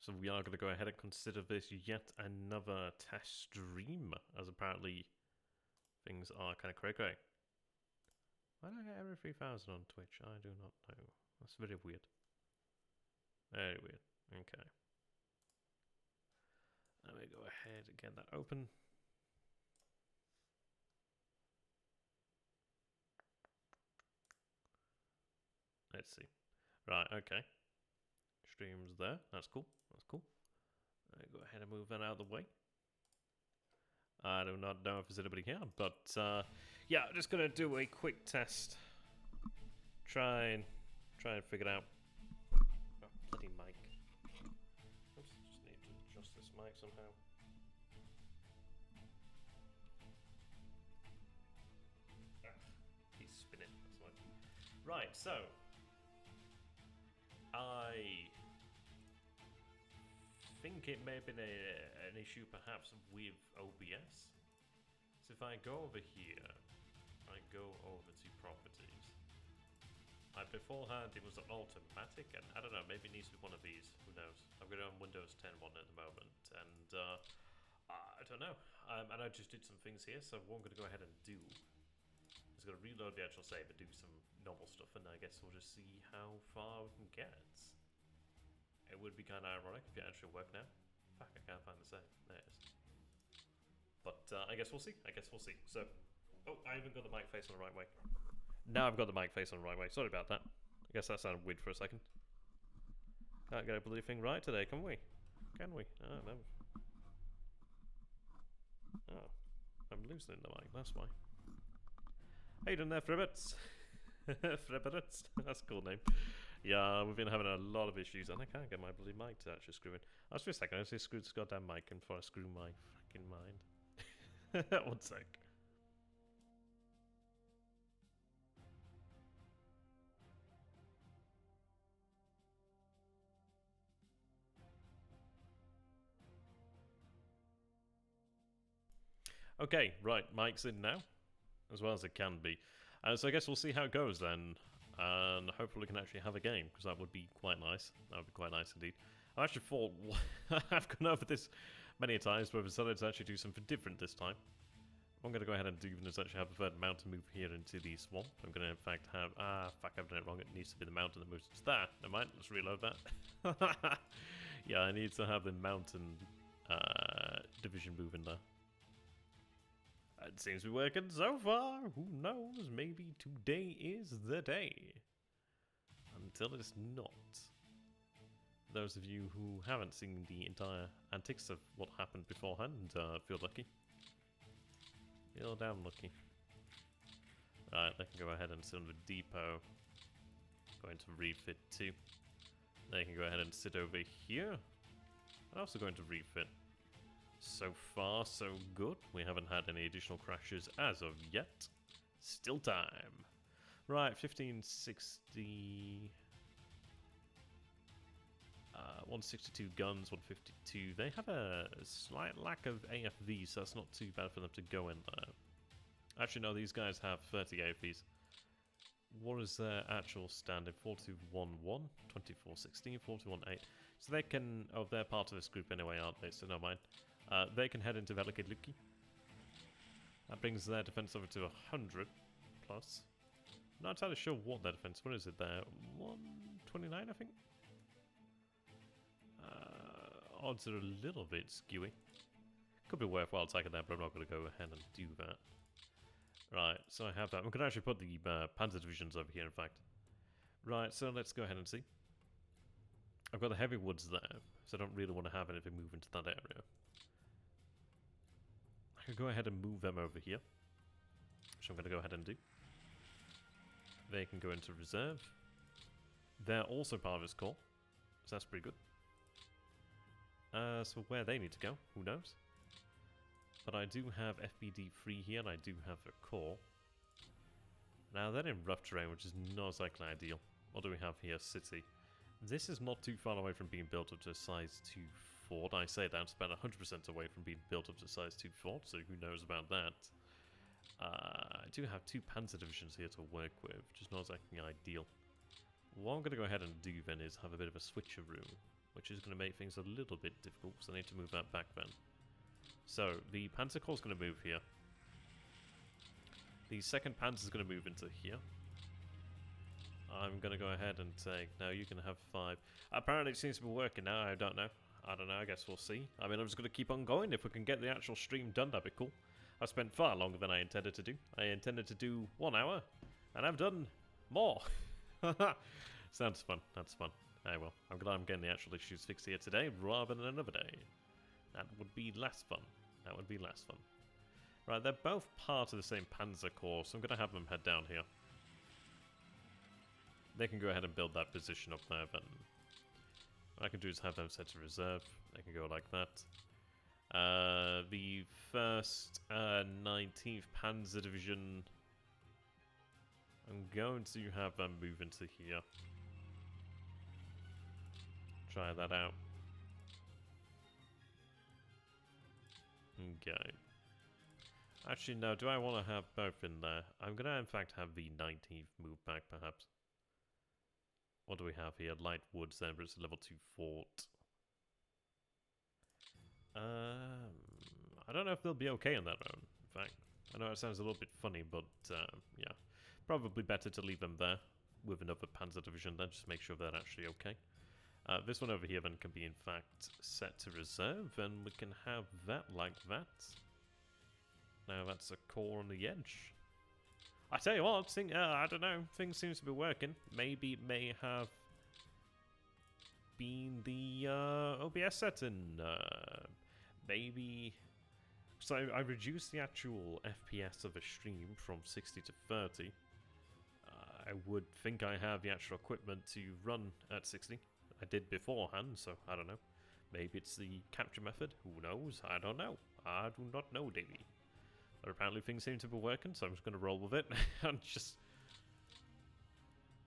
So we are going to go ahead and consider this yet another test stream, as apparently things are kind of cray-cray. Why do I get every 3,000 on Twitch? I do not know. That's very weird. Very weird. Okay. Let me go ahead and get that open. Let's see. Right, okay. Stream's there. That's cool. That's cool. I go ahead and move that out of the way. I do not know if there's anybody here, but yeah, I'm just gonna do a quick test. Try and figure it out. Oh, bloody mic. Oops, just need to adjust this mic somehow. He's spinning. That's fine. Right, so I think it may have been an issue perhaps with OBS. So if I go over here, I go over to properties. Beforehand it was automatic, and I don't know, maybe it needs to be one of these, who knows. I've got it on Windows 10 one at the moment, and I don't know. And I just did some things here, so what I'm going to go ahead and do is going to reload the actual save and do some normal stuff, and I guess we'll just see how far we can get. It would be kind of ironic if it actually worked now. Fuck, I can't find the save. There it is. But I guess we'll see. I guess we'll see. So, oh, I even got the mic face on the right way. Now I've got the mic face on the right way. Sorry about that. I guess that sounded weird for a second. Can't get a bloody thing right today, can we? Can we? Oh, no. Oh, I'm loosening the mic. That's why. How you doing there, Fribbits? Fribbits? That's a cool name. Yeah, we've been having a lot of issues, and I can't get my bloody mic to actually screw in. I was for a second, I just screwed this goddamn mic in before I screw my fucking mind. 1 sec. Okay, right, mic's in now, as well as it can be. So I guess we'll see how it goes then, and hopefully we can actually have a game, because that would be quite nice. That would be quite nice indeed. I actually thought, I've gone over this many times, but I've decided to actually do something different this time. What I'm going to go ahead and do is actually have a third mountain move here into the swamp. I'm going to in fact have, fuck, I've done it wrong. It needs to be the mountain that moves to there. Never mind, let's reload that. Yeah, I need to have the mountain division move in there. It seems to be working so far. Who knows? Maybe today is the day. Until it's not. For those of you who haven't seen the entire antics of what happened beforehand, feel lucky. Feel damn lucky. Right, they can go ahead and sit on the depot. Going to refit too. They can go ahead and sit over here. I'm also going to refit. So far, so good. We haven't had any additional crashes as of yet. Still time. Right, 1560... 162 guns, 152. They have a slight lack of AFVs, so that's not too bad for them to go in there. Actually, no, these guys have 30 AFVs. What is their actual standard? 4211, 2416, 4118. So they can... Oh, they're part of this group anyway, aren't they? So no mind. They can head into Veliki Luki. That brings their defense over to 100 plus. I'm not entirely sure what their defense. What is it there? 129, I think. Odds are a little bit skewy. Could be worthwhile taking that, but I'm not going to go ahead and do that. Right, so I have that. I'm going to actually put the Panzer Divisions over here, in fact. Right, so let's go ahead and see. I've got the heavy woods there, so I don't really want to have anything move into that area. I could go ahead and move them over here, which I'm going to go ahead and do. They can go into reserve. They're also part of this corps, so that's pretty good. So where they need to go, who knows? But I do have FBD3 here, and I do have a corps. Now they're in rough terrain, which is not exactly ideal. What do we have here? City. This is not too far away from being built up to a size 2 fort. I say that, it's about 100% away from being built up to a size 2 fort, so who knows about that. I do have 2 Panzer Divisions here to work with, which is not exactly ideal. What I'm going to go ahead and do then is have a bit of a switcheroo. which is going to make things a little bit difficult, so I need to move that back then. So, the Panzer Corps is going to move here. The second Panzer is going to move into here. I'm going to go ahead and say, no, you can have 5. Apparently it seems to be working now, I don't know. I guess we'll see. I mean, I'm just going to keep on going. If we can get the actual stream done, that'd be cool. I've spent far longer than I intended to do. I intended to do 1 hour, and I've done more. Sounds fun, that's fun. Oh well, I'm glad I'm getting the actual issues fixed here today, rather than another day. That would be less fun. That would be less fun. Right, they're both part of the same Panzer Corps, so I'm going to have them head down here. They can go ahead and build that position up there, then what I can do is have them set to reserve. They can go like that. The 1st 19th Panzer Division, I'm going to have them move into here. Try that out. Okay. Actually, no, do I want to have both in there? I'm going to, in fact, have the 19th move back, perhaps. What do we have here? Light woods then, but it's a level 2 fort. I don't know if they'll be okay on that round, in fact. I know it sounds a little bit funny, but yeah. Probably better to leave them there with another Panzer Division then, just make sure they're actually okay. This one over here then can be, in fact, set to reserve, and we can have that like that. Now that's a core on the edge. I tell you what, I don't know, things seems to be working. Maybe it may have been the OBS setting. Maybe... So I reduced the actual FPS of a stream from 60 to 30. I would think I have the actual equipment to run at 60. I did beforehand, so I don't know. Maybe it's the capture method. Who knows? I don't know. I do not know, Davey. But apparently things seem to be working, so I'm just going to roll with it. And just...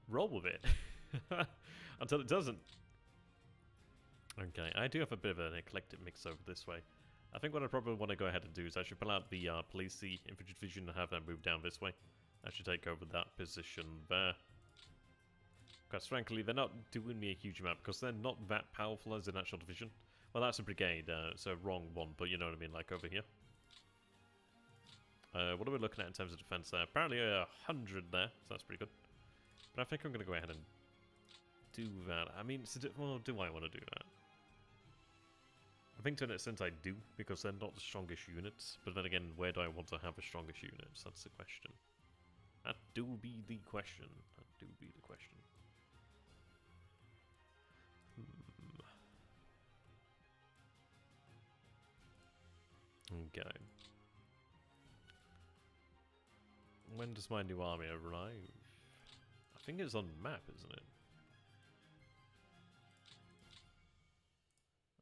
roll with it. Until it doesn't. Okay, I do have a bit of an eclectic mix over this way. I think what I probably want to go ahead and do is actually pull out the police, the infantry division, and have them move down this way. I should take over that position there. Because frankly, they're not doing me a huge amount, because they're not that powerful as an actual division. Well, that's a brigade, so wrong one, but you know what I mean, like over here. What are we looking at in terms of defense there? Apparently 100 there, so that's pretty good. But I think I'm going to go ahead and do that. I mean, well, do I want to do that? I think to an extent I do, because they're not the strongest units. But then again, where do I want to have the strongest units? That's the question. That do be the question. That do be the question. Okay. When does my new army arrive? I think it's on map, isn't it?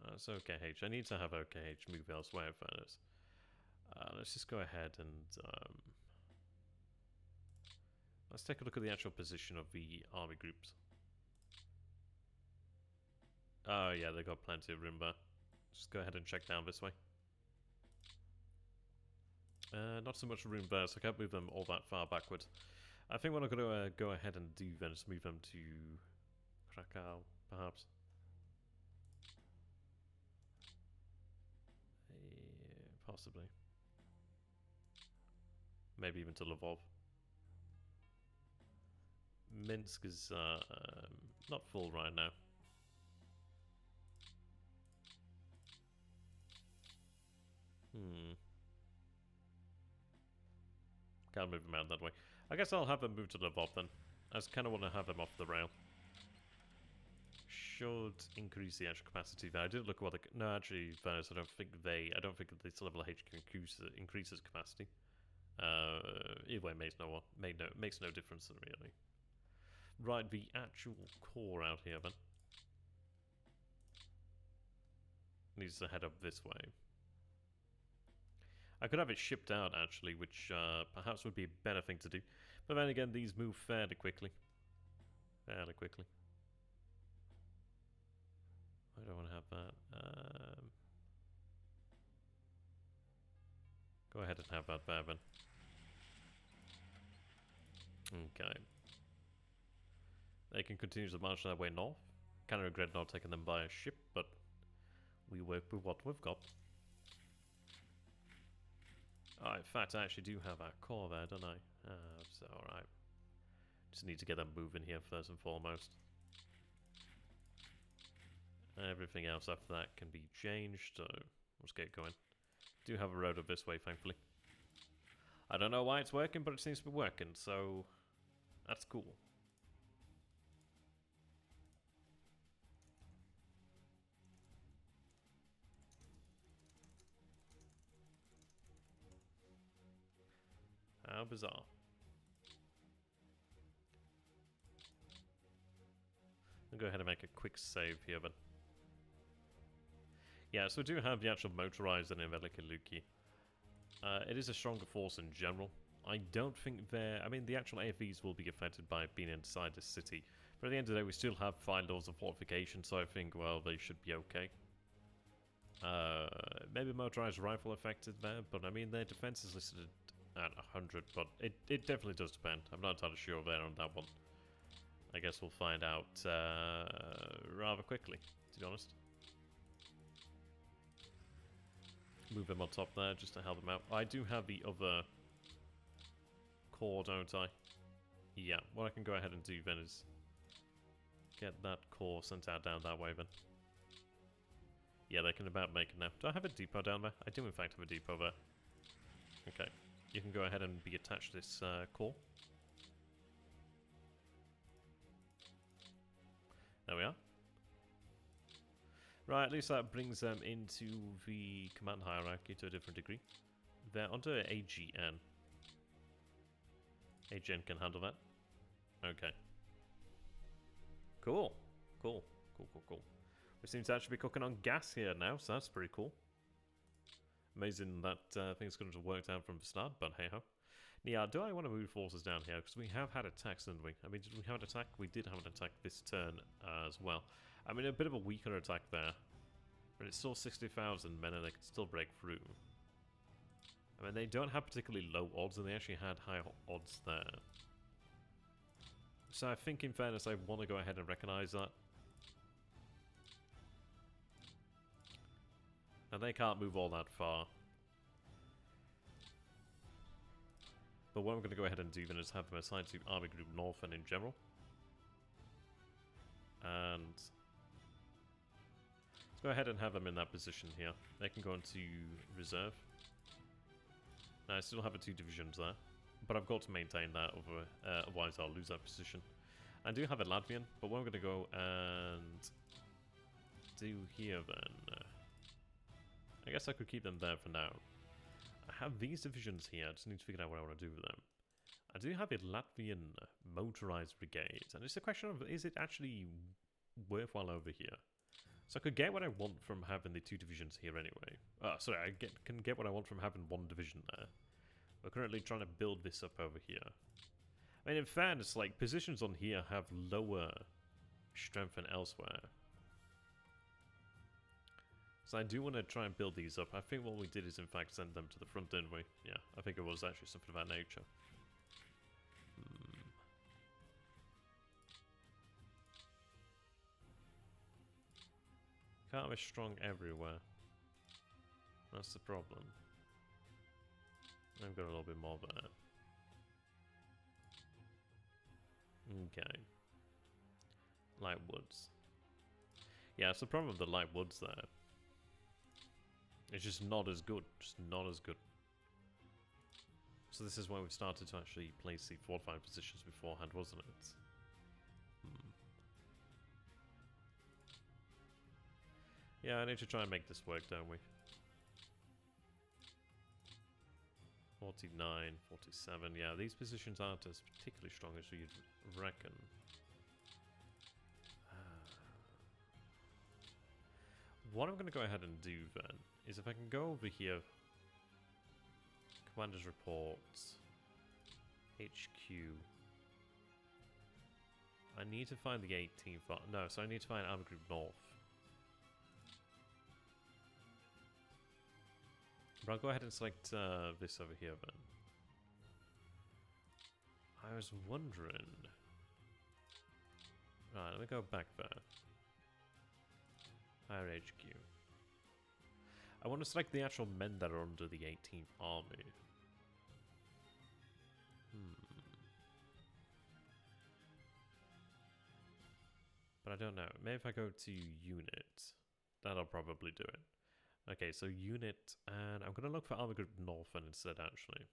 That's OKH. I need to have OKH move elsewhere in fairness. Let's just go ahead and let's take a look at the actual position of the army groups. Oh yeah, they got plenty of room there. Just go ahead and check down this way. Not so much room there, so I can't move them all that far backwards. I think what I'm going to go ahead and do then is move them to Krakow, perhaps. Possibly. Maybe even to Lvov. Minsk is not full right now. Can't move them out that way. I guess I'll have them move to Lvov then. I just kind of want to have them off the rail. Should increase the actual capacity there. I did look at what no, actually, Venice, I don't think this level of HQ increases capacity. Either way, makes no difference really. Right, the actual core out here then needs to head up this way. I could have it shipped out actually, which perhaps would be a better thing to do. But then again, these move fairly quickly. Fairly quickly. I don't want to have that. Go ahead and have that there then. Okay. They can continue to march their way north. Kind of regret not taking them by a ship, but we work with what we've got. Oh, in fact, I actually do have our core there, don't I? So, alright. Just need to get them moving here first and foremost. Everything else after that can be changed, so let's get going. Do have a road up this way, thankfully. I don't know why it's working, but it seems to be working, so that's cool. How bizarre. I'll go ahead and make a quick save here, but yeah, so we do have the actual motorized and Veliki Luki. It is a stronger force in general. I don't think I mean, the actual AFVs will be affected by being inside the city, but at the end of the day, we still have 5 levels of fortification, so I think, well, they should be okay. Maybe motorized rifle affected there, but I mean, their defense is listed at 100, but it definitely does depend. I'm not entirely sure there on that one. I guess we'll find out rather quickly, to be honest. Move them on top there just to help them out. I do have the other core, don't I? Yeah, what I can go ahead and do then is get that core sent out down that way then. Yeah, they can about make it now. Do I have a depot down there? I do in fact have a depot there. Okay, you can go ahead and be attached to this core. There we are. Right, at least that brings them into the command hierarchy to a different degree. They're under AGN. AGN can handle that. Okay. Cool. Cool. Cool, cool, cool. We seem to actually be cooking on gas here now, so that's pretty cool. Amazing that things couldn't have worked out from the start, but hey ho. Yeah, do I want to move forces down here? Because we have had attacks, didn't we? I mean, did we have an attack? We did have an attack this turn as well. I mean, a bit of a weaker attack there. But it's still 60,000 men and they can still break through. I mean, they don't have particularly low odds, and they actually had high odds there. So I think, in fairness, I want to go ahead and recognize that. And they can't move all that far. But what I'm going to go ahead and do then is have them assigned to Army Group North and in general. And let's go ahead and have them in that position here. They can go into reserve. Now I still have the 2 divisions there, but I've got to maintain that, otherwise I'll lose that position. I do have a Latvian, but what I'm going to go and do here then, I guess I could keep them there for now. I have these divisions here, I just need to figure out what I want to do with them. I do have a Latvian motorized brigade, and it's a question of, is it actually worthwhile over here? So I could get what I want from having the 2 divisions here anyway. Sorry, I can get what I want from having 1 division there. We're currently trying to build this up over here. I mean, in fairness, like, positions on here have lower strength than elsewhere. So I do want to try and build these up. I think what we did is, in fact, send them to the front, didn't we? Yeah, I think it was actually something of that nature. Can't be strong everywhere. That's the problem. I've got a little bit more there. Okay. Light woods. Yeah, it's the problem with the light woods there. It's just not as good. Just not as good. So this is why we've started to actually place the fortified positions beforehand, wasn't it? Yeah, I need to try and make this work, don't we? 49, 47. Yeah, these positions aren't as particularly strong as you'd reckon. What I'm going to go ahead and do then is if I can go over here, Commander's Reports, HQ. I need to find the 18th. No, so I need to find Army Group North. But I'll go ahead and select this over here then. I was wondering... Right, let me go back there. Higher HQ. I want to select the actual men that are under the 18th Army. But I don't know. Maybe if I go to unit, that'll probably do it. Okay, so unit, and I'm going to look for Army Group North instead, actually.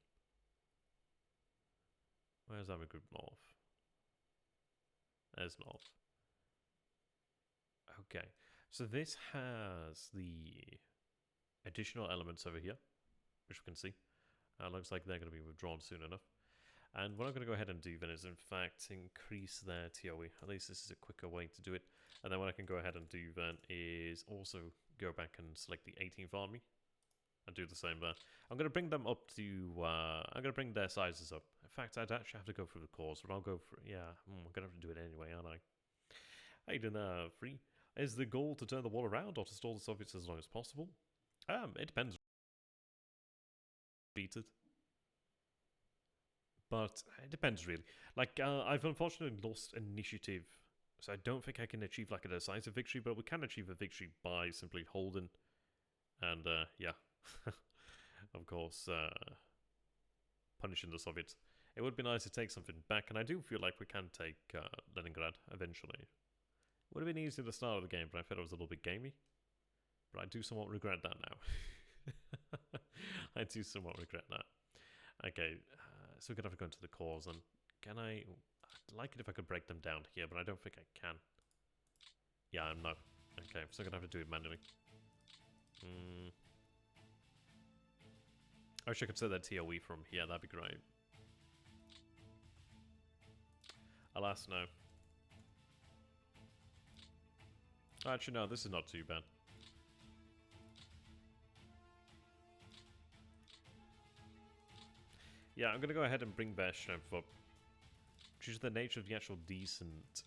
Where's Army Group North? There's North. Okay, so this has the additional elements over here, which we can see. Looks like they're going to be withdrawn soon enough. And what I'm going to go ahead and do then is, in fact, increase their TOE. At least this is a quicker way to do it. And then what I can go ahead and do then is also go back and select the 18th Army and do the same there. I'm going to bring them up to, I'm going to bring their sizes up. In fact, I'd actually have to go through the course, but I'll go for, yeah, I'm going to have to do it anyway, aren't I? How you doing, Free? Is the goal to turn the wall around or to stall the Soviets as long as possible? It depends. Beated. But it depends, really. Like, I've unfortunately lost initiative, so I don't think I can achieve, like, a decisive victory, but we can achieve a victory by simply holding. And, yeah. Of course, punishing the Soviets. It would be nice to take something back, and I do feel like we can take Leningrad eventually. Would have been easy at the start of the game, but I felt it was a little bit gamey. But I do somewhat regret that now. I do somewhat regret that. Okay, so we're going to have to go into the cores, and can I... I'd like it if I could break them down here, but I don't think I can. Yeah, I'm not. Okay, so I'm going to have to do it manually. I wish I could set that TOE from here, that'd be great. Alas, no. Actually, no, this is not too bad. Yeah, I'm going to go ahead and bring their strength up. Due to the nature of the actual decent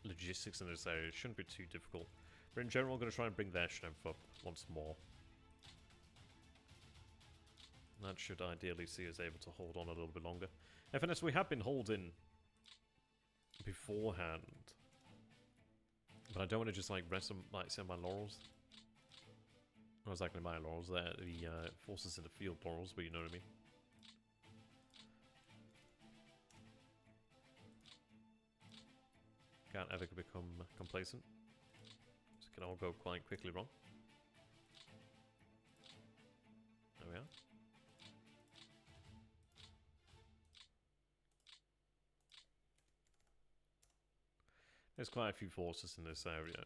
logistics in this area, it shouldn't be too difficult. But in general, I'm going to try and bring their strength up once more. That should ideally see us able to hold on a little bit longer. In fairness, we have been holding beforehand. But I don't want to just like rest on, like, sit on my laurels. Not exactly my laurels, they're the forces in the field laurels, but you know what I mean. Can't ever become complacent. This can all go quite quickly wrong. There we are. There's quite a few forces in this area.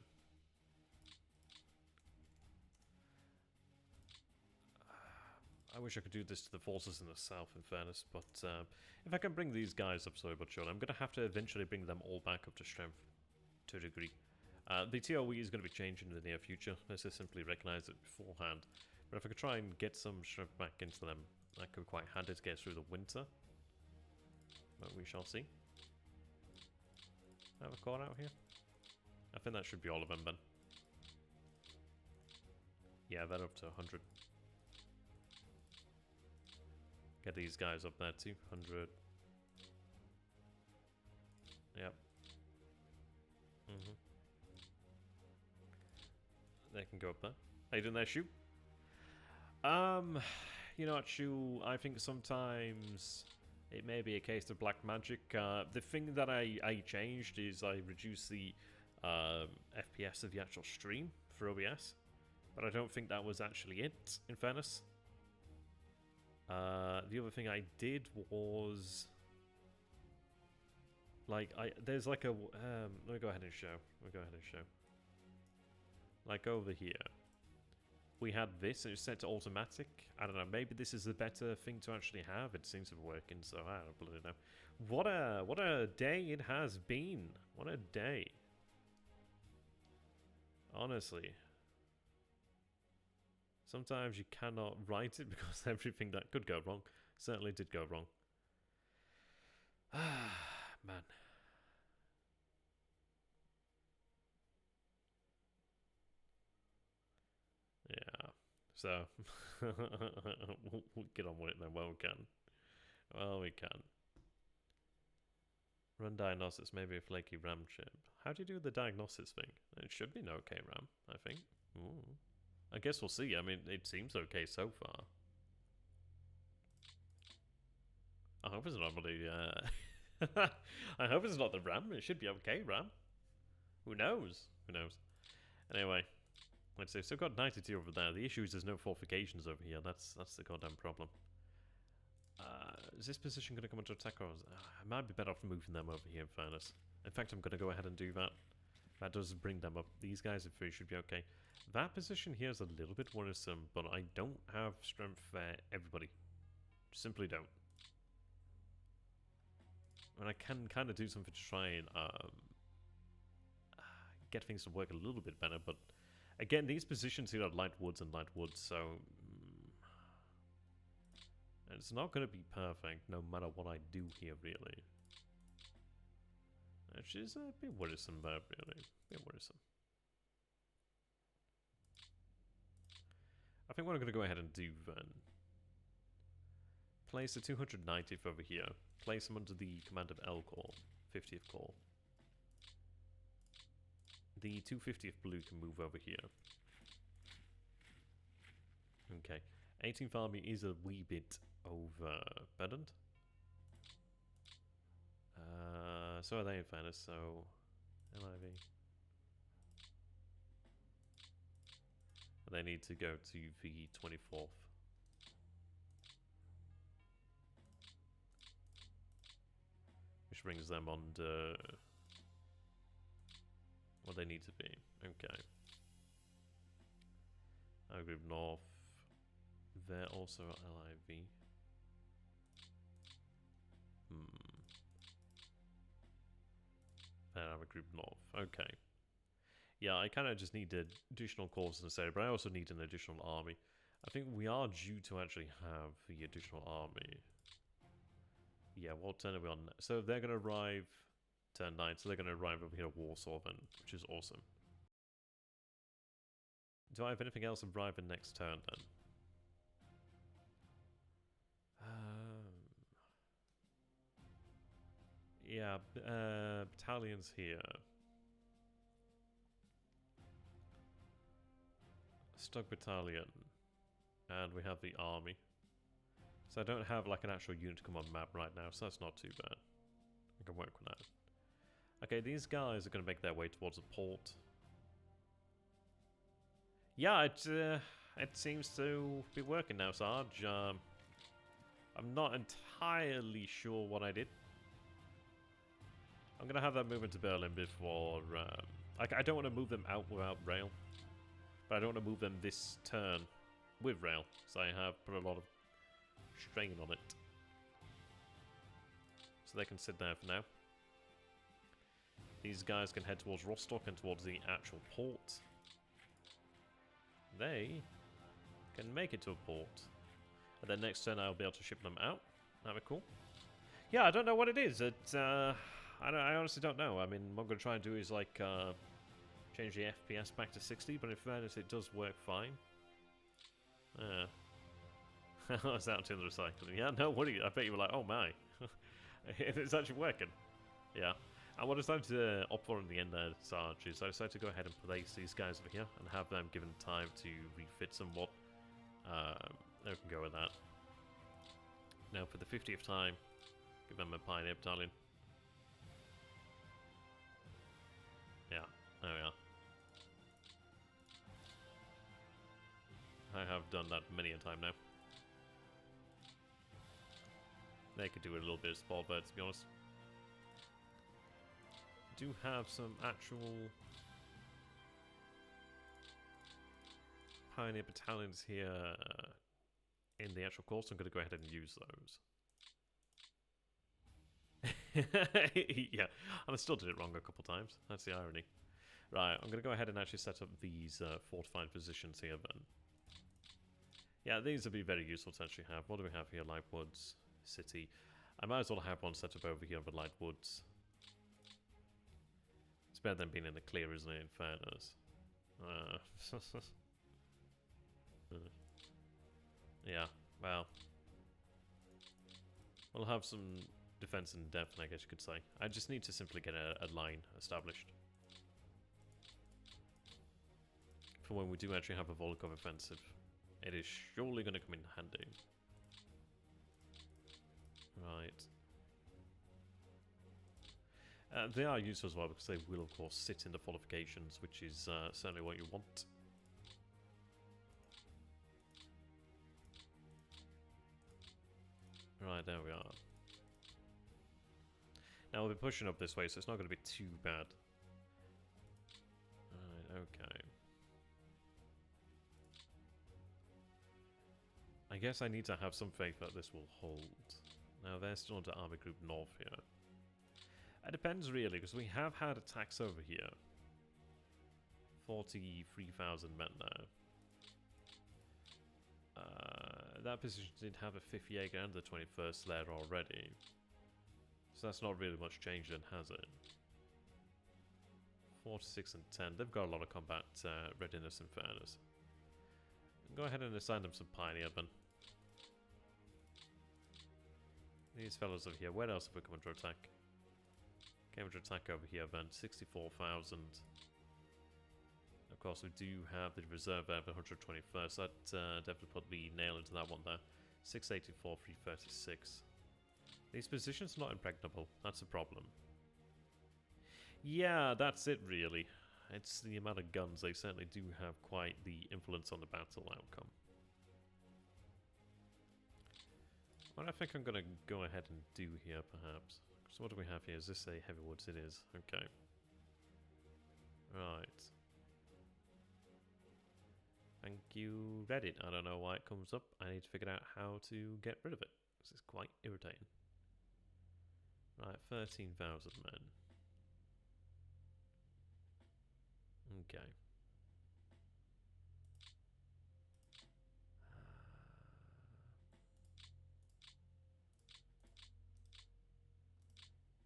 I wish I could do this to the forces in the south, in fairness, but if I can bring these guys up slowly but surely, I'm going to have to eventually bring them all back up to strength to a degree. The TOE is going to be changing in the near future. Let's just simply recognize it beforehand. But if I could try and get some strength back into them, that could be quite handy to get through the winter. But we shall see. Have a cord out here? I think that should be all of them then. Yeah, they're up to 100. Get these guys up there too. 100. Yep. They can go up there. How you doing there, Shu? You know what, Shu? I think sometimes it may be a case of black magic. The thing that I changed is I reduced the FPS of the actual stream for OBS, but I don't think that was actually it, in fairness. The other thing I did was, like, there's like a, let me go ahead and show. Like over here, we had this, and it's set to automatic. I don't know, maybe this is a better thing to actually have. It seems to be working, so I don't bloody know. What a day it has been. What a day. Honestly. Sometimes you cannot write it because everything that could go wrong certainly did go wrong. Ah, man. Yeah. So, we'll get on with it then. Well, we can. Well, we can. Run diagnosis, maybe a flaky RAM chip. How do you do the diagnosis thing? It should be an okay RAM, I think. Ooh. I guess we'll see. I mean, it seems okay so far. I hope it's not really, I hope it's not the RAM. It should be okay, RAM. Who knows? Who knows? Anyway, let's say, still got 92 over there. The issue is there's no fortifications over here. That's the goddamn problem. Is this position going to come into attack, or I might be better off moving them over here, in fairness. In fact, I'm going to go ahead and do that. That does bring them up. These guys, in theory, should be okay. That position here is a little bit worrisome, but I don't have strength for everybody. Simply don't. And I can kind of do something to try and get things to work a little bit better, but again, these positions here are light woods and light woods, so it's not going to be perfect no matter what I do here, really. Which is a bit worrisome there, really. A bit worrisome. I think what I'm going to go ahead and do then, place the 290th over here. Place them under the command of L Corps, 50th Corps. The 250th Blue can move over here. Okay. 18th Army is a wee bit overburdened. So are they, in fairness, so LIV. They need to go to the 24th. Which brings them under what they need to be. Okay. Our group North. They're also LIV. And our group North. Okay. Yeah, I kind of just need additional corps necessary, but I also need an additional army. I think we are due to actually have the additional army. Yeah, what turn are we on? So they're going to arrive turn 9, so they're going to arrive over here at Warsaw then, which is awesome. Do I have anything else arriving next turn then? Yeah, battalions here. Stug Battalion. And we have the army. So I don't have like an actual unit to come on map right now, so that's not too bad. I can work with that. Okay, these guys are going to make their way towards a port. Yeah, it seems to be working now, Sarge. I'm not entirely sure what I did. I'm going to have that move into Berlin before... I don't want to move them out without rail. But I don't want to move them this turn with rail. So I have put a lot of strain on it. So they can sit there for now. These guys can head towards Rostock and towards the actual port. They can make it to a port. And then next turn I'll be able to ship them out. That'd be cool. Yeah, I don't know what it is. I honestly don't know. I mean, what I'm going to try and do is like change the FPS back to 60, but in fairness it does work fine. It's out to the recycling. Yeah, no worry. I bet you were like, oh my. It's actually working. Yeah. And what I decided to opt for in the end there, Sarge, is I decided to go ahead and place these guys over here and have them given time to refit somewhat. They can go with that. Now for the 50th time, give them a Pioneer Battalion. Yeah, there we are. I have done that many a time now. They could do a little bit of sport bird, to be honest. Do have some actual Pioneer Battalions here in the actual course. I'm going to go ahead and use those. Yeah, and I still did it wrong a couple times. That's the irony. Right, I'm going to go ahead and actually set up these fortified positions here then. Yeah, these would be very useful to actually have. What do we have here? Light Woods, City. I might as well have one set up over here with Light Woods. It's better than being in the clear, isn't it, in fairness? Yeah, well. We'll have some defense in depth, I guess you could say. I just need to simply get a line established. For when we do actually have a Volkov offensive, it is surely going to come in handy. Right. They are useful as well because they will, of course, sit in the fortifications, which is certainly what you want. Right, there we are. Now we'll be pushing up this way, so it's not going to be too bad. Right, okay. I guess I need to have some faith that this will hold. Now they're still under Army Group North here. It depends really, because we have had attacks over here. 43,000 men there. That position did have a 5th Jaeger and the 21st there already. So that's not really much change then, has it? 46 and 10. They've got a lot of combat readiness in fairness. Go ahead and assign them some pioneer then. These fellows over here. Where else have we come under attack? Came under attack over here then. 64,000. Of course, we do have the reserve there, the 121st. That definitely put the nail into that one there. 684, 336. These positions are not impregnable. That's a problem. Yeah, that's it really. It's the amount of guns. They certainly do have quite the influence on the battle outcome. What I think I'm going to go ahead and do here, perhaps. So what do we have here? Is this a heavy woods? It is. Okay. Right. Thank you, Reddit. I don't know why it comes up. I need to figure out how to get rid of it. This is quite irritating. Right, 13,000 men. Okay.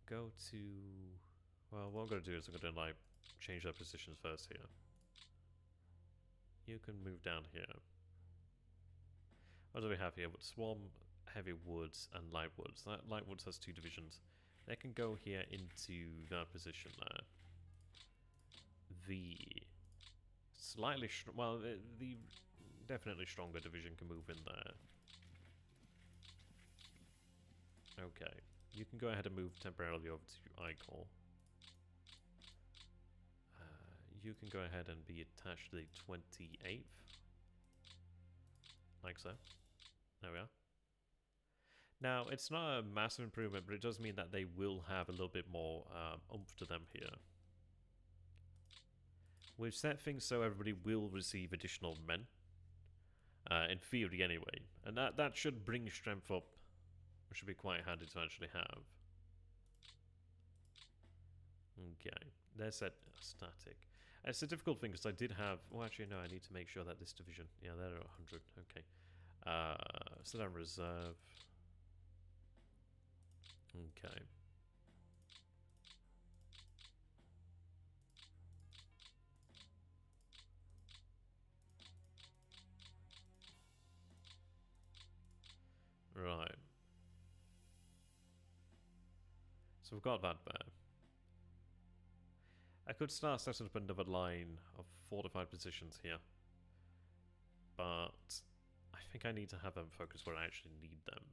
Go to... Well, what I'm going to do is I'm going to, like, change their positions first here. You can move down here. What do we have here? Swarm, heavy woods, and light woods. That light woods has 2 divisions. They can go here into that position there. The slightly... well, the definitely stronger division can move in there. Okay. You can go ahead and move temporarily over to I-Corps. You can go ahead and be attached to the 28th. Like so. There we are. Now, it's not a massive improvement, but it does mean that they will have a little bit more oomph to them here. We've set things so everybody will receive additional men. In theory, anyway. And that should bring strength up. Which should be quite handy to actually have. Okay. They're set static. It's a difficult thing because I did have... Well, actually, no, I need to make sure that this division... Yeah, they're at 100. Okay. Set on reserve. Okay. Right. So we've got that there. I could start setting up another line of fortified positions here. But I think I need to have them focus where I actually need them.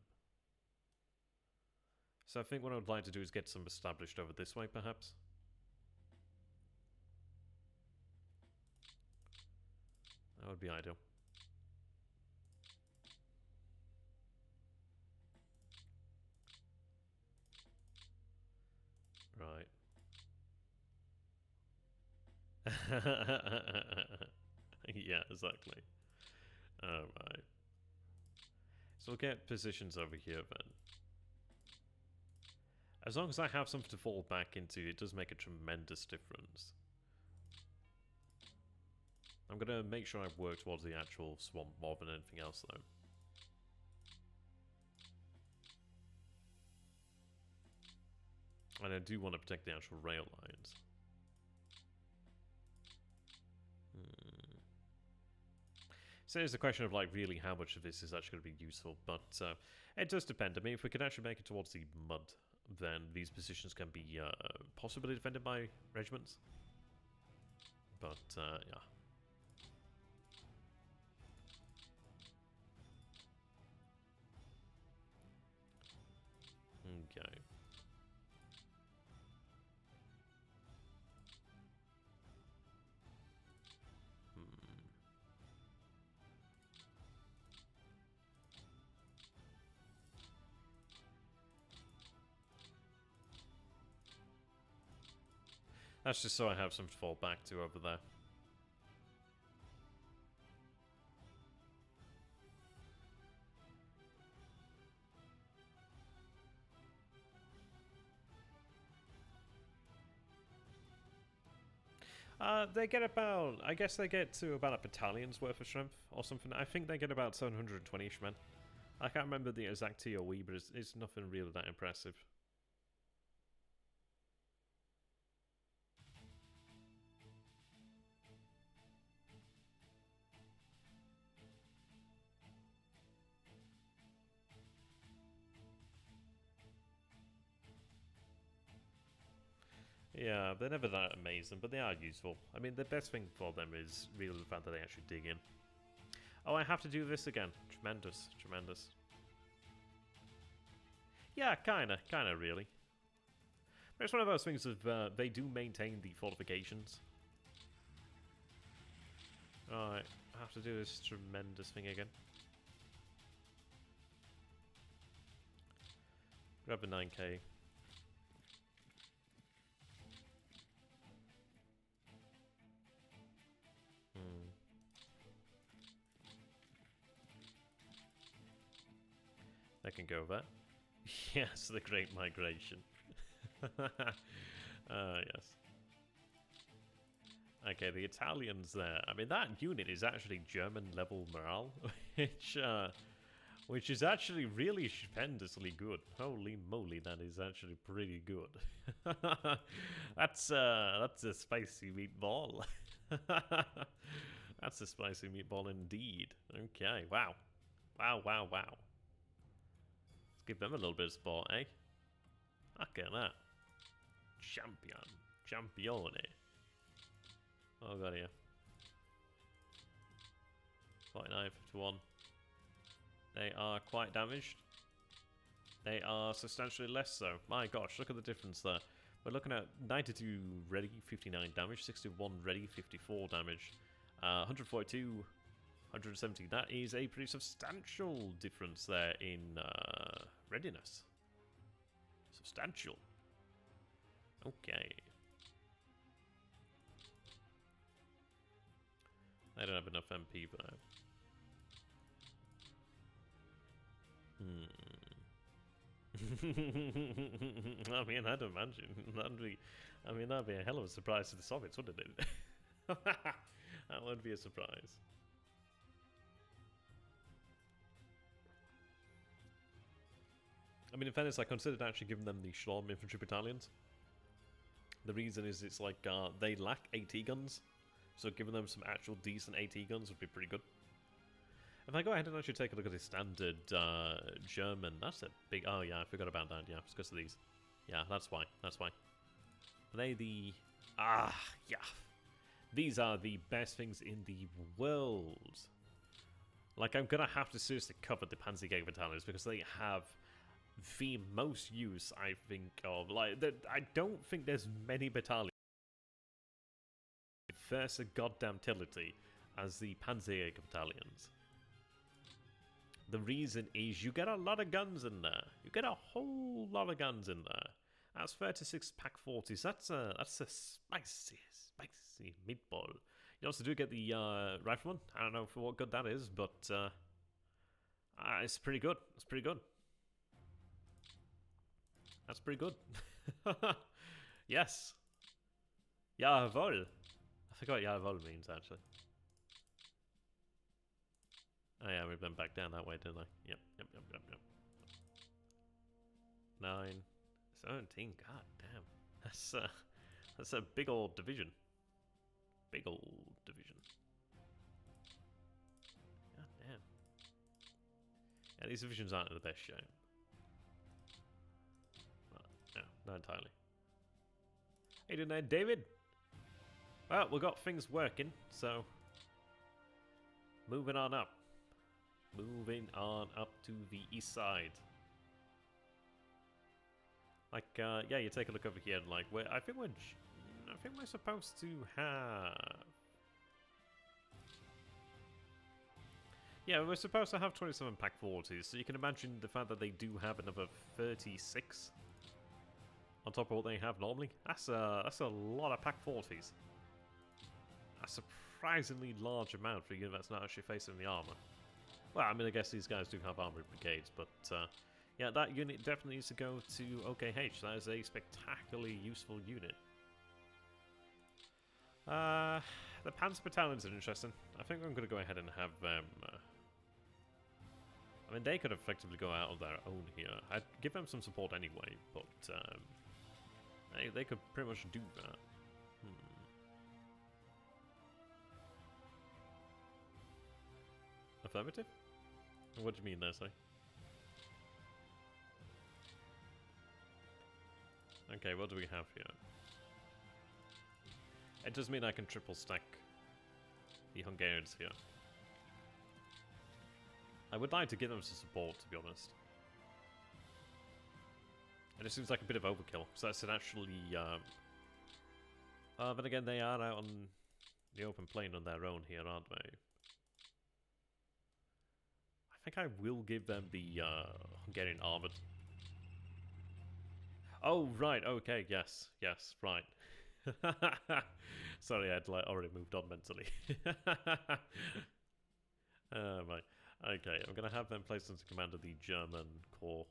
So I think what I would like to do is get some established over this way, perhaps. That would be ideal. Right. Yeah, exactly. Alright. So we'll get positions over here then. As long as I have something to fall back into, it does make a tremendous difference. I'm going to make sure I work towards the actual swamp more than anything else though. And I do want to protect the actual rail lines. So it's a question of like really how much of this is actually going to be useful, but it does depend. I mean, if we could actually make it towards the mud then these positions can be possibly defended by regiments. But, yeah. Okay. That's just so I have some to fall back to over there. They get about, I guess they get to about a battalion's worth of strength or something. I think they get about 720-ish men. I can't remember the exact TOE, but it's nothing really that impressive. Yeah, they're never that amazing, but they are useful. I mean, the best thing for them is really the fact that they actually dig in. Oh, I have to do this again. Tremendous, tremendous. Yeah, kinda really. But it's one of those things of, they do maintain the fortifications. Alright, I have to do this tremendous thing again. Grab the 9k. They can go there. Yes, the Great Migration. Yes. Okay, the Italians there. I mean, that unit is actually German level morale, which is actually really stupendously good. Holy moly, that is actually pretty good. That's a spicy meatball. That's a spicy meatball indeed. Okay, wow. Wow, wow, wow. Let's give them a little bit of support, eh? Look at that. Champion. Champione. Oh god, yeah. 49, 51. They are quite damaged. They are substantially less so. My gosh, look at the difference there. We're looking at 92 ready, 59 damage, 61 ready, 54 damage, 142, 170. That is a pretty substantial difference there in readiness. Substantial. Okay. I don't have enough MP for that. I mean, I'd imagine that'd be a hell of a surprise to the Soviets, wouldn't it? That would be a surprise. I mean, in fairness, I considered actually giving them the Shalom Infantry Battalions. The reason is it's like they lack AT guns, so giving them some actual decent AT guns would be pretty good. If I go ahead and actually take a look at the standard German, that's a big... Oh yeah, I forgot about that. Yeah, it's because of these. Yeah, that's why. That's why. Are they the... Ah, yeah. These are the best things in the world. Like, I'm gonna have to seriously cover the Panzer Battalions because they have the most use, I think, of... Like, I don't think there's many battalions with versa goddamn utility as the Panzer Battalions. The reason is you get a lot of guns in there. You get a whole lot of guns in there. That's 36 Pak 40s. That's a spicy meatball. You also do get the rifleman. I don't know for what good that is, but it's pretty good. It's pretty good. That's pretty good. Yes. Jawohl. I forgot jawohl means actually. Oh yeah, we went back down that way, didn't I? Yep. 9, 17, god damn. That's a big old division. Big old division. God damn. Yeah, these divisions aren't in the best shape. Not entirely. Hey, doing there, David? Well, we got things working, so moving on up. Moving on up to the east side. Like, yeah, you take a look over here, and like, I think we're supposed to have. Yeah, we're supposed to have 27 pack 40s, so you can imagine the fact that they do have another 36 on top of what they have normally. That's a lot of pack 40s. A surprisingly large amount for a unit that's not actually facing the armor. Well, I mean, I guess these guys do have armored brigades, but yeah, that unit definitely needs to go to OKH. That is a spectacularly useful unit. The Panzer Battalions are interesting. I think I'm going to go ahead and have them. I mean, they could effectively go out on their own here. I'd give them some support anyway, but they could pretty much do that. Affirmative? What do you mean there, sorry? Okay, what do we have here? It does mean I can triple stack the Hungarians here. I would like to give them some support, to be honest. And it seems like a bit of overkill, so that's actually... but again, they are out on the open plain on their own here, aren't they? I think I will give them the Hungarian armored. Oh, right, okay, yes, right. Sorry, I'd like already moved on mentally. Right. Okay, I'm going to have them placed under command of the German Corps.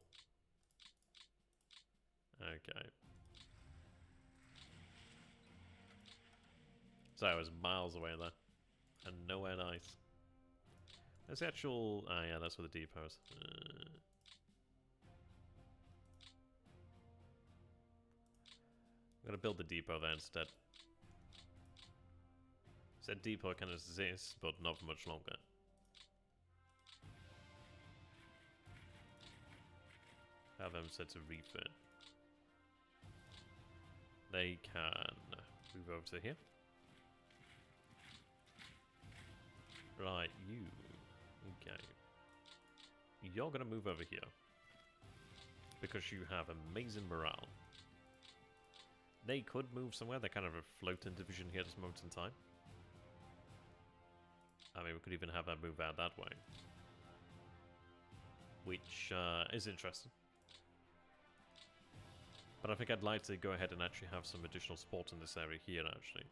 Okay. So I was miles away there. And nowhere nice. There's the actual... Ah, yeah, that's where the depot is. I'm going to build the depot there instead. Said depot can exist, but not for much longer. Have them set to refit. They can move over to here. Right, you. Okay. You're gonna move over here. Because you have amazing morale. They could move somewhere. They're kind of a floating division here at this moment in time. I mean, we could even have them move out that way. Which is interesting. But I think I'd like to go ahead and actually have some additional support in this area here, actually.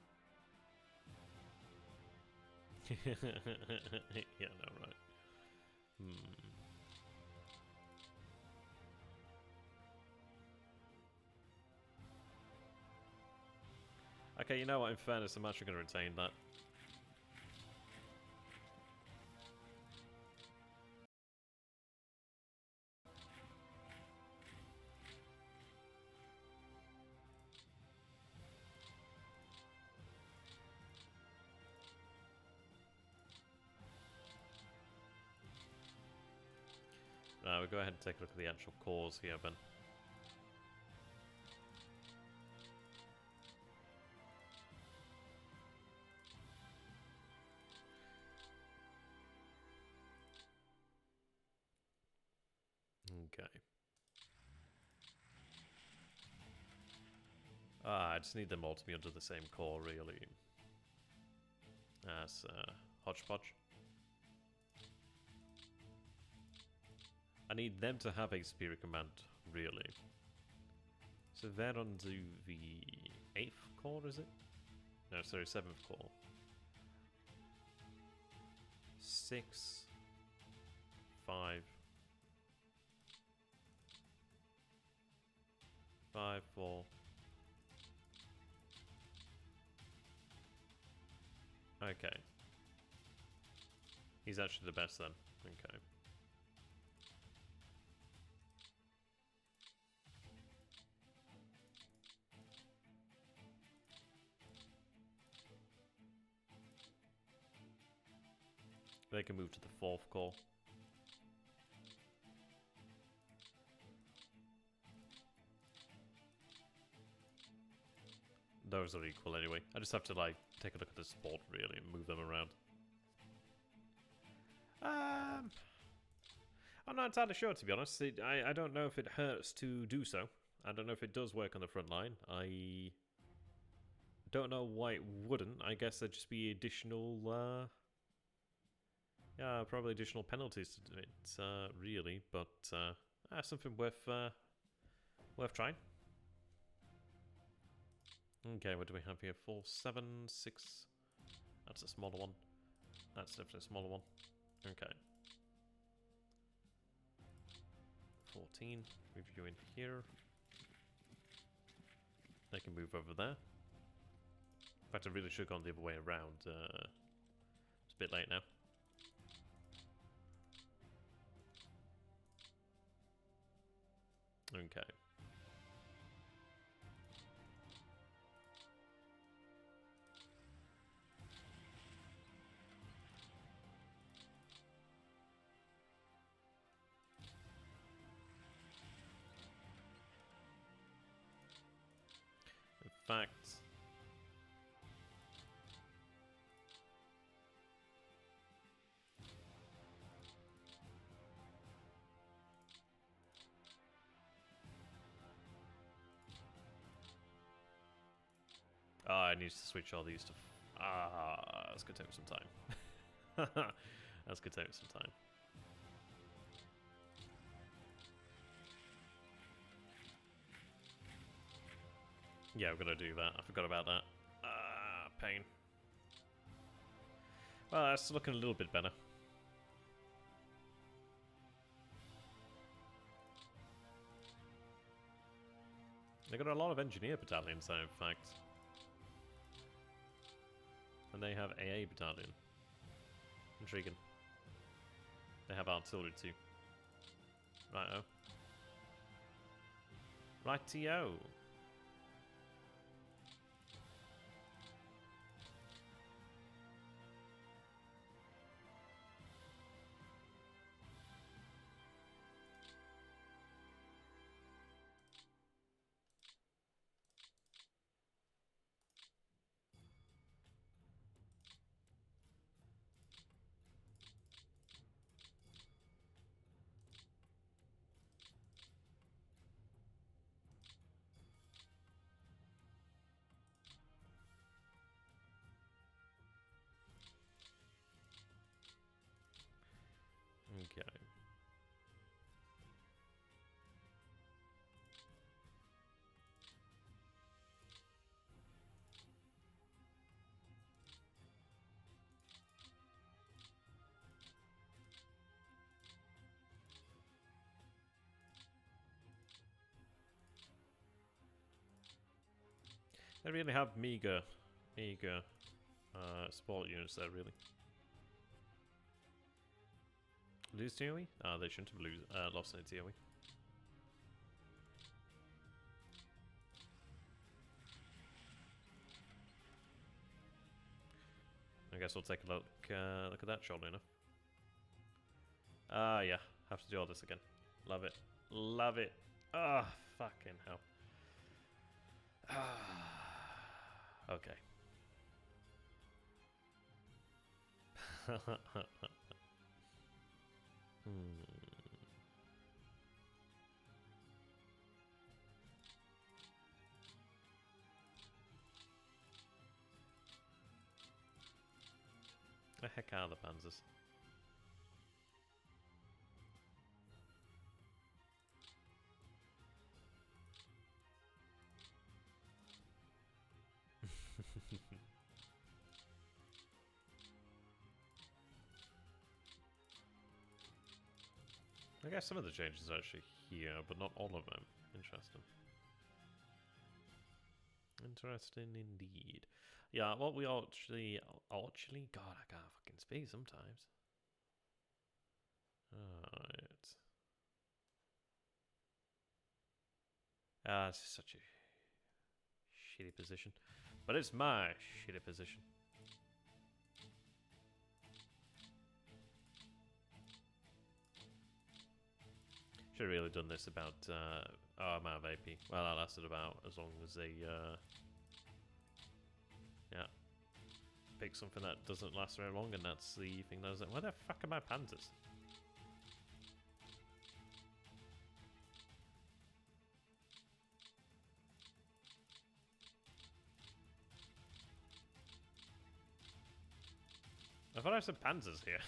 Yeah, no, right. Okay, you know what, in fairness, I'm actually going to retain that. We'll go ahead and take a look at the actual cores here, then. Okay. I just need them all to be under the same core, really. That's hodgepodge. I need them to have a superior command, really. So they're under the 8th core, is it? No, sorry, 7th core. 6, 5, 5, 4. Okay. He's actually the best then. Okay. They can move to the 4th core. Those are equal anyway. I just have to, like, take a look at the support, really, and move them around. I'm not entirely sure, to be honest. I don't know if it hurts to do so. I don't know if it does work on the front line. I don't know why it wouldn't. I guess there'd just be additional, yeah, probably additional penalties to do it, really. But, something worth trying. Okay, what do we have here? 4, 7, 6. That's a smaller one. That's definitely a smaller one. Okay. 14. Move you in here. They can move over there. In fact, I really should have gone the other way around. It's a bit late now. Okay. In fact... Oh, I need to switch all these to... that's gonna take me some time. That's gonna take me some time. Yeah, I'm gonna do that. I forgot about that. Pain. Well, that's looking a little bit better. They got a lot of engineer battalions there, in fact. And they have AA battalion. Intriguing. They have artillery too. Righto. Rightio. Okay. They really have meager support units there, really. Lose TOE? They shouldn't have lost any TOE. I guess we'll take a look at that shortly enough. Yeah, have to do all this again. Love it. Love it. Fucking hell. Okay. The heck are the Panzers? I guess some of the changes are actually here, but not all of them. Interesting. Interesting indeed. Yeah, what we actually, God, I can't fucking speak sometimes. Alright. It's such a shitty position. But it's my shitty position. Should have really done this about, amount of AP. Well, that lasted about as long as a, pick something that doesn't last very long, and that's the thing that doesn't... Where the fuck are my panzers? I thought I had some panzers here.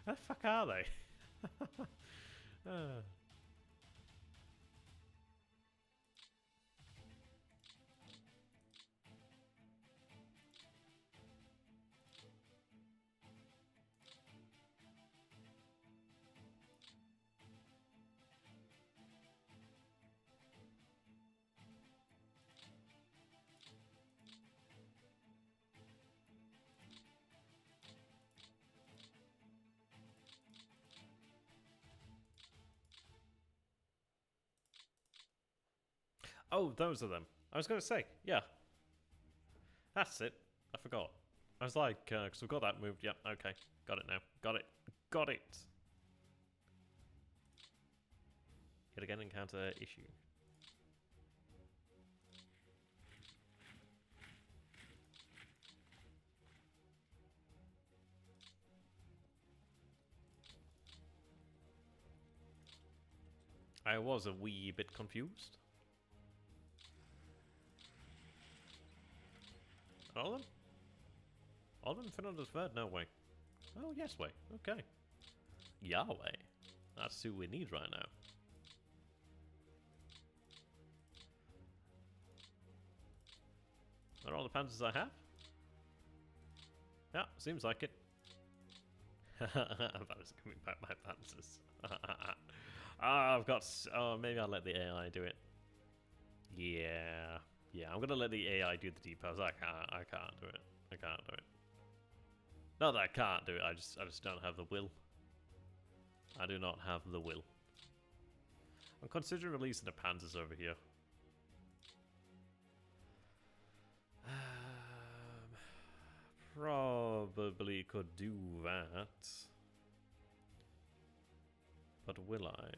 Where the fuck are they? Oh, those are them. I was going to say, yeah. That's it. I forgot. I was like, because we've got that moved. Yep, okay. Got it now. Got it. Got it. Yet again, encounter issue. I was a wee bit confused. All of them? All of them? Finland is third? No way. Oh, yes way. Okay. Yahweh. That's who we need right now. Are all the panzers I have? Yeah, seems like it. That was coming back my panzers. I've got... Oh, maybe I'll let the AI do it. Yeah. Yeah, I'm gonna let the AI do the depots. I can't do it. I can't do it. Not that I can't do it, I just don't have the will. I do not have the will. I'm considering releasing the panzers over here. Probably could do that. But will I?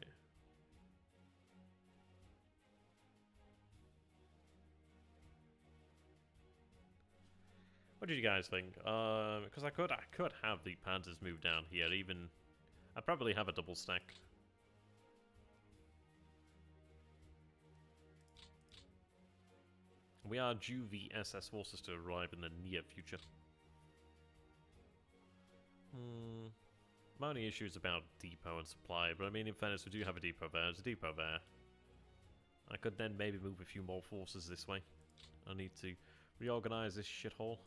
What did you guys think? Because I could have the panzers move down here. Even I'd probably have a double stack. We are due the SS forces to arrive in the near future. My only issue is about depot and supply, but I mean, in fairness, we do have a depot there. There's a depot there. I could then maybe move a few more forces this way. I need to reorganize this shithole.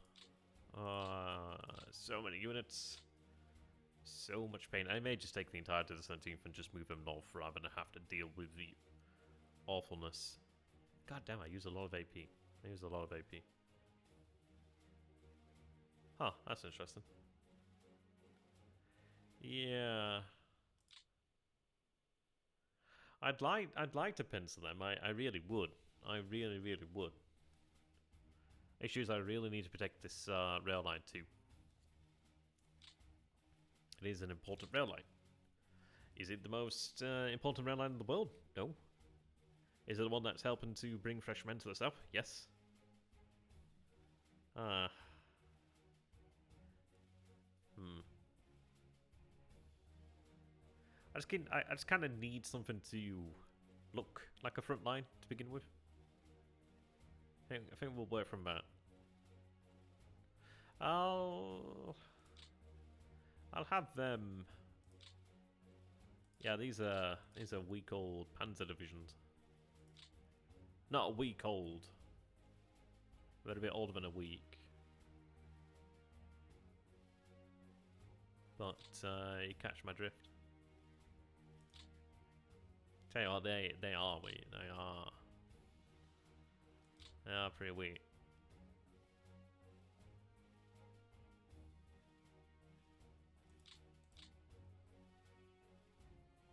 So many units. So much pain. I may just take the entirety of the 17th and just move them north rather than have to deal with the awfulness. God damn, I use a lot of AP. I use a lot of AP. Huh, that's interesting. Yeah. I'd like to pencil them. I really would. I really would. Issue is I really need to protect this rail line too. It is an important rail line. Is it the most important rail line in the world? No. Is it the one that's helping to bring fresh men to the south? Yes. I just kind of need something to look like a front line to begin with. I think we'll work from that. I'll have them. Yeah, these are week-old Panzer Divisions. Not a week old. They're a bit older than a week. But you catch my drift. Tell you what, they are weak. They are pretty weak.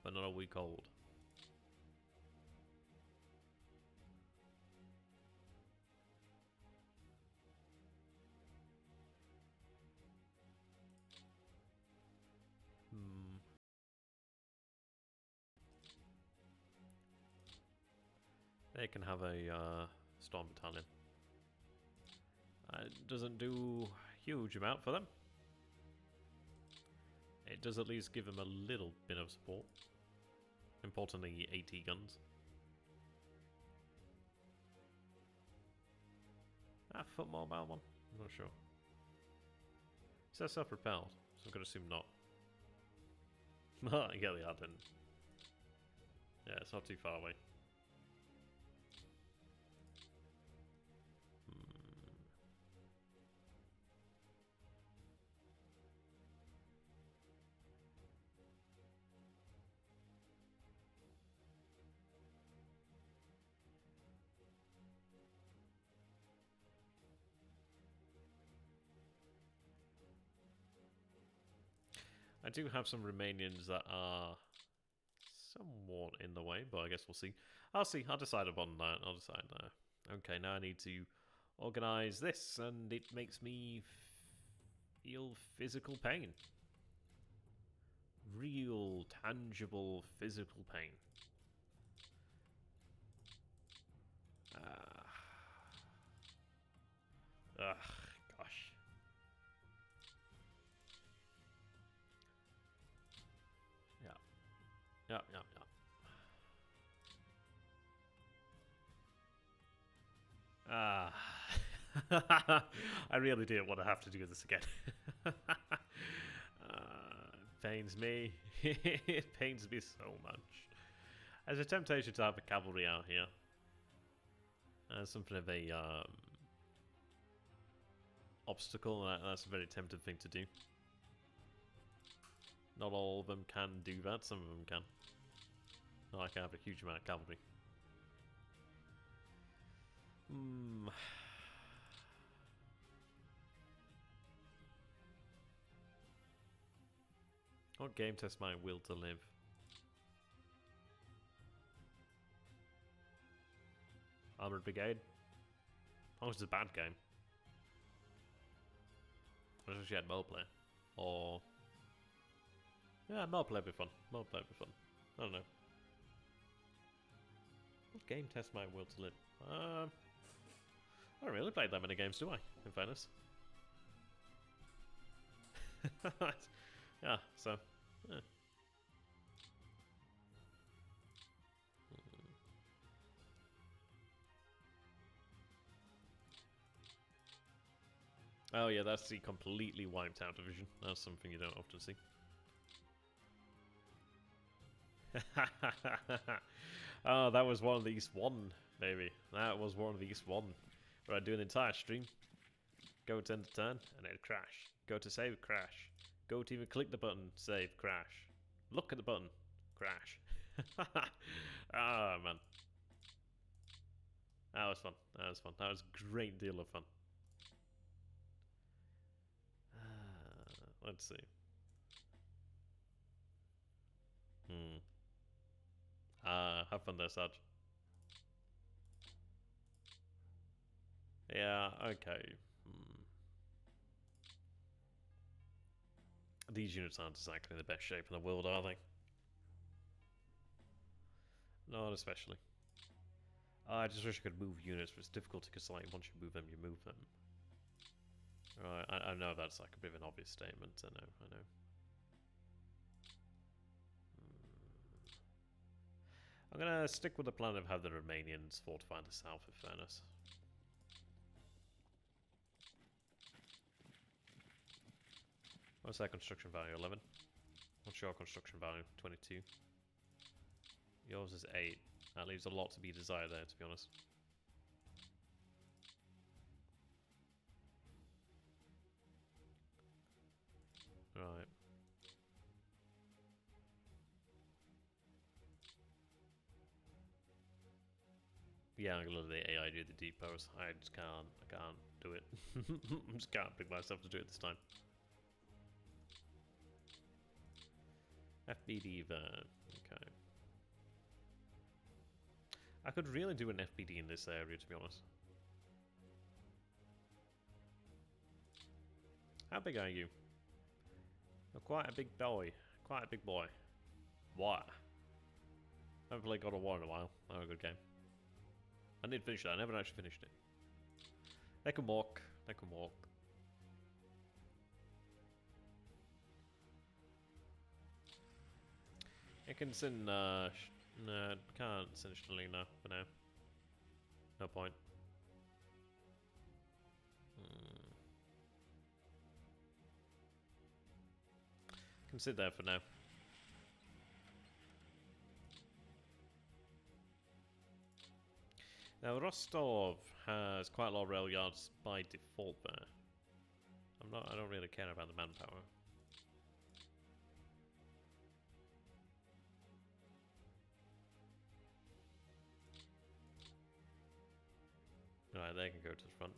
But not a week old. They can have a Storm Battalion. It doesn't do a huge amount for them. It does at least give them a little bit of support. Importantly, 80 guns. Foot mobile one? I'm not sure. Is that self-propelled? So I'm going to assume not. Yeah, they are then. Yeah, it's not too far away. I do have some Romanians that are somewhat in the way, but I guess we'll see. I'll see. I'll decide upon that. I'll decide that. Okay, now I need to organize this, and it makes me feel physical pain. Real, tangible, physical pain. Ugh, gosh. Yeah. I really didn't want to have to do this again. Pains me. It pains me so much. There's a temptation to have the cavalry out here. Something of a obstacle. That's a very tempting thing to do. Not all of them can do that. Some of them can. Not like I have a huge amount of cavalry. What game tests my will to live? Armored Brigade? As long as it's a bad game. I wish you had multiplayer. Or... yeah, multiplayer would be fun. Multiplayer would be fun. I don't know. What game tests my will to live? I don't really play that many games, do I? In fairness. Yeah, so... yeah. Oh yeah, that's the completely wiped out division. That's something you don't often see. Oh, that was one of the East 1, baby. That was one of the East 1. Where I do an entire stream. Go to end to turn, and it'd crash. Go to save, crash. Go to even click the button, save, crash. Look at the button, crash. Ah, man. That was fun. That was fun. That was a great deal of fun. Let's see. Have fun there, Sarge. Yeah, okay. These units aren't exactly in the best shape in the world, are they? Not especially. I just wish I could move units, but it's difficult because, like, once you move them, you move them. Right, I know that's like a bit of an obvious statement. I know. I'm gonna stick with the plan of have the Romanians fortify the south, in fairness. What's that construction value? 11? What's your construction value? 22. Yours is 8. That leaves a lot to be desired there, to be honest. Right. Yeah, I'm gonna let the AI do the depots. I just can't. I can't do it. I just can't pick myself to do it this time. FBD there. Okay. I could really do an FBD in this area, to be honest. How big are you? You're quite a big boy. Quite a big boy. What? I haven't played God of War in a while. Oh, a good game. I need to finish that. I never actually finished it. They can walk. They can walk. I can send, no, can't send Stalina for now. No point. Can sit there for now. Now Rostov has quite a lot of rail yards by default there. I don't really care about the manpower. Alright, they can go to the front.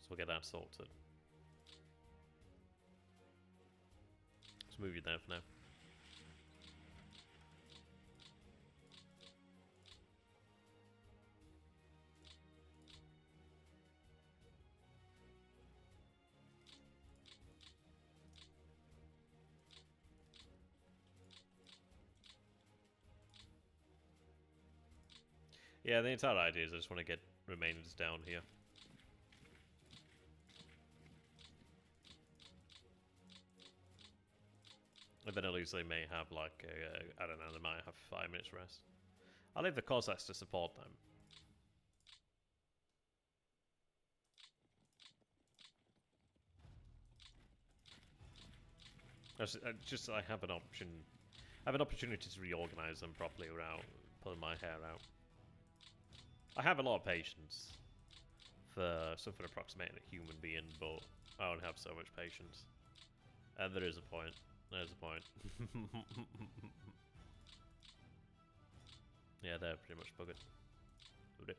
So we'll get that sorted. Let's move you there for now. Yeah, the entire idea is I just want to get remainers down here. And then at least they may have like, I don't know, they might have 5 minutes rest. I'll leave the Cossacks to support them. I have an option. I have an opportunity to reorganize them properly without pulling my hair out. I have a lot of patience for something approximating a human being, but I don't have so much patience. And there is a point. There's a point. Yeah, they're pretty much buggered. Rip.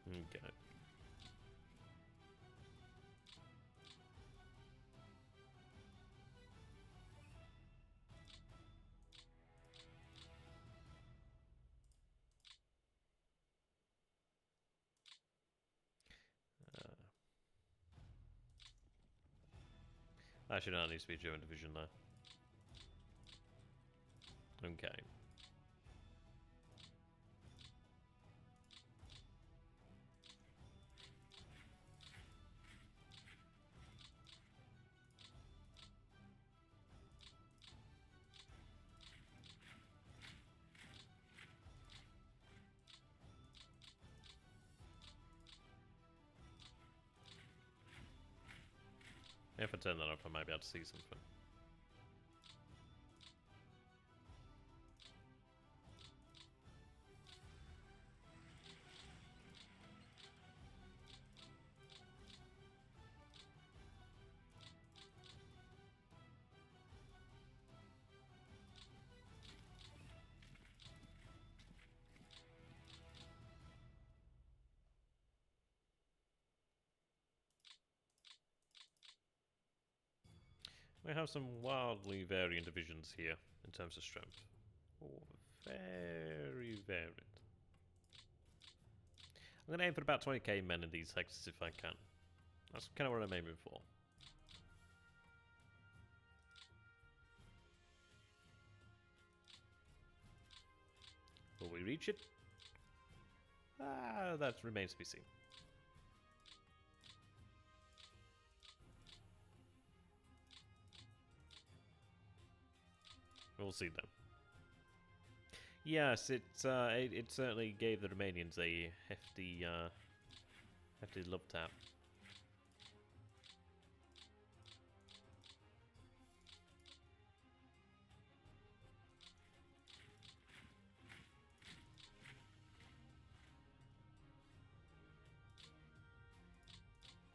Okay. Actually, no, it needs to be a German division there. Okay. If I turn that up, I might be able to see something. We have some wildly varying divisions here in terms of strength. Oh, very varied. I'm going to aim for about 20k men in these sectors if I can. That's kind of what I'm aiming for. Will we reach it? That remains to be seen. We'll see then. Yes, it certainly gave the Romanians a hefty love tap.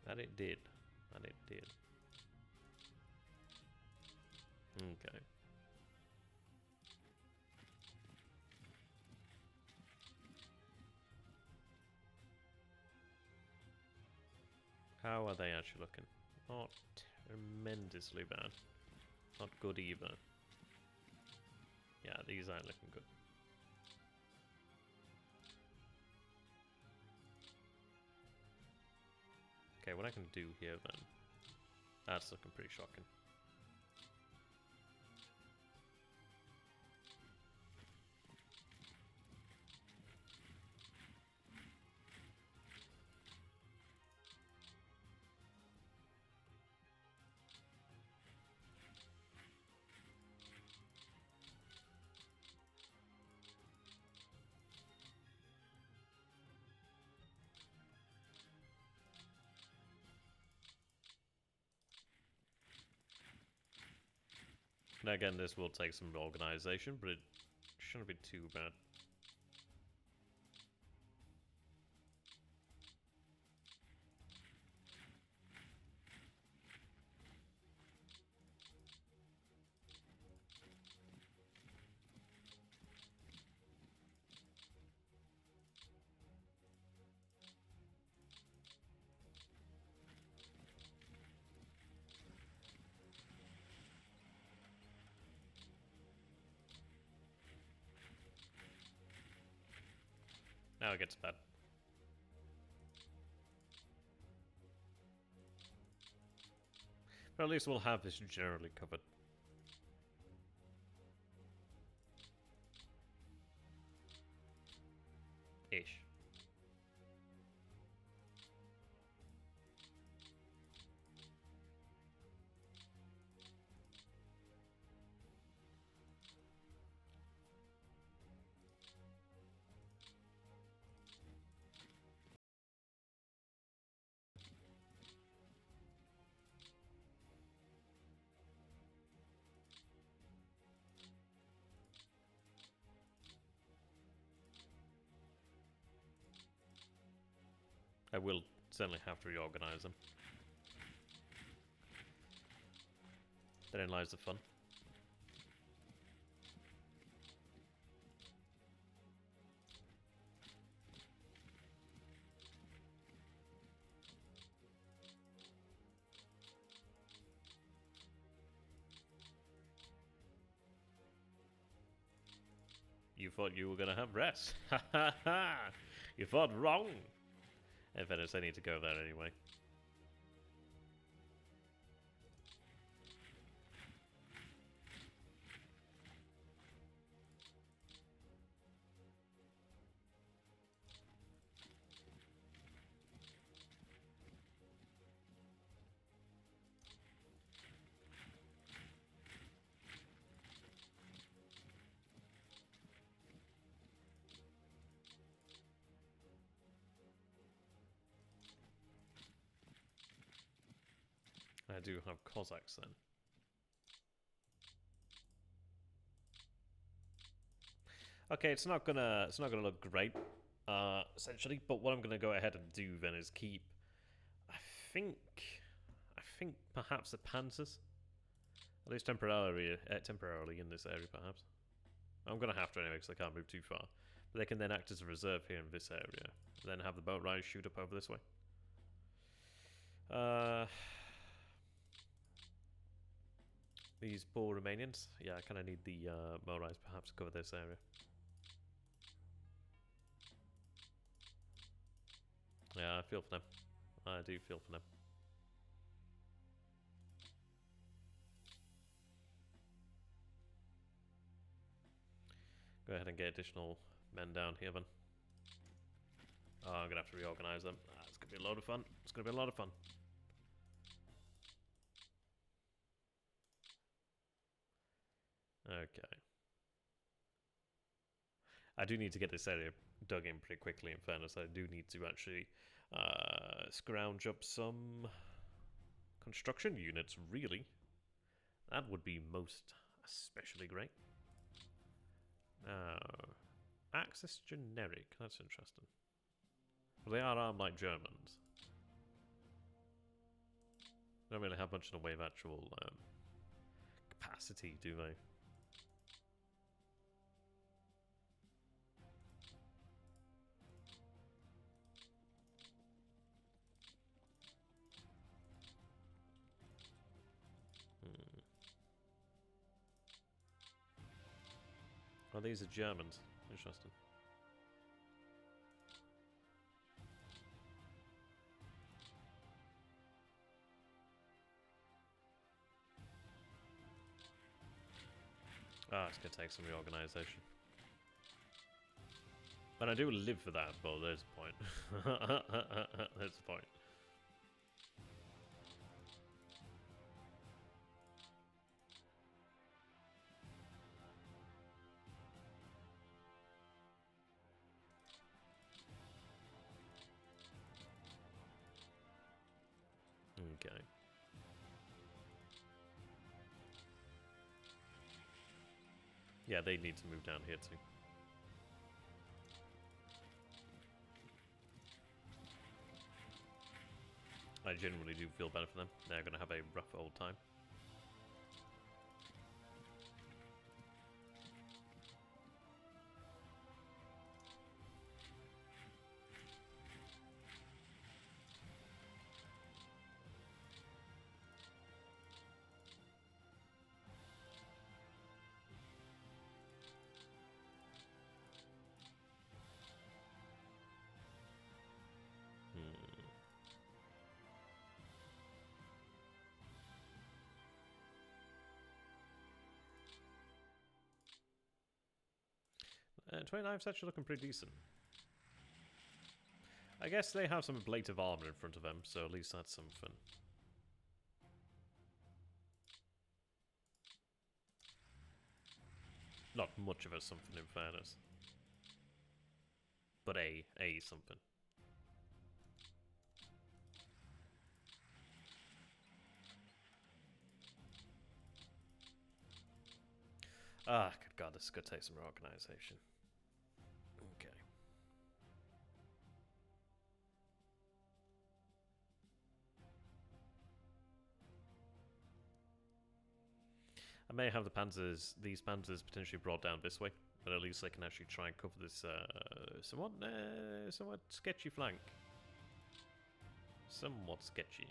That it did. That it did. Okay. How are they actually looking? Not tremendously bad. Not good either. Yeah, these aren't looking good. Okay, what I can do here then? That's looking pretty shocking. Now again, this will take some organization, but it shouldn't be too bad. Now it gets bad. But at least we'll have this generally covered. Ish. I will certainly have to reorganize them. Therein lies the fun. You thought you were going to have rest. Ha ha ha! You thought wrong! In fairness, I need to go there anyway. I do have Cossacks then. Okay, it's not gonna look great, essentially. But what I'm gonna go ahead and do then is keep. I think perhaps the Panzers, at least temporarily in this area, perhaps. I'm gonna have to anyway because I can't move too far. But they can then act as a reserve here in this area, then have the boat riders shoot up over this way. These poor Romanians. Yeah, I kind of need the boat riders perhaps to cover this area. Yeah, I feel for them. I do feel for them. Go ahead and get additional men down here then. Oh, I'm gonna have to reorganize them. It's gonna be a lot of fun. It's gonna be a lot of fun. Okay. I do need to get this area dug in pretty quickly, in fairness. I do need to actually scrounge up some construction units, really. That would be most especially great. Now, Axis generic. That's interesting. Well, they are armed like Germans. They don't really have much in the way of actual capacity, do they? Oh, these are Germans. Interesting. Ah, it's gonna take some reorganization. And I do live for that, but there's a point. There's a point. Okay. Yeah, they need to move down here too. I genuinely do feel better for them. They're going to have a rough old time. Hmm. 29's actually looking pretty decent. I guess they have some ablative armor in front of them, so at least that's something. Not much of a something in fairness. But a something. Ah, good god, this is going to take some reorganization. Okay. I may have these panzers potentially brought down this way, but at least they can actually try and cover this somewhat sketchy flank. Somewhat sketchy.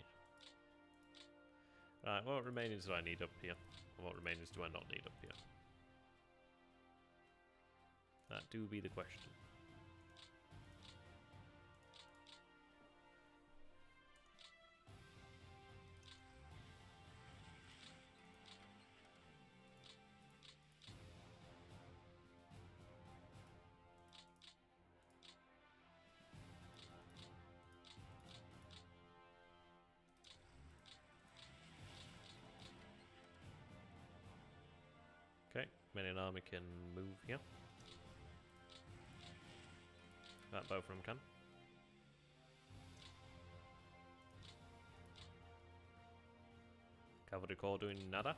Right, what remainers do I need up here? And what remainers do I not need up here? That do be the question. Okay, Minion Army can move here. That both of them can. Cavalry Corps doing nada.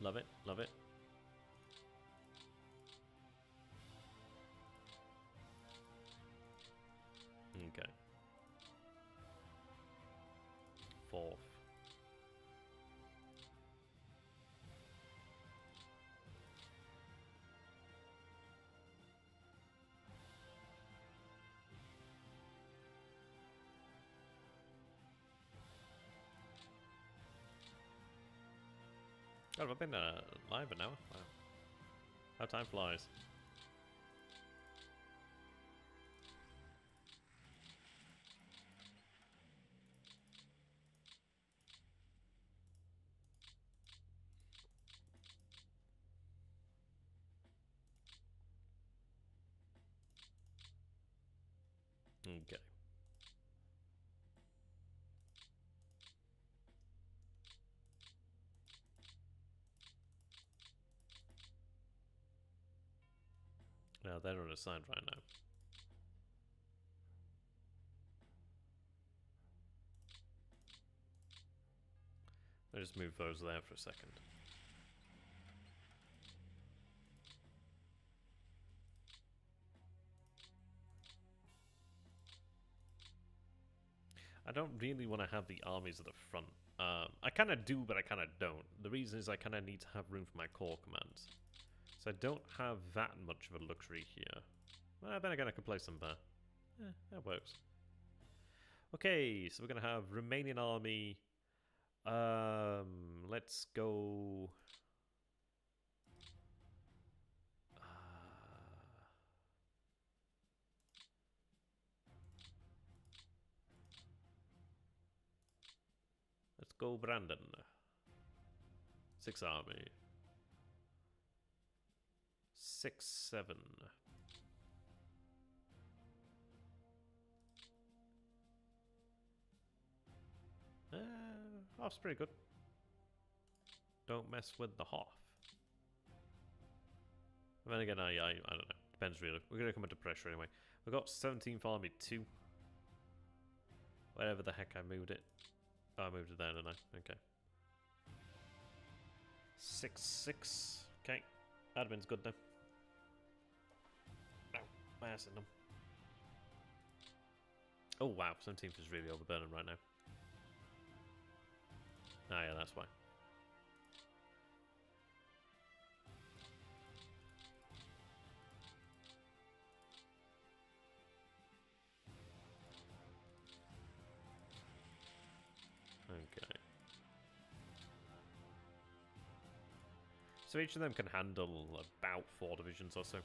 Love it, love it. Okay. Fourth. God, have I been live an hour? Wow. How time flies. Okay. Now they're unassigned right now. I'll just move those there for a second. I don't really want to have the armies at the front. I kind of do, but I kind of don't. The reason is I kind of need to have room for my core commands. So I don't have that much of a luxury here. Well, then again, I could place them there. That works. Okay, so we're going to have Romanian army. Let's go... let's go Brandon. 6 army. 6, 7. Hoff's pretty good. Don't mess with the Hoff. But then again, I don't know. Depends really. We're gonna come under pressure anyway. We've got 17th Army 2. Wherever the heck I moved it. Oh, I moved it there, didn't I? Okay. 6, 6. Okay. Admin's good though. Ow, my ass in them. Oh wow, 17th is really overburning right now. Ah yeah, that's why. Okay. So each of them can handle about 4 divisions or so.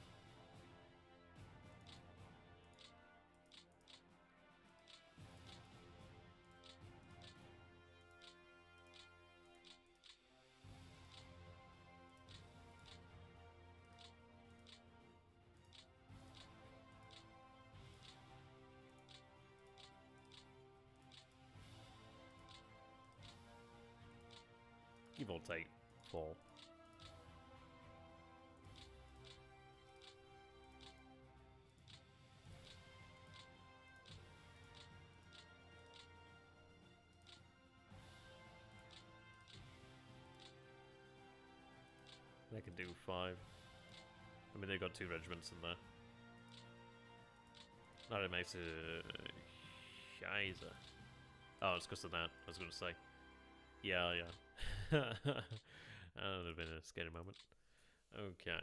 Give or take 4. They can do 5. I mean, they've got 2 regiments in there. That makes it... Scheiße. Oh, it's because of that, I was going to say. Yeah, yeah. That would have been a scary moment. Okay.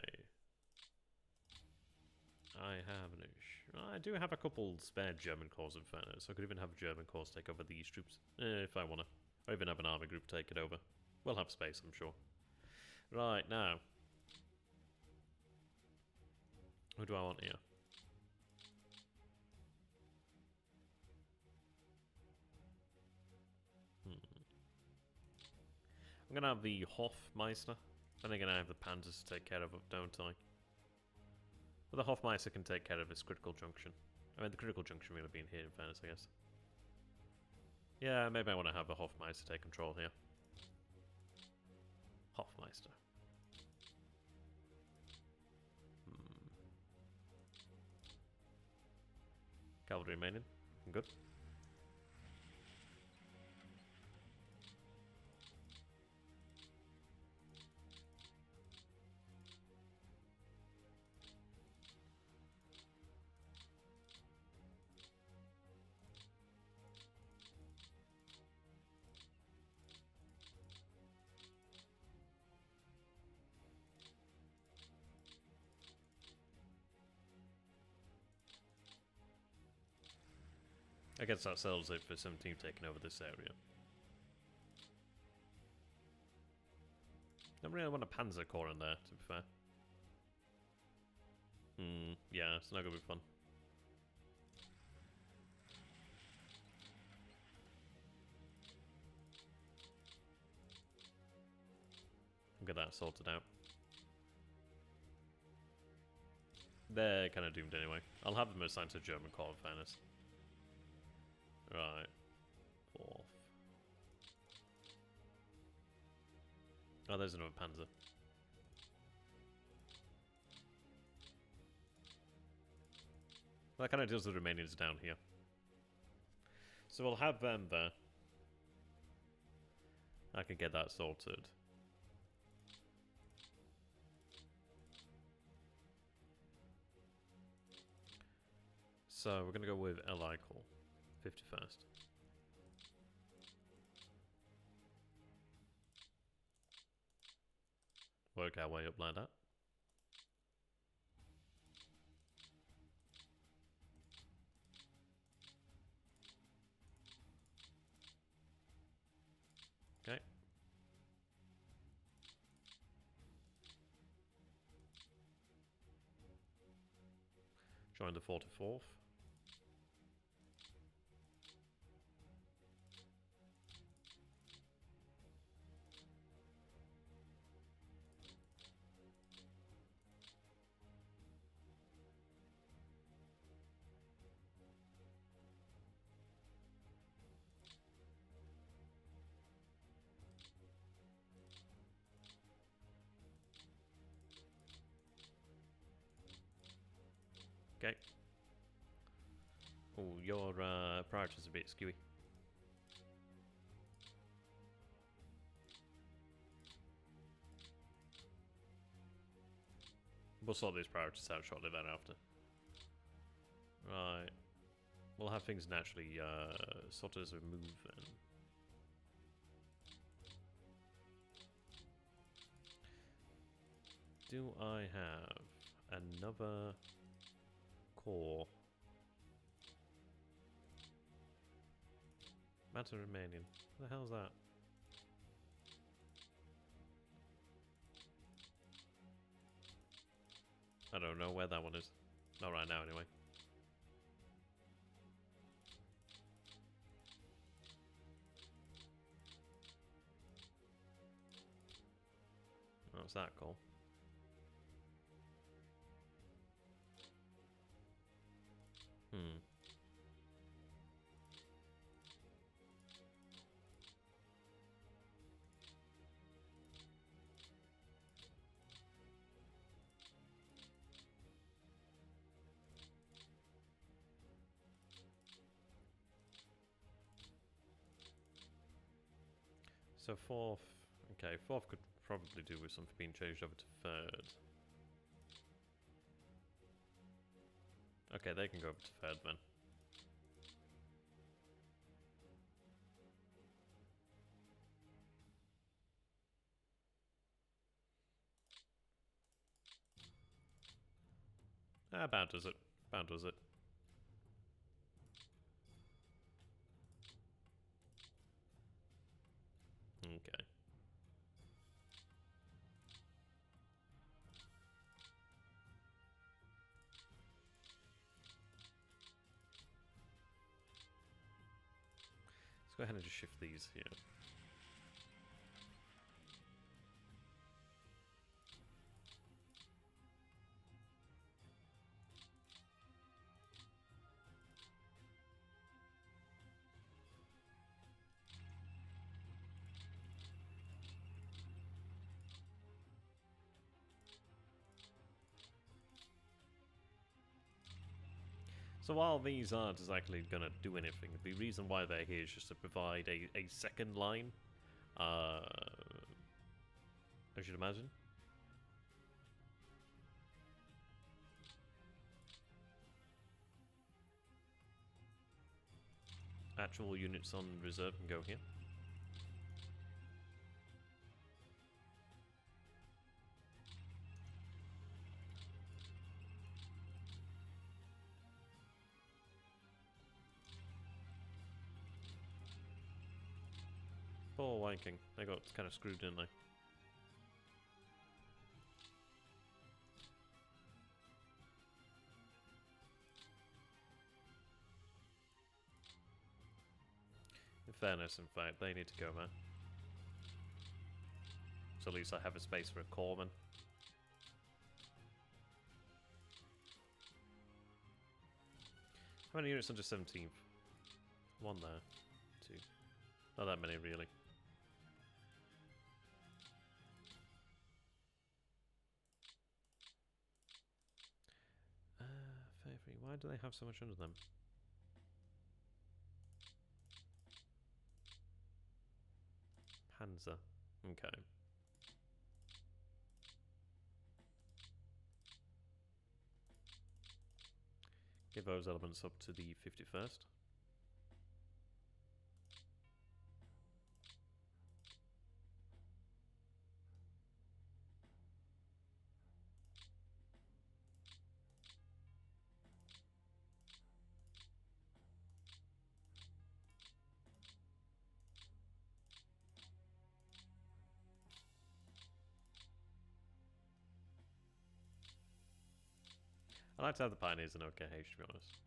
I do have a couple spare German corps in fairness. I could even have a German corps take over these troops. If I want to. Or even have an army group take it over. We'll have space, I'm sure. Right, now. Who do I want here? I'm gonna have the Hofmeister. And then gonna have the Panzers to take care of it, don't I? But the Hofmeister can take care of this critical junction. I mean, the critical junction really being here, in fairness, I guess. Yeah, maybe I want to have a Hofmeister take control here. Hofmeister. Cavalry remaining. Good. I guess that settles it for 17 taking over this area. Don't really want a Panzer Corps in there, to be fair. Yeah, it's not gonna be fun. I'll get that sorted out. They're kind of doomed anyway. I'll have them assigned to German Corps, in fairness. Right. 4th. Oh, there's another Panzer. That kind of deals with the Romanians down here. So we'll have them there. I can get that sorted. So we're going to go with LI Corps. 51st. Work our way up like that. Okay. Join the 44th. Okay. Oh, your priority's a bit skewy. We'll sort these priorities out shortly thereafter. Right. We'll have things naturally sort of as we move then. Do I have another core? Matter Romanian. What the hell's that? I don't know where that one is. Not right now, anyway. What's that called? Hmm. So fourth, okay, fourth could probably do with something being changed over to third. Okay, they can go over to third then. Ah, about does it. About does it. Okay. Let's go ahead and just shift these here. So while these aren't exactly going to do anything, the reason why they're here is just to provide a second line, I should imagine. Actual units on reserve can go here. Poor Viking. They got kind of screwed, didn't they? In fairness, in fact, they need to go, man. So at least I have a space for a corpsman. How many units under 17th? One there. Two. Not that many, really. Favorite. Why do they have so much under them? Panzer. Okay. Give those elements up to the 51st. I like to have the Pioneers in OKH, to be honest.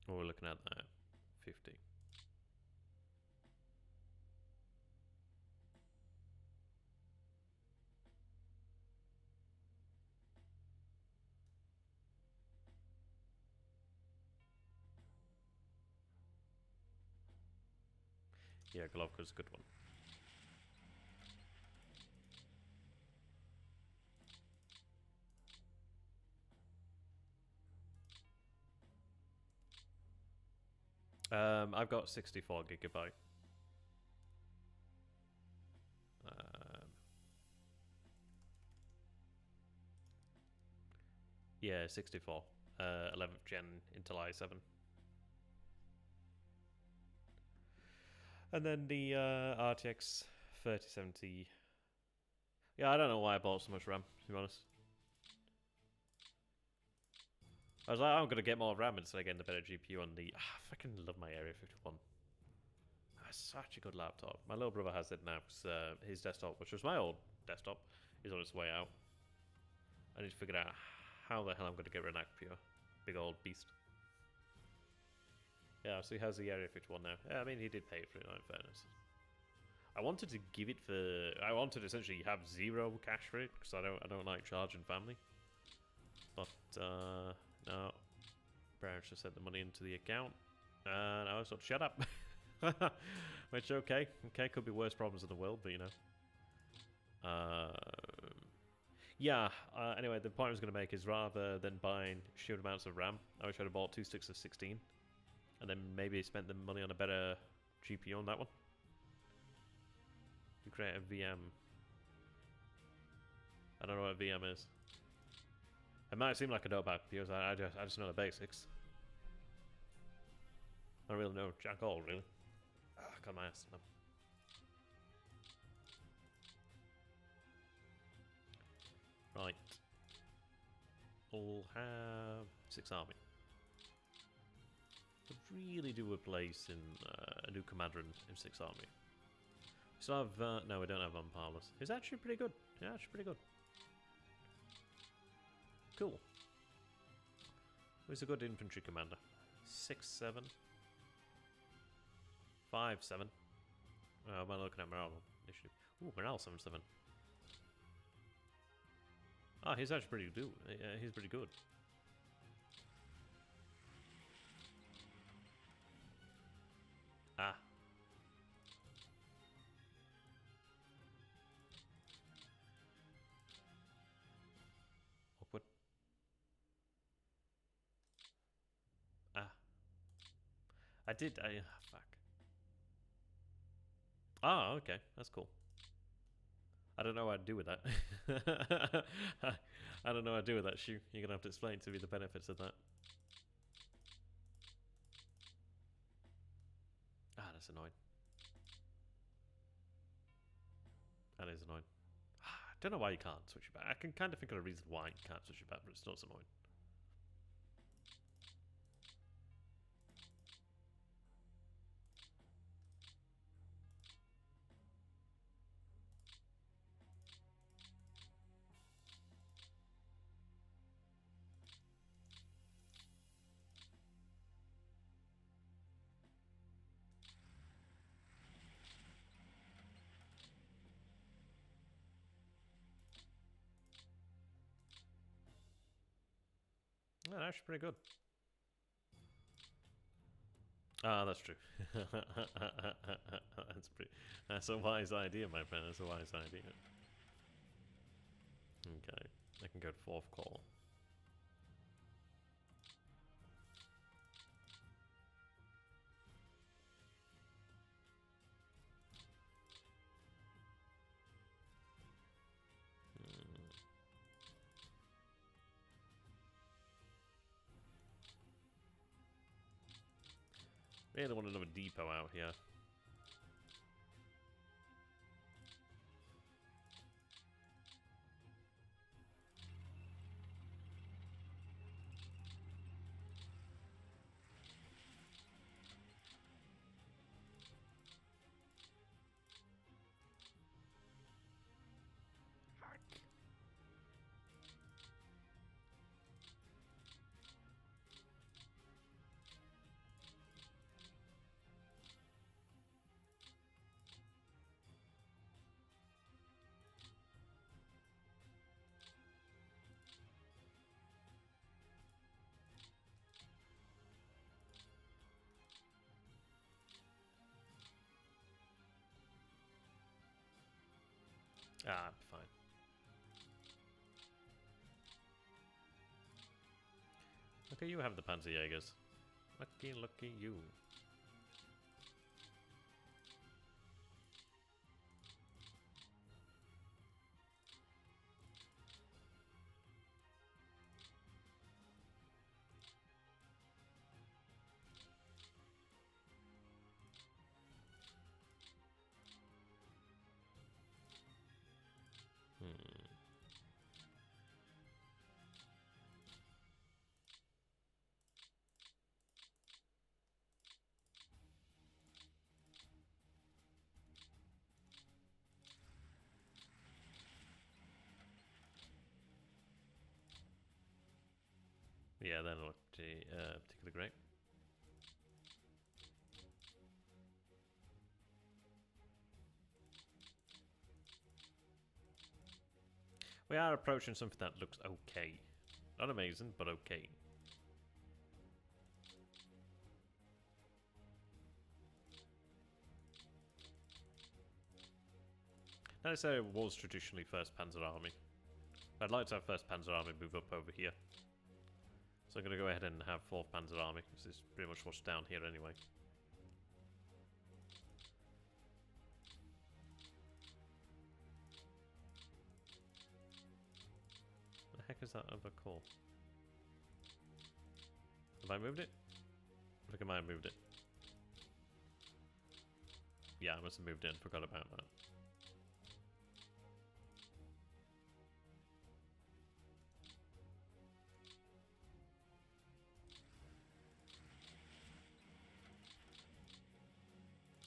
What we're looking at there, 50. Yeah, Golovka's a good one. I've got 64 gigabyte. Yeah, 64. 11th gen Intel i7. And then the RTX 3070. Yeah, I don't know why I bought so much RAM, to be honest. I was like, I'm going to get more RAM instead of getting the better GPU on the... I fucking love my Area 51. That's such a good laptop. My little brother has it now because his desktop, which was my old desktop, is on its way out. I need to figure out how the hell I'm going to get rid of that computer. Big old beast. Yeah, so he has the Area 51 now. Yeah, I mean, he did pay for it, in fairness. I wanted to give it for... I wanted to essentially have 0 cash for it because I don't like charging family. But, no. Parents just sent the money into the account. And I was sort of shut up. Which, okay, could be worse problems in the world, but you know. Yeah, anyway, the point I was going to make is rather than buying sheer amounts of RAM, I wish I'd have bought 2 sticks of 16. And then maybe spent the money on a better GPU on that one. To create a VM. I don't know what a VM is. It might seem like I know about computers, I just know the basics. I don't really know jack all, really. Got my ass up. Right. We'll have 6 army. Could really do a place in a new commander in 6 army. We still have, no, we don't have Untitled. It's actually pretty good. Yeah, actually pretty good. Cool. Who's a good infantry commander? 6-7. 5-7. Am I looking at morale initiative? Ooh, morale 7-7. Ah, he's actually pretty good. He's pretty good. Ah. Awkward. Ah. Fuck. Ah, okay. That's cool. I don't know what I'd do with that. I don't know what I'd do with that shoe. You're going to have to explain to me the benefits of that. Ah, that's annoying. That is annoying. I don't know why you can't switch it back. I can kind of think of a reason why you can't switch it back, but it's still so annoying. Yeah, that's pretty good. Ah, that's true. That's a wise idea, my friend. That's a wise idea. Okay, I can go to 4th call. Really want another depot out here. Ah, fine. Okay, you have the Panzerjägers. Lucky you. Yeah, that looked particularly great. We are approaching something that looks okay. Not amazing, but okay. Now, this area was traditionally 1st Panzer Army. I'd like to have 1st Panzer Army move up over here. So I'm going to go ahead and have 4th Panzer Army, because this is pretty much what's down here anyway. The heck is that other corps? Have I moved it? I think I might have moved it. Yeah, I must have moved it and forgot about that.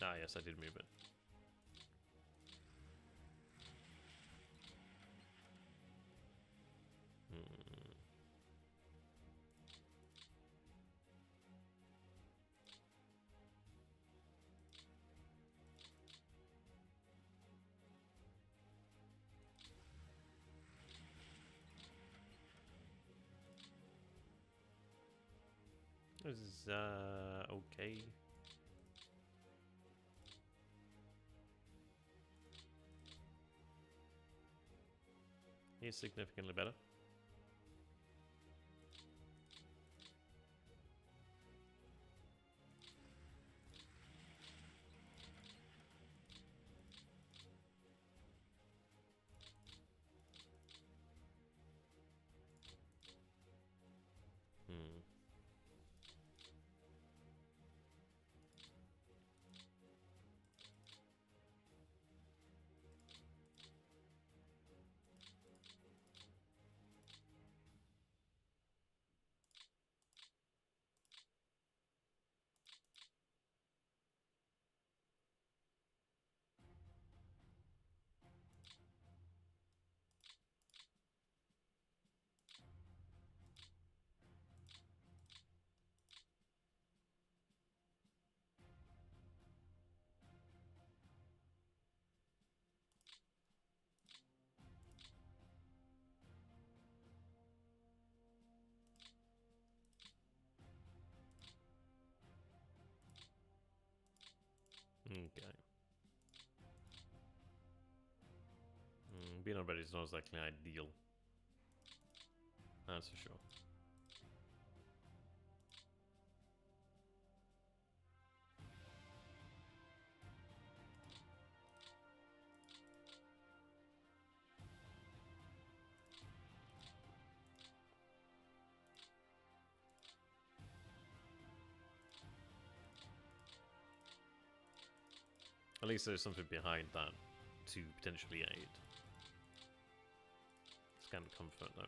Ah, yes, I did move it. This is, okay. He's significantly better. Okay. Being on ready is not exactly ideal. That's for sure. At least there's something behind that to potentially aid. It's kind of comfort though.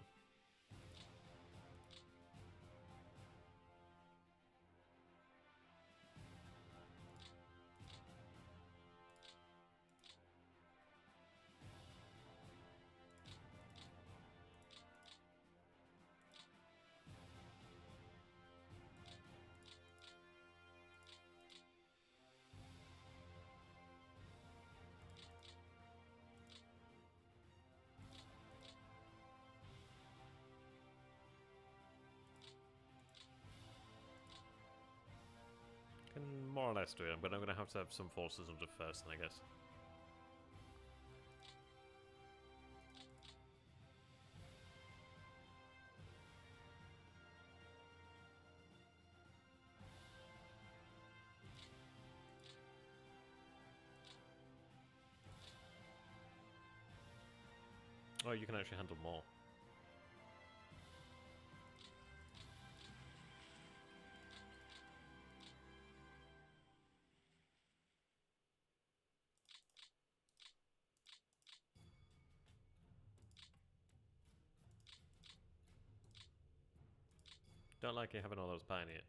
Can more or less do it, but I'm going to have some forces under first, I guess. Oh, you can actually handle more. Don't like you having all those pioneers.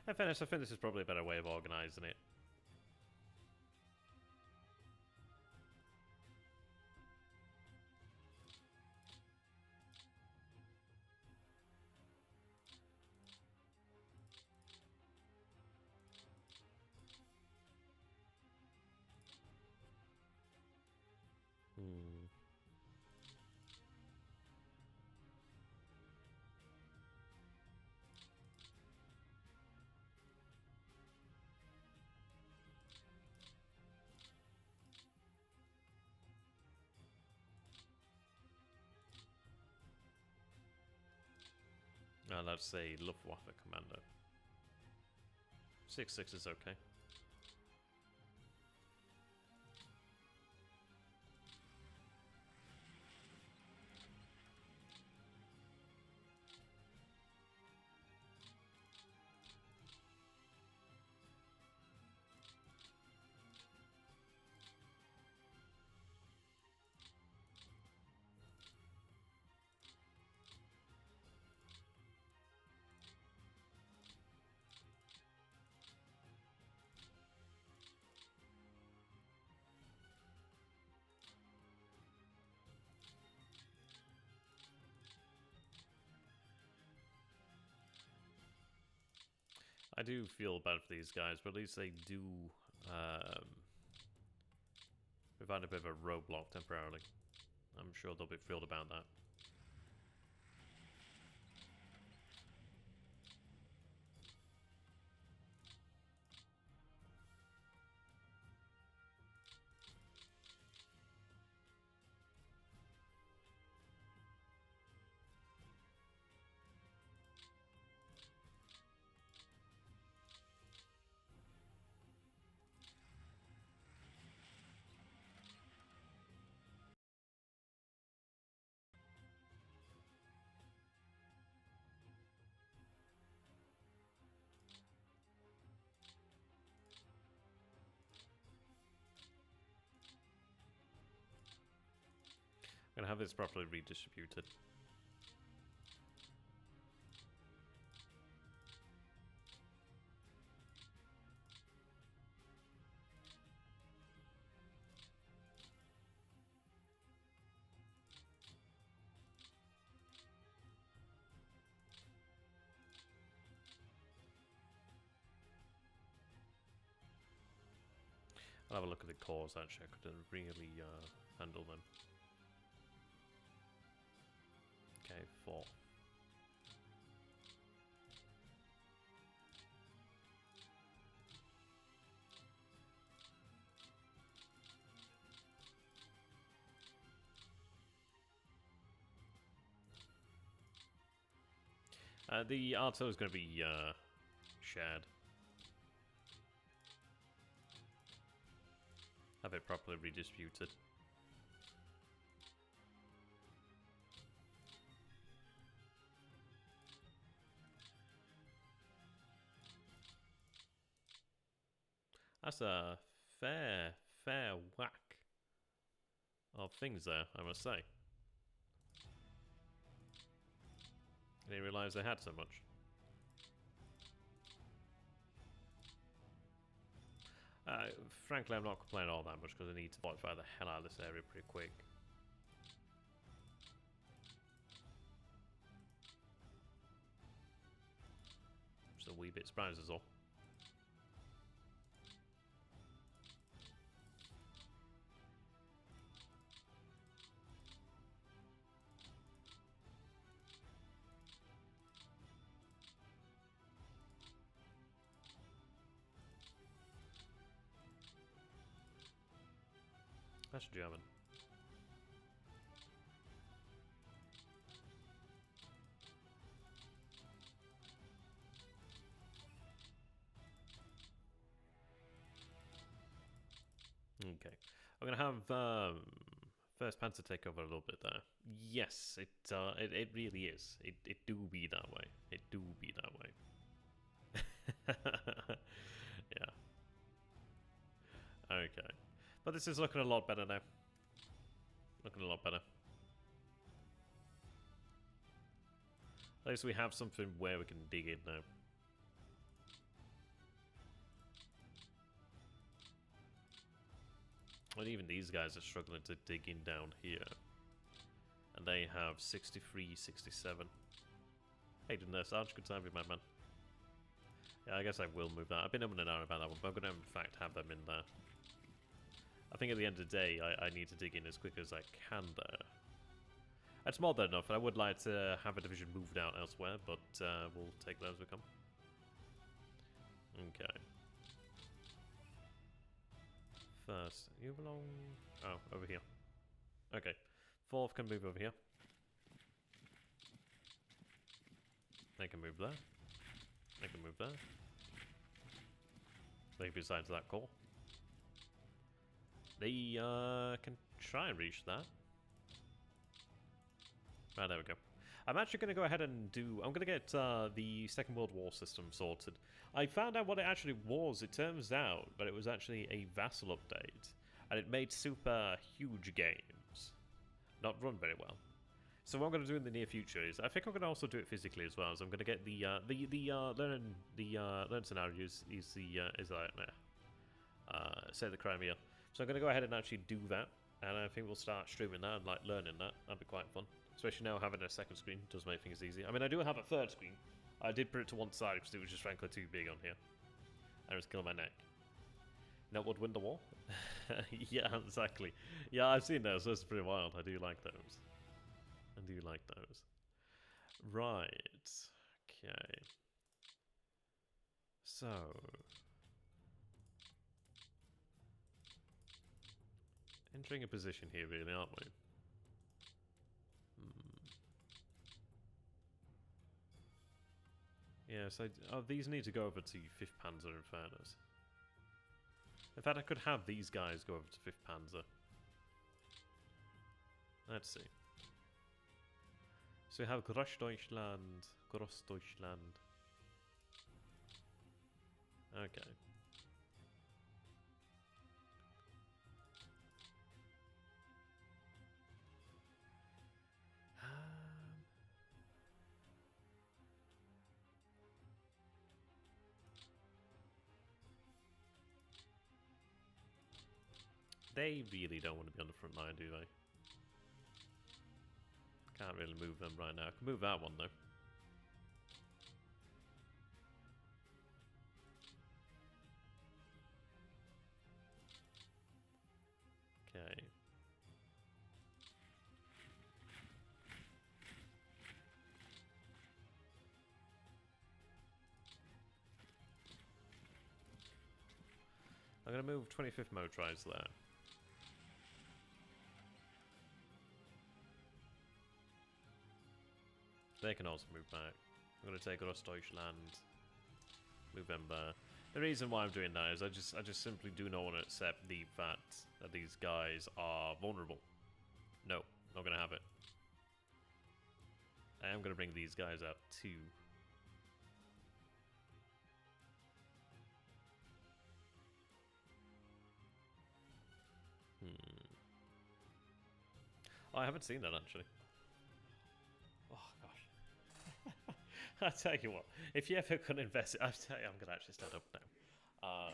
In fairness, I think this is probably a better way of organising it. Let's say Luftwaffe Commando. 6/6 is okay. I do feel bad for these guys, but at least they do provide a bit of a roadblock temporarily. I'm sure they'll be thrilled about that. I'm gonna have this properly redistributed. I'll have a look at the cores actually. I couldn't really handle them. Okay, 4. The artillery is going to be shared. Have it properly redistributed. That's a fair whack of things there, I must say. I didn't realise they had so much. Frankly, I'm not complaining all that much because I need to fortify the hell out of this area pretty quick. Just a wee bit surprised is all. That's German. Okay. I'm gonna have 1st Panzer take over a little bit there. Yes, it really is. It do be that way. It do be that way. Yeah. Okay. But this is looking a lot better now. Looking a lot better. At least we have something where we can dig in now. And even these guys are struggling to dig in down here. And they have 63, 67. Hey, didn't there, Sarge? Good time with my man. Yeah, I guess I will move that. I've been up and down about that one, but I'm going to, in fact, have them in there. I think at the end of the day, I need to dig in as quick as I can there. It's more than enough. I would like to have a division moved out elsewhere, but we'll take those as we come. Okay. First, you belong... Oh, over here. Okay. 4th can move over here. They can move there. They can move there. They can be assigned to that core. They can try and reach that. Ah, there we go. I'm actually going to go ahead and do... I'm going to get the Second World War system sorted. I found out what it actually was. It turns out that it was actually a vassal update. And it made super huge games not run very well. So what I'm going to do in the near future is... I think I'm going to also do it physically as well. So I'm going to get the learn scenarios say the Crimea. So I'm going to go ahead and actually do that. And I think we'll start streaming that and like learning that. That'd be quite fun. Especially now having a second screen does make things easy. I mean, I do have a 3rd screen. I did put it to one side because it was just frankly too big on here. And it was killing my neck. That would win the war? Yeah, exactly. Yeah, I've seen those. Those are pretty wild. I do like those. I do like those. Right. Okay. So... entering a position here, really, aren't we? Yeah, so these need to go over to 5th Panzer, in fairness. In fact, I could have these guys go over to 5th Panzer. Let's see. So we have Großdeutschland. Okay. They really don't want to be on the front line, do they? Can't really move them right now. I can move that one, though. Okay. I'm going to move 25th motorized there. They can also move back. I'm going to take Ostdeutschland, move them there. The reason why I'm doing that is I just simply do not want to accept the fact that these guys are vulnerable. No, not going to have it. I am going to bring these guys out too. Oh, I haven't seen that actually. Oh gosh. I tell you what, if you ever could invest, I tell you, I'm gonna actually stand up now. Oh,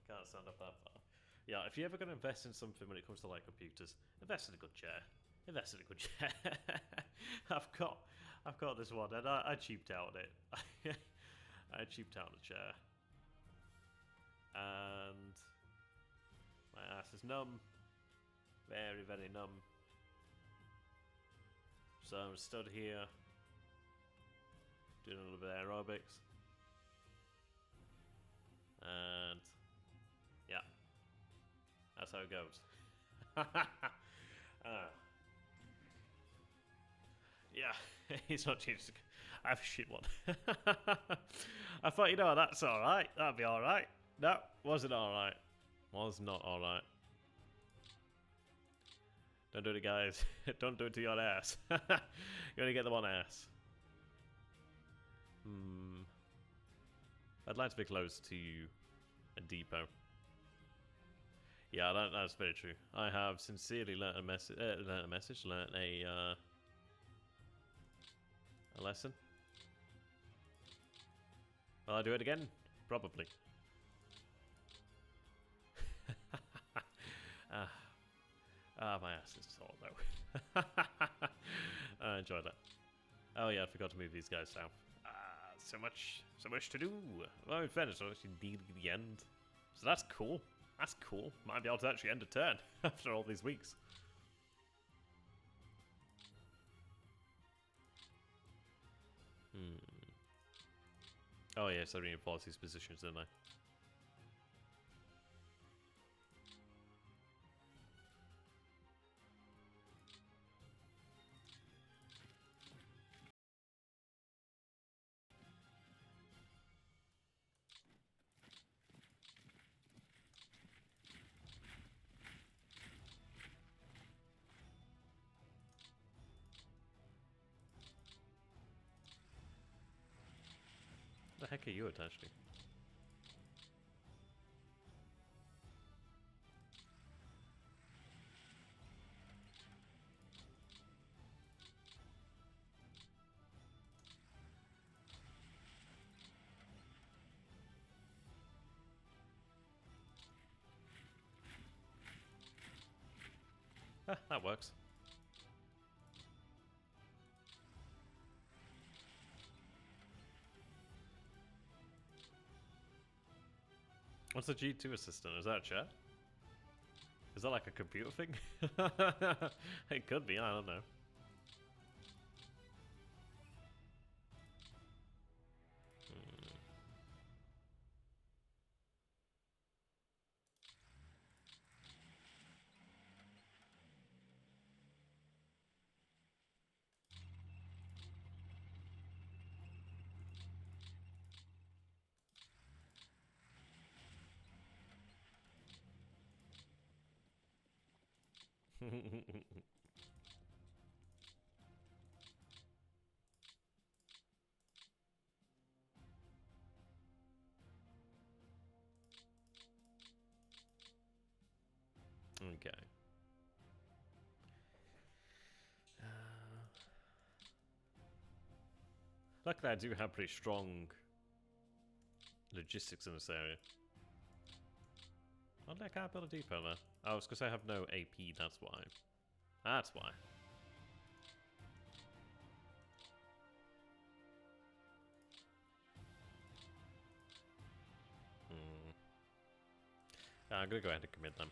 can't stand up that far. Yeah, if you're ever gonna invest in something when it comes to like computers, invest in a good chair. Invest in a good chair. I've got this one, and I cheaped out on it. I cheaped out on the chair, and my ass is numb. Very, very numb. So I'm stood here, doing a little bit of aerobics. And yeah, that's how it goes. Yeah, he's not changed. I have a shit one. I thought, you know, that's alright. That'd be alright. No, wasn't alright. Was not alright. Don't do it, guys. Don't do it to your ass. You're gonna get them on ass. I'd like to be close to a depot. Yeah, that's very true. I have sincerely learnt a learnt a lesson. Will I do it again? Probably. My ass is sore though. I enjoyed that. Oh yeah, I forgot to move these guys south. So much to do. Well, in fairness, I actually nearly the end. So that's cool. That's cool. Might be able to actually end a turn after all these weeks. Oh yes, I reinforced these positions, didn't I? What the heck are you attached to? That works. What's the G2 assistant? Is that a chat? Is that like a computer thing? It could be, I don't know. Okay. Luckily, I do have pretty strong logistics in this area. Why I can't build a depot there? Oh, it's because I have no AP, that's why. That's why. I'm gonna go ahead and commit them.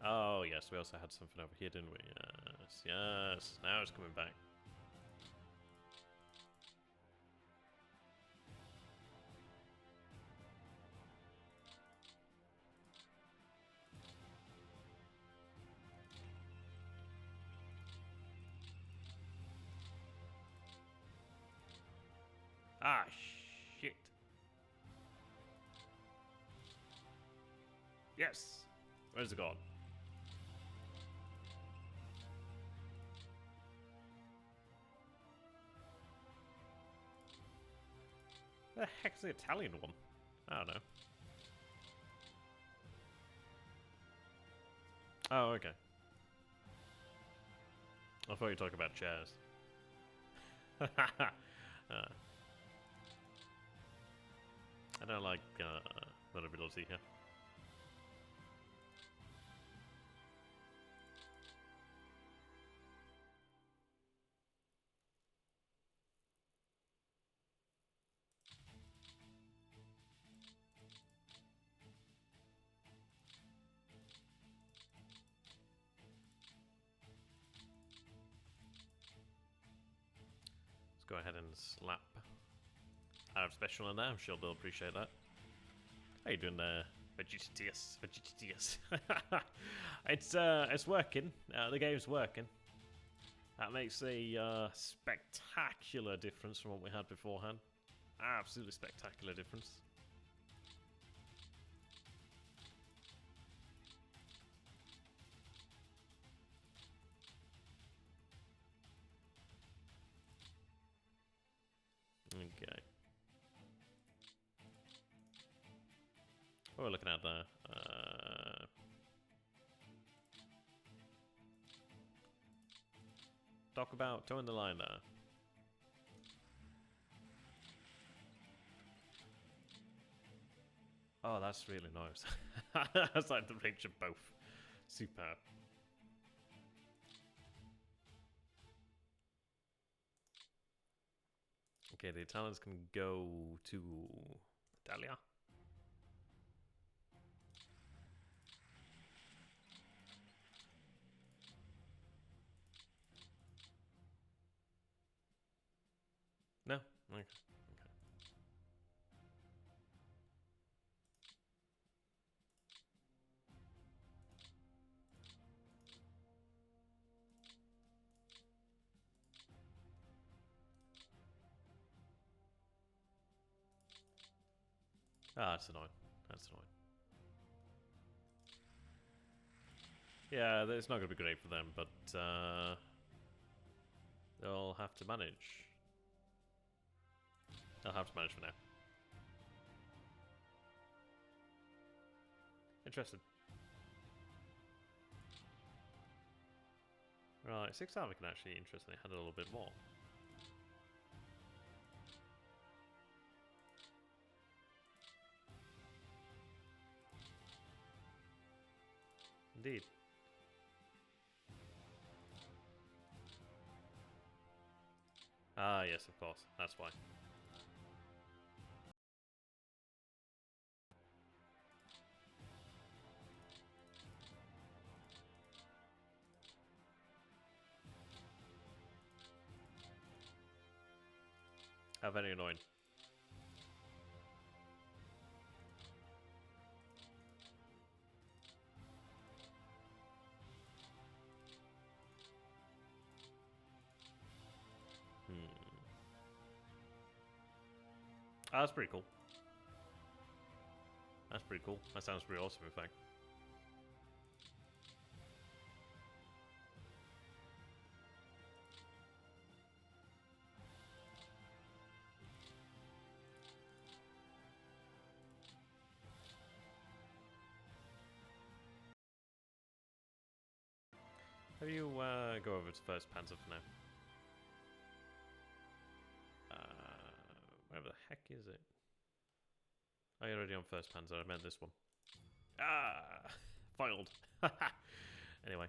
Oh, yes, we also had something over here, didn't we? Yes, yes. Now it's coming back. Ah, shit. Yes. Where's it gone? Where the heck's the Italian one? I don't know. Oh, okay. I thought you were talking about chairs. I don't like vulnerability here. go ahead and slap our special in there. I'm sure they'll appreciate that. How you doing there, Vegetatius? Vegetatius. It's working. The game's working. That makes a spectacular difference from what we had beforehand. Absolutely spectacular difference. Okay. What are we looking at there? Talk about towing the line there. Oh, that's really nice. That's like the range of both. Superb. Okay, the Italians can go to Italia. No? Okay. Ah, that's annoying. That's annoying. Yeah, it's not going to be great for them, but they'll have to manage. They'll have to manage for now. Interesting. Right, 6th Army can actually, interestingly, handle a little bit more. Indeed. Ah, yes, of course. That's why. How very annoying. Ah, that's pretty cool. That's pretty cool. That sounds pretty awesome, in fact. Have you go over to 1st Panzer for now? Where the heck is it? Oh, you're already on 1st Panzer. I meant this one. Ah! Foiled. Anyway.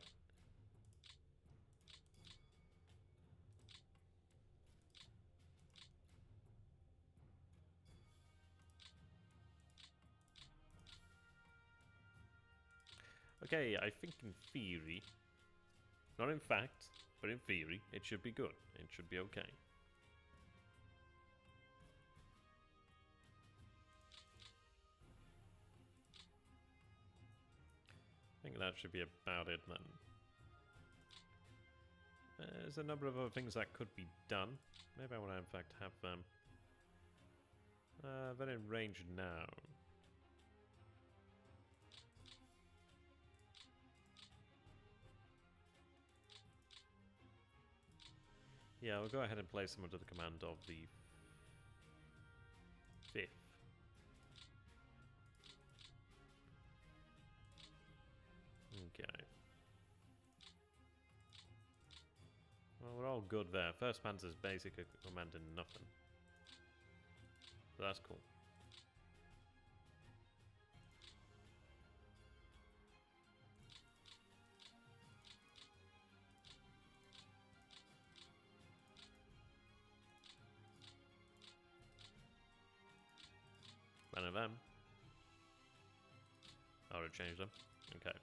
Okay, I think in theory, not in fact, but in theory, it should be good. It should be okay. I think that should be about it then. There's a number of other things that could be done. Maybe I want to in fact have them. They're in range now. Yeah, we'll go ahead and place them under the command of the 5th. Okay. Well, we're all good there. 1st Panzer's basically commanding nothing. So that's cool. None of them. I would have changed them. Okay.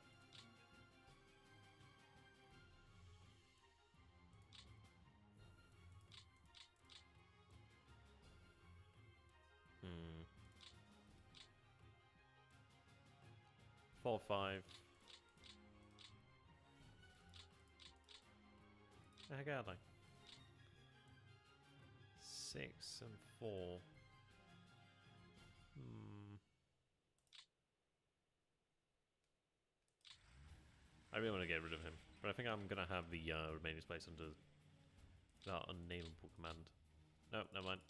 4, 5. The heck are they? 6 and 4. I really want to get rid of him, but I think I'm gonna have the remaining space under that unnameable command. No, never mind.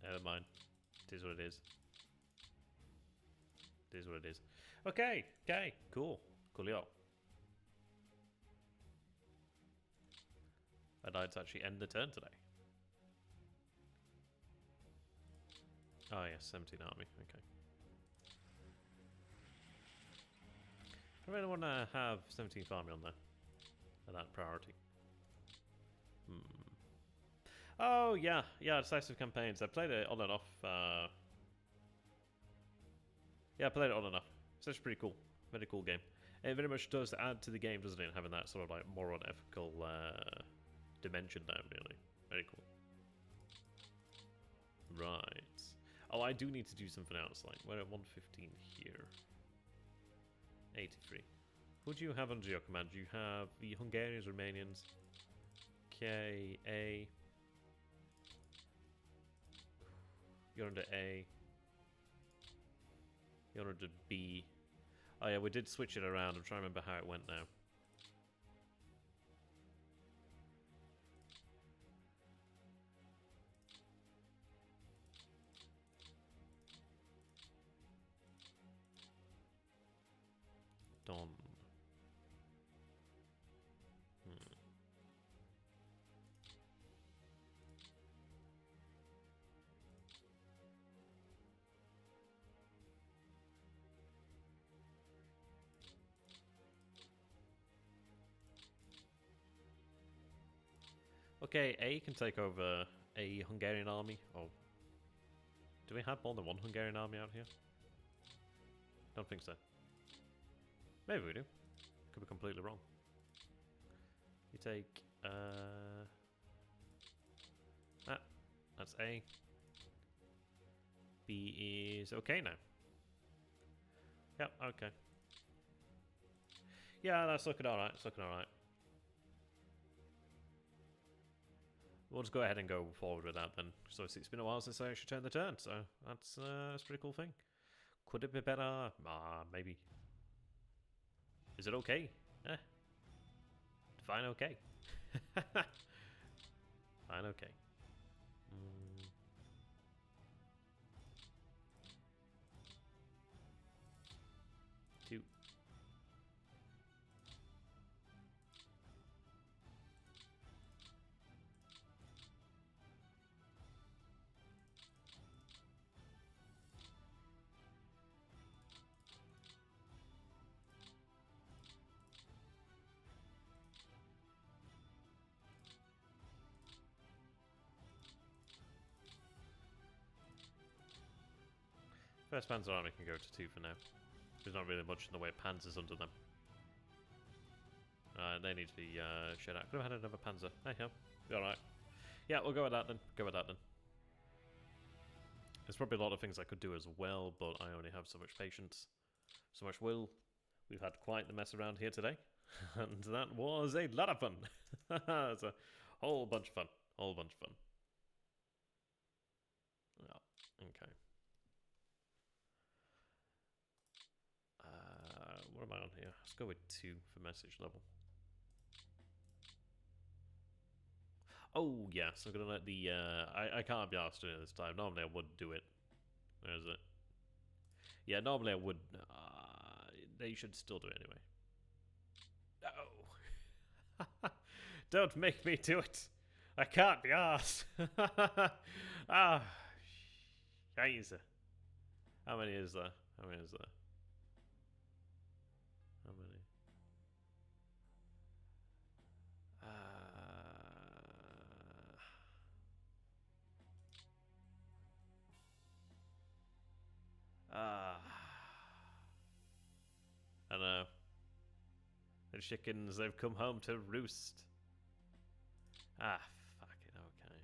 Never mind. It is what it is. It is what it is. Okay, okay, cool. Coolio. I'd like to actually end the turn today. Oh yes, 17 army, okay. I really want to have 17th army on there. At that priority. Oh yeah, yeah, decisive campaigns. I played it on and off. Yeah, I played it on and off. It's actually pretty cool. Very cool game. It very much does add to the game, doesn't it? Having that sort of like moral and ethical dimension there, really. Very cool. Right. Oh, I do need to do something else. Like, we're at 115 here. 83. Who do you have under your command? You have the Hungarians, Romanians. Okay, A. You're under A. You're under B. Oh yeah, we did switch it around. I'm trying to remember how it went now. Don. Okay, A can take over a Hungarian army. Oh. Do we have more than one Hungarian army out here? Don't think so. Maybe we do. Could be completely wrong. You take, that's A. B is okay now. Yep, okay. Yeah, that's looking alright. It's looking alright. We'll just go ahead and go forward with that then. So it's been a while since I actually turned the turn, so that's a pretty cool thing. Could it be better? Maybe. Is it okay? Fine, okay. Fine, okay. Two. First Panzer Army can go to 2 for now. There's not really much in the way of panzers under them. They need to be shed out. Could have had another panzer. Hey, yeah. Be alright. Yeah, we'll go with that then. Go with that then. There's probably a lot of things I could do as well, but I only have so much patience. So much will. We've had quite the mess around here today. And that was a lot of fun. It's a whole bunch of fun. Whole bunch of fun. Yeah, okay. What am I on here? Let's go with 2 for message level. Oh, yes, I'm going to let the... I can't be asked to do it this time. Normally I would do it. Where is it? Yeah, normally I would... they should still do it anyway. No! Don't make me do it! I can't be asked! Scheiße. How many is there? How many is there? How many? I know. The chickens, they've come home to roost. Fuck it, okay.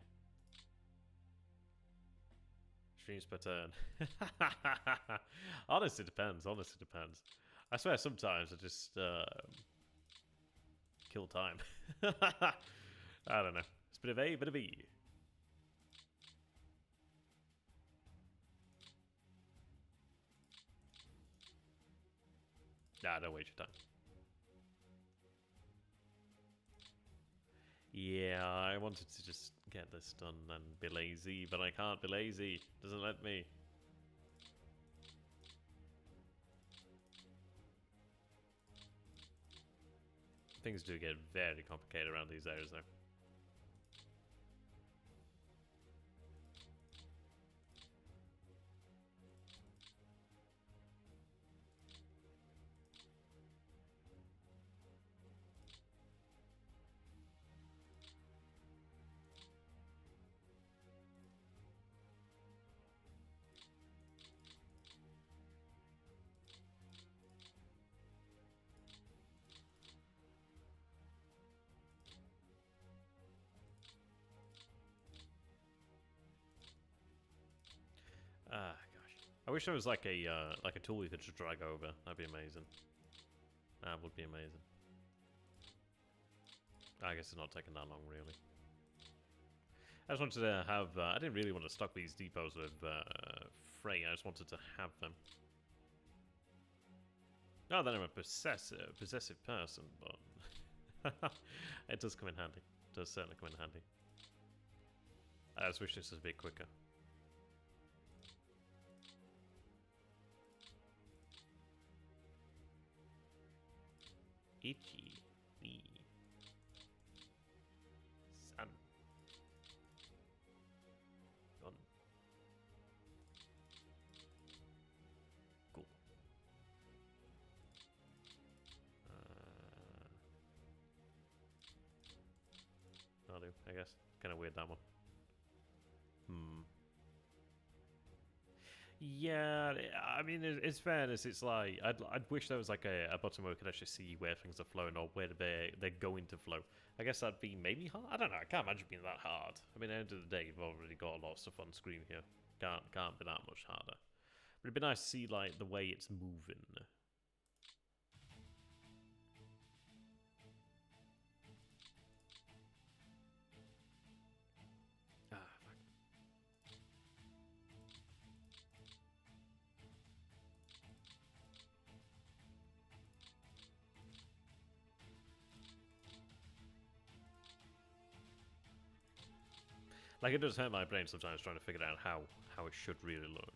Streams per turn. Honestly, depends. Honestly, depends. I swear, sometimes I just kill time. I don't know. It's a bit of A, bit of B. Nah, don't waste your time. Yeah, I wanted to just get this done and be lazy, but I can't be lazy. Doesn't let me. Things do get very complicated around these areas, though. Ah, gosh. I wish there was like a tool you could just drag over. That'd be amazing. That would be amazing. I guess it's not taking that long, really. I just wanted to have... I didn't really want to stock these depots with freight. I just wanted to have them. Not that I'm a possessive person, but... it does come in handy. It does certainly come in handy. I just wish this was a bit quicker. Itchy. Sun. Gone. Cool. I'll do, I guess. Kind of weird, that one. Yeah, I mean, it's fairness. It's like I'd wish there was like a button where we could actually see where things are flowing or where they're going to flow. I guess that'd be maybe hard. I don't know. I can't imagine being that hard. I mean, at the end of the day, you've already got a lot of stuff on screen here. Can't be that much harder. But it'd be nice to see like the way it's moving. Like, it does hurt my brain sometimes trying to figure out how it should really look.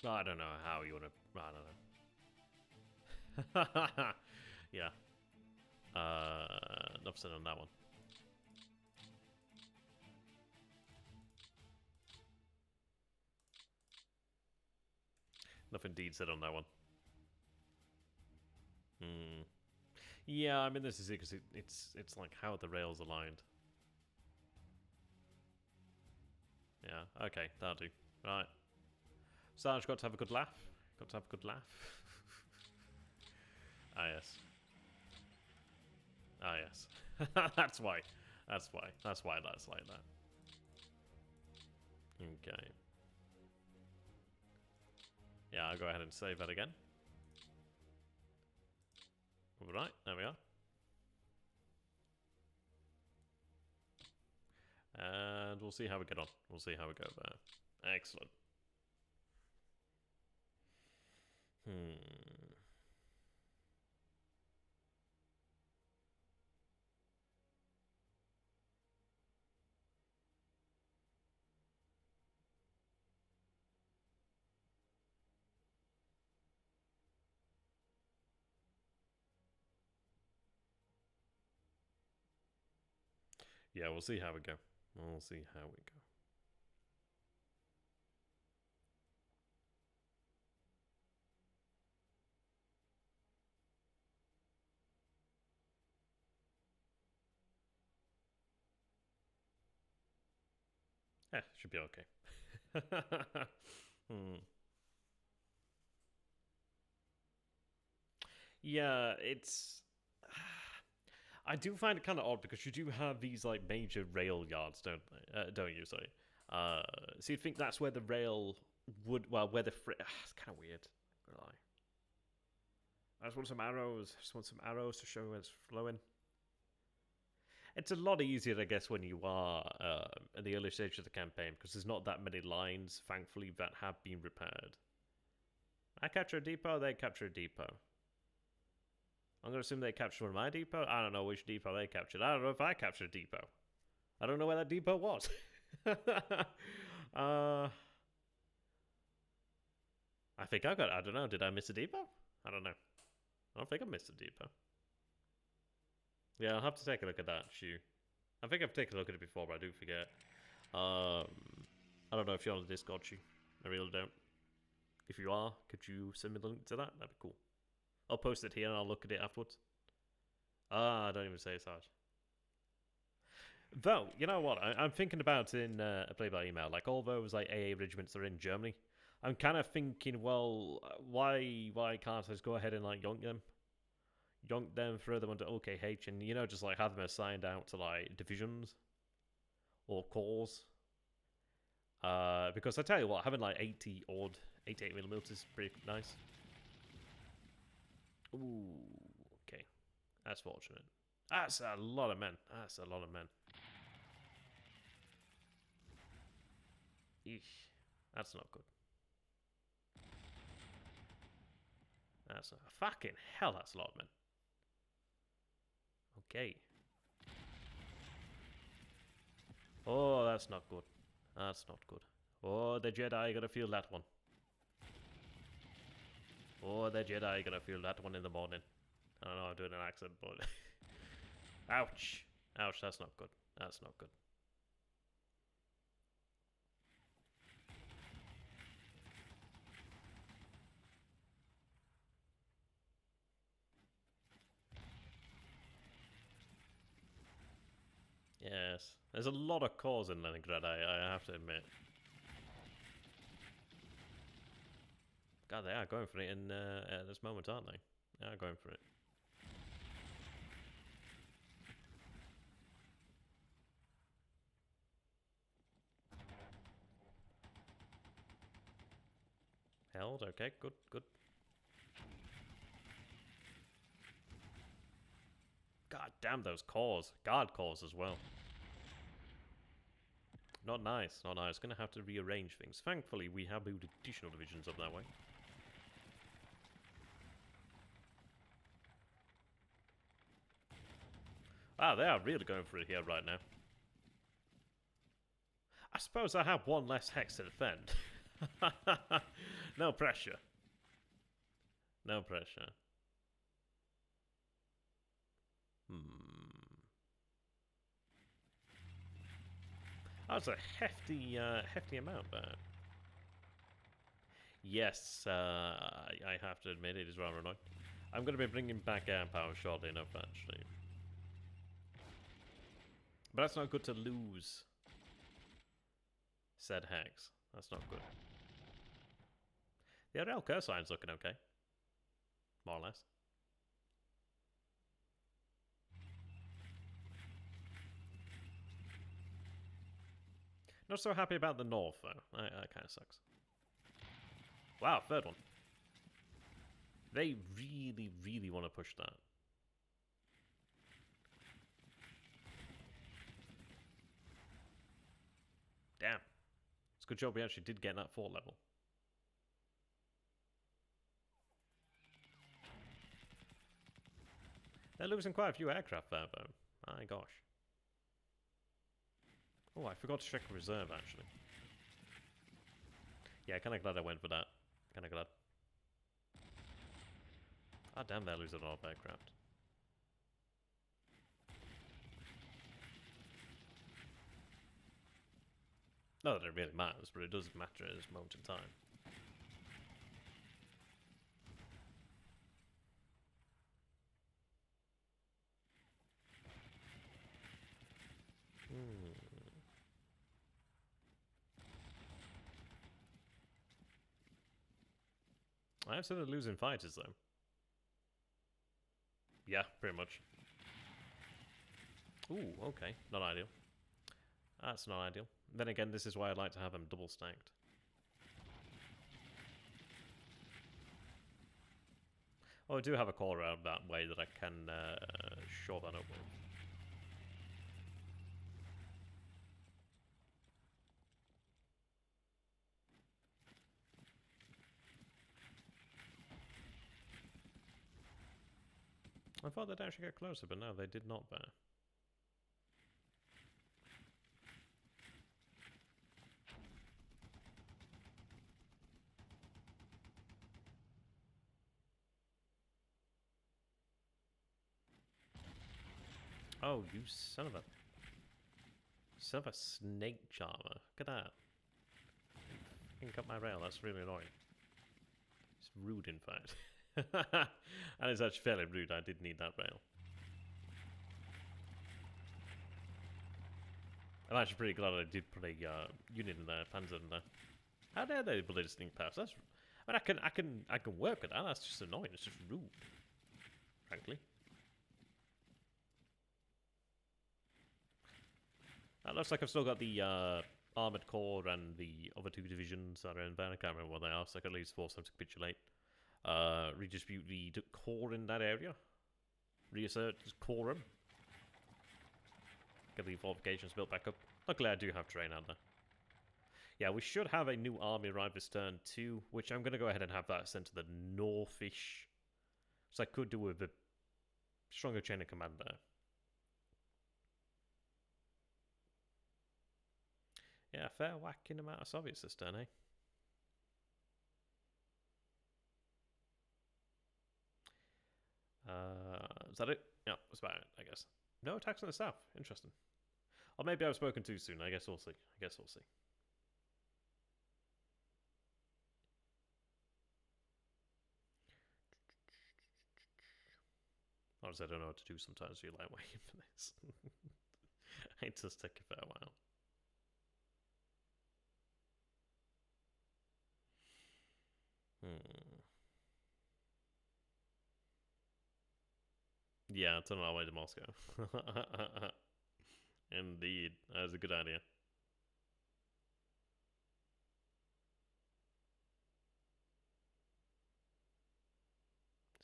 I don't know how you want to... I don't know. Yeah. Enough said on that one. Enough indeed said on that one. Yeah, I mean, this is it because it's like how are the rails aligned. Yeah, okay, that'll do. Right. Sarge got to have a good laugh. Got to have a good laugh. Ah, yes. Ah, yes. That's why. That's why. That's why that's like that. Okay. Yeah, I'll go ahead and save that again. Alright, there we are. And we'll see how we get on. We'll see how we go there. Excellent. Yeah, we'll see how we go. We'll see how we go. Should be okay. hmm. Yeah, it's. I do find it kind of odd because you do have these like major rail yards, don't you? Sorry. So you'd think that's where the rail would, well, where the it's kind of weird. I'm gonna lie. I just want some arrows. I just want some arrows to show where it's flowing. It's a lot easier, I guess, when you are in the early stage of the campaign because there's not that many lines, thankfully, that have been repaired. I capture a depot, they capture a depot. I'm going to assume they captured one of my depot. I don't know which depot they captured. I don't know if I captured a depot. I don't know where that depot was. I think I got. I don't know. Did I miss a depot? I don't know. I don't think I missed a depot. Yeah, I'll have to take a look at that. Shoot. I think I've taken a look at it before, but I do forget. I don't know if you're on the Discord, Shoot. I really don't. If you are, could you send me the link to that? That'd be cool. I'll post it here and I'll look at it afterwards. I don't even say it's hard. Though, you know what? I'm thinking about in a play by email, like all those like AA regiments are in Germany. I'm kind of thinking, well, why can't I just go ahead and like yonk them, throw them onto OKH, and just like have them assigned out to like divisions or corps. Because I tell you what, having like 88mm is pretty nice. Ooh, okay, that's fortunate. That's a lot of men. That's a lot of men. Eesh, that's not good. That's fucking hell. That's a lot of men. Okay. Oh, that's not good. That's not good. Oh, the Jedi gonna feel that one. Oh, the Jedi gonna feel that one in the morning. I don't know, I'm doing an accent, but ouch. Ouch, that's not good. That's not good. Yes. There's a lot of cores in Leningrad, I have to admit. God, they are going for it at this moment, aren't they? They are going for it. Held, okay, good, good. God damn those cores. Guard cores as well. Not nice, not nice. Gonna have to rearrange things. Thankfully, we have moved additional divisions up that way. Ah, they are really going for it here right now. I suppose I have one less hex to defend. No pressure. No pressure. That's a hefty amount there. Yes, I have to admit it is rather annoying. I'm going to be bringing back air power shortly enough, actually. But that's not good to lose said hex. That's not good. The RL curse line's looking okay. More or less. Not so happy about the north, though. That kind of sucks. Wow, third one. They really, really want to push that. Damn. It's a good job we actually did get that 4 level. They're losing quite a few aircraft there, though. My gosh. Oh, I forgot to check reserve, actually. Yeah, kind of glad I went for that. Kind of glad. Ah, damn, they're losing a lot of aircraft. Not that it really matters, but it does matter at this moment in time. I have started losing fighters, though. Yeah, pretty much. Ooh, okay. Not ideal. That's not ideal. Then again, this is why I'd like to have them double stacked. Oh, I do have a call around that way that I can shore that up with. I thought they'd actually get closer, but no, they did not there. Oh, you son of a snake charmer. Look at that. You can cut my rail, that's really annoying. It's rude, in fact. And it's actually fairly rude, I did need that rail. I'm actually pretty glad I did put a unit in there, Panzer in there. How dare they build this thing past? That's, I mean, I can work with that. That's just annoying. It's just rude, frankly. That looks like I've still got the armored corps and the other two divisions that are in there. I can't remember what they are, so I can at least force them to capitulate. Redistribute the corps in that area. Reassert quorum. Get the fortifications built back up. Luckily, I do have terrain out there. Yeah, we should have a new army arrive this turn too, which I'm going to go ahead and have that sent to the northish. So I could do with a stronger chain of command there. Yeah, fair whacking amount of Soviets this turn, eh? Is that it? Yeah, that's about it, I guess. No attacks on the south. Interesting. Or maybe I've spoken too soon. I guess we'll see. Honestly, I don't know what to do sometimes. You're like waiting for this. It does take a fair while. Yeah, turn our way to Moscow. Indeed, that was a good idea.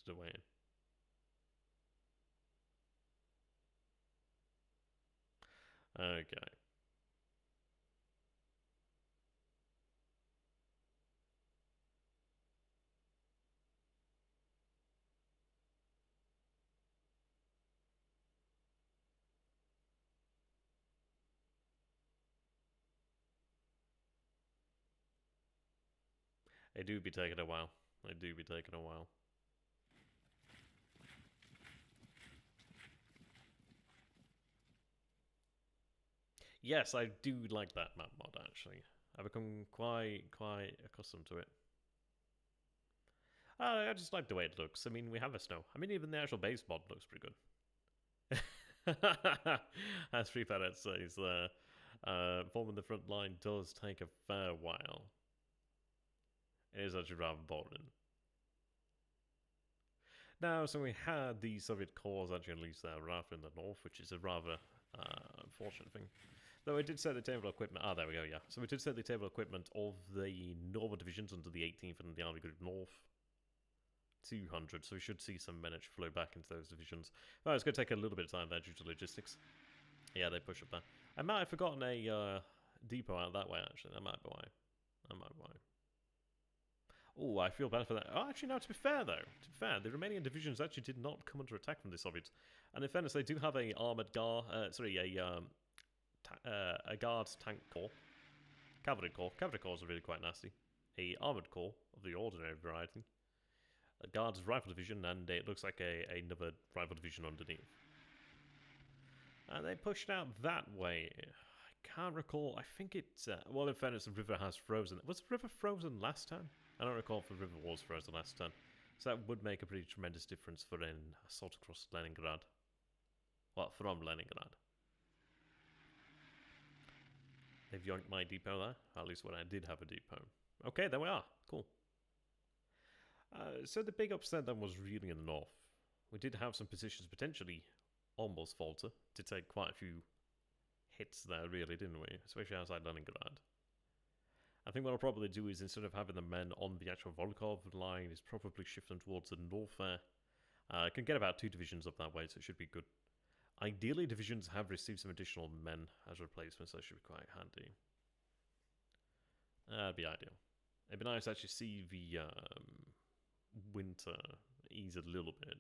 Still waiting. Okay. They do be taking a while. Yes, I do like that map mod, actually. I've become quite accustomed to it. I just like the way it looks. I mean, we have a snow. I mean, even the actual base mod looks pretty good. As Free Planet says, forming the front line does take a fair while. It is actually rather boring. Now, so we had the Soviet corps actually unleashed there rather in the north, which is a rather unfortunate thing. Though I did set the table equipment. Ah, there we go, yeah. So we did set the table equipment of the northern divisions under the 18th and the Army Group North. 200, so we should see some men actually flow back into those divisions. Oh, it's going to take a little bit of time there due to logistics. Yeah, they push up there. I might have forgotten a depot out that way, actually. That might be why. Oh, I feel bad for that. Oh, actually, no, to be fair, though. The Romanian divisions actually did not come under attack from the Soviets. And in fairness, they do have a armoured guard... a guards tank corps. Cavalry corps. Cavalry corps are really quite nasty. A armoured corps of the ordinary variety. A guards rifle division, and it looks like another rifle division underneath. And they pushed out that way. I can't recall. I think it's... well, in fairness, the river has frozen. Was the river frozen last time? I don't recall if the river was frozen last time. So that would make a pretty tremendous difference for an assault across Leningrad. Well, from Leningrad. They've yoinked my depot there. At least when I did have a depot. Okay, there we are. Cool. So the big upset then was really in the north. We did have some positions potentially almost falter. Did take quite a few hits there, really, didn't we? Especially outside Leningrad. I think what I'll probably do is, instead of having the men on the actual Volkov line, is probably shift them towards the north there. I can get about 2 divisions up that way, so it should be good. Ideally, divisions have received some additional men as replacements, so that should be quite handy. That'd be ideal. It'd be nice to actually see the winter ease a little bit.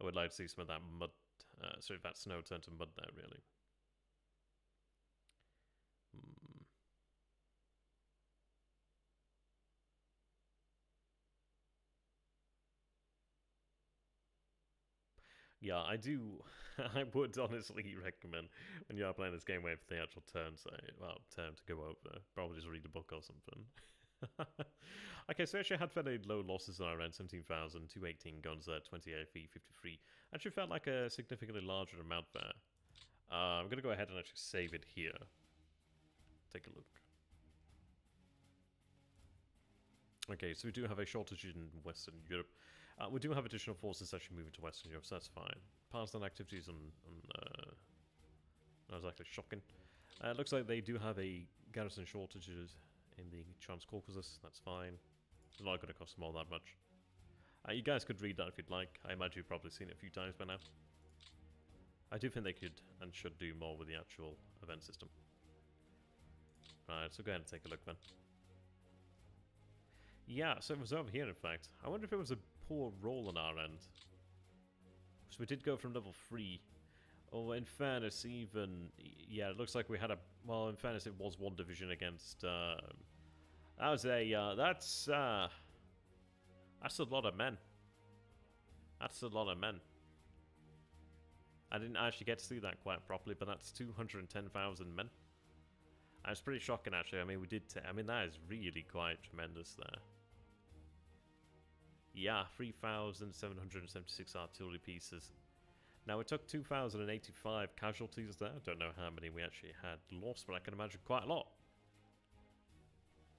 I would like to see some of that mud, that snow turn to mud there, really. Yeah, I do. I would honestly recommend when you are playing this game, wait for the actual term to go over. Probably just read a book or something. Okay, so actually I had fairly low losses around 17,000, 218 guns there, 20 Afv, 53. Actually felt like a significantly larger amount there. I'm going to go ahead and actually save it here. Take a look. Okay, so we do have a shortage in Western Europe. We do have additional forces actually moving to Western Europe, so that's fine. Partisan activities that was actually shocking. It looks like they do have a garrison shortages in the Trans-Caucasus, that's fine. It's not going to cost them all that much. You guys could read that if you'd like. I imagine you've probably seen it a few times by now. I do think they could and should do more with the actual event system. Right, so go ahead and take a look then. Yeah, so it was over here in fact. I wonder if it was a poor roll on our end. So we did go from level 3. Oh, in fairness, even... Yeah, it looks like we had a... Well, in fairness, it was 1 division against... that was a... that's a lot of men. That's a lot of men. I didn't actually get to see that quite properly, but that's 210,000 men. That's pretty shocking, actually. I mean, we did... I mean, that is really quite tremendous there. Yeah, 3,776 artillery pieces. Now, it took 2,085 casualties there. I don't know how many we actually had lost, but I can imagine quite a lot.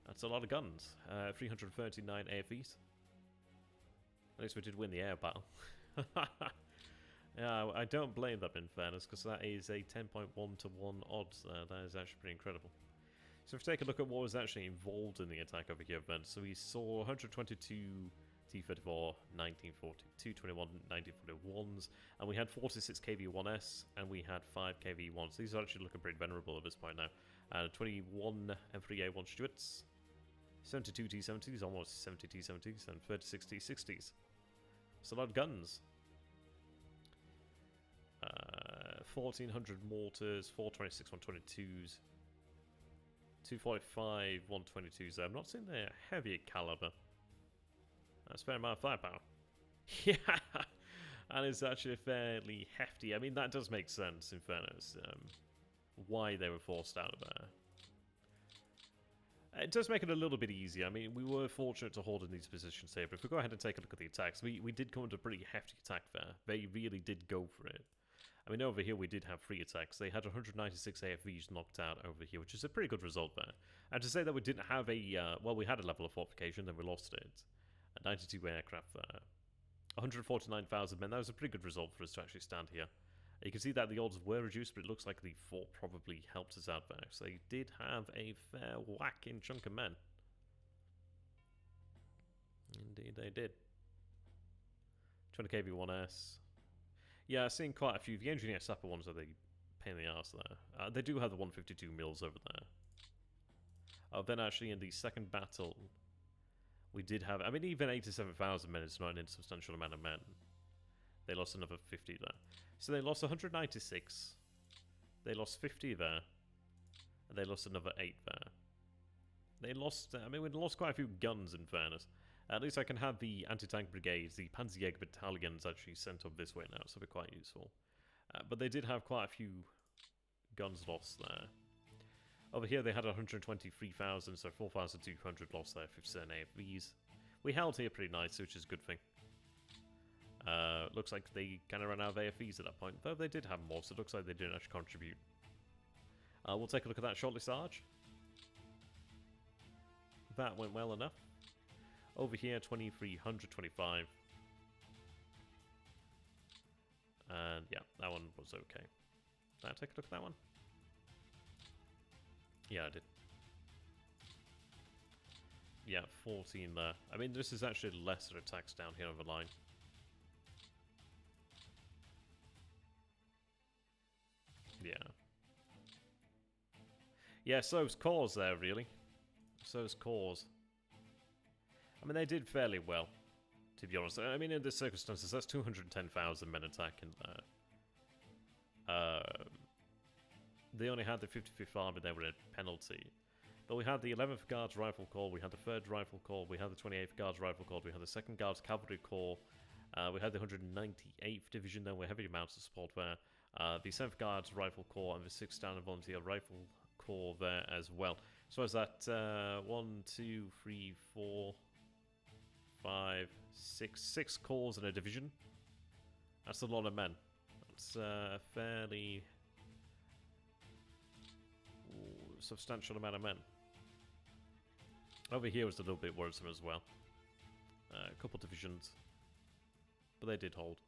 That's a lot of guns. 339 AFVs. At least we did win the air battle. Yeah, I don't blame them in fairness, because that is a 10.1 to 1 odds there. That is actually pretty incredible. So if we take a look at what was actually involved in the attack over here then. So we saw 122... T-34, 1940, 221, 1941s, and we had 46 KV-1S, and we had 5 KV-1s. These are actually looking pretty venerable at this point now. 21 M3A1 Stuarts, 72 T-70s, almost 70 T-70s, and 36 T-60s. It's a lot of guns. 1,400 mortars, 426 122s, 245 122s. I'm not seeing the heavier caliber. That's a fair amount of firepower. Yeah, and it's actually fairly hefty. I mean, that does make sense, in fairness, why they were forced out of there. It does make it a little bit easier. I mean, we were fortunate to hold in these positions here, but if we go ahead and take a look at the attacks, we did come into a pretty hefty attack there. They really did go for it. I mean, over here we did have 3 attacks. They had 196 AFVs knocked out over here, which is a pretty good result there. And to say that we didn't have a... well, we had a level of fortification, then we lost it. 92 aircraft there. 149,000 men. That was a pretty good result for us to actually stand here. You can see that the odds were reduced, but it looks like the fort probably helped us out there. So they did have a fair whacking chunk of men. Indeed they did. 20 KV-1S. Yeah, I've seen quite a few. The engineer sapper ones are the pain in the arse there. They do have the 152 mils over there. Then actually in the second battle... We did have... I mean, even 87,000 men is not an insubstantial amount of men. They lost another 50 there. So they lost 196. They lost 50 there. And they lost another 8 there. They lost... I mean, we lost quite a few guns, in fairness. At least I can have the anti-tank brigades, the Panzer Battalions, actually sent up this way now, so they're quite useful. But they did have quite a few guns lost there. Over here they had 123,000, so 4,200 lost there, 57 AFVs. We held here pretty nice, which is a good thing. Looks like they kind of ran out of AFVs at that point, though they did have more, so it looks like they didn't actually contribute. We'll take a look at that shortly, Sarge. That went well enough. Over here, 2325. And yeah, that one was okay. Did I take a look at that one? Yeah, I did. Yeah, 14 there. I mean, this is actually lesser attacks down here on the line. Yeah. Yeah, so's Cores there, really. So's Cores. I mean, they did fairly well, to be honest. I mean, in the circumstances, that's 210,000 men attacking there. They only had the 55th Army there with a penalty. But we had the 11th Guards Rifle Corps, we had the 3rd Rifle Corps, we had the 28th Guards Rifle Corps, we had the 2nd Guards Cavalry Corps, we had the 198th Division there with heavy amounts of support there, the 7th Guards Rifle Corps, and the 6th Standard Volunteer Rifle Corps there as well. So is that 1, 2, 3, 4, 5, 6 corps in a division? That's a lot of men. That's fairly substantial amount of men. Over here was a little bit worrisome as well. A couple divisions, but they did hold.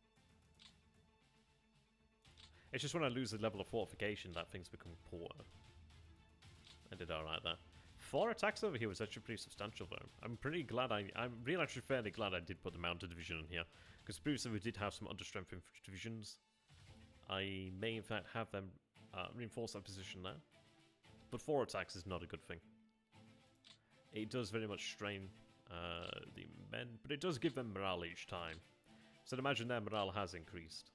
It's just when I lose the level of fortification that things become poorer. I did alright there. 4 attacks over here was actually pretty substantial though. I'm pretty glad I'm really actually fairly glad I did put the Mounted Division in here. Because previously we did have some understrength infantry divisions. I may in fact have them reinforce that position there. But 4 attacks is not a good thing. It does very much strain the men, but it does give them morale each time. So imagine their morale has increased.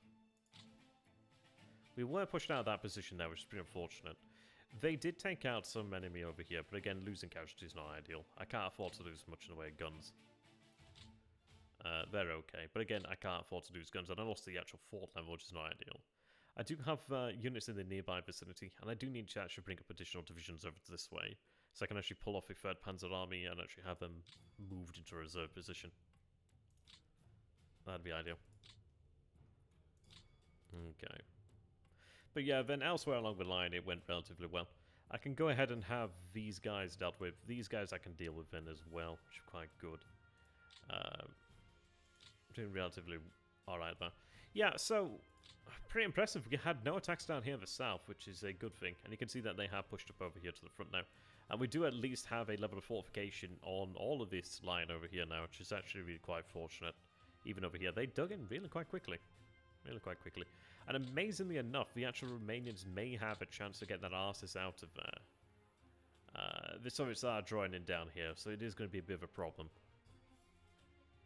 We were pushed out of that position there, which is pretty unfortunate. They did take out some enemy over here, but again, losing casualties is not ideal. I can't afford to lose much in the way of guns. They're okay, but again, I can't afford to lose guns, and I lost the actual fort level, which is not ideal. I do have units in the nearby vicinity, and I do need to actually bring up additional divisions over to this way, so I can actually pull off a 3rd Panzer Army and actually have them moved into a reserve position. That'd be ideal. Okay. But yeah, then elsewhere along the line, it went relatively well. I can go ahead and have these guys dealt with. These guys I can deal with then as well, which is quite good. Doing relatively alright there. Yeah, so pretty impressive. We had no attacks down here in the south, which is a good thing. And you can see that they have pushed up over here to the front now. And we do at least have a level of fortification on all of this line over here now, which is actually really quite fortunate. Even over here, they dug in really quite quickly. Really quite quickly. And amazingly enough, the actual Romanians may have a chance to get their asses out of there. The Soviets are drawing in down here, so it is going to be a bit of a problem.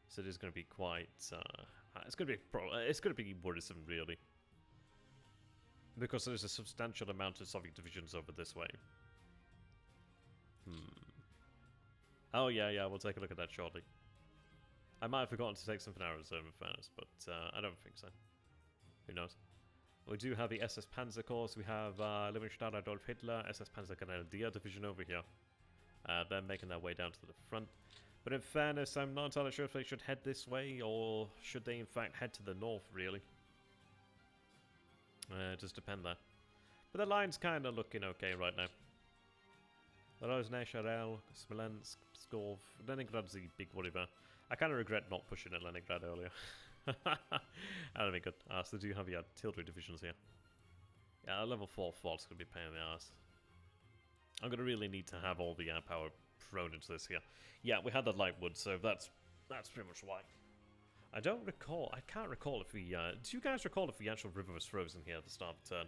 So it is going to be quite... it's going to be worrisome, really. Because there's a substantial amount of Soviet divisions over this way. Oh, yeah, we'll take a look at that shortly. I might have forgotten to take something out of reserve in fairness, but I don't think so. Who knows? We do have the SS Panzer Corps. We have Levenstadt Adolf Hitler, SS Panzer Grenadier Division over here. They're making their way down to the front. But in fairness, I'm not entirely sure if they should head this way, or should they in fact head to the north, really. It does depend there. But the line's kind of looking okay right now. Rosne, Sharel, Smolensk, Pskov, Leningrad's the big worry there. I kind of regret not pushing at Leningrad earlier. That'd be good. So they do have the artillery divisions here. Yeah, level 4 fort's going to be a pain in the arse. I'm going to really need to have all the power thrown into this here. Yeah, we had the light wood, so that's pretty much why. I don't recall, I can't recall if we, do you guys recall if the actual river was frozen here at the start of the turn?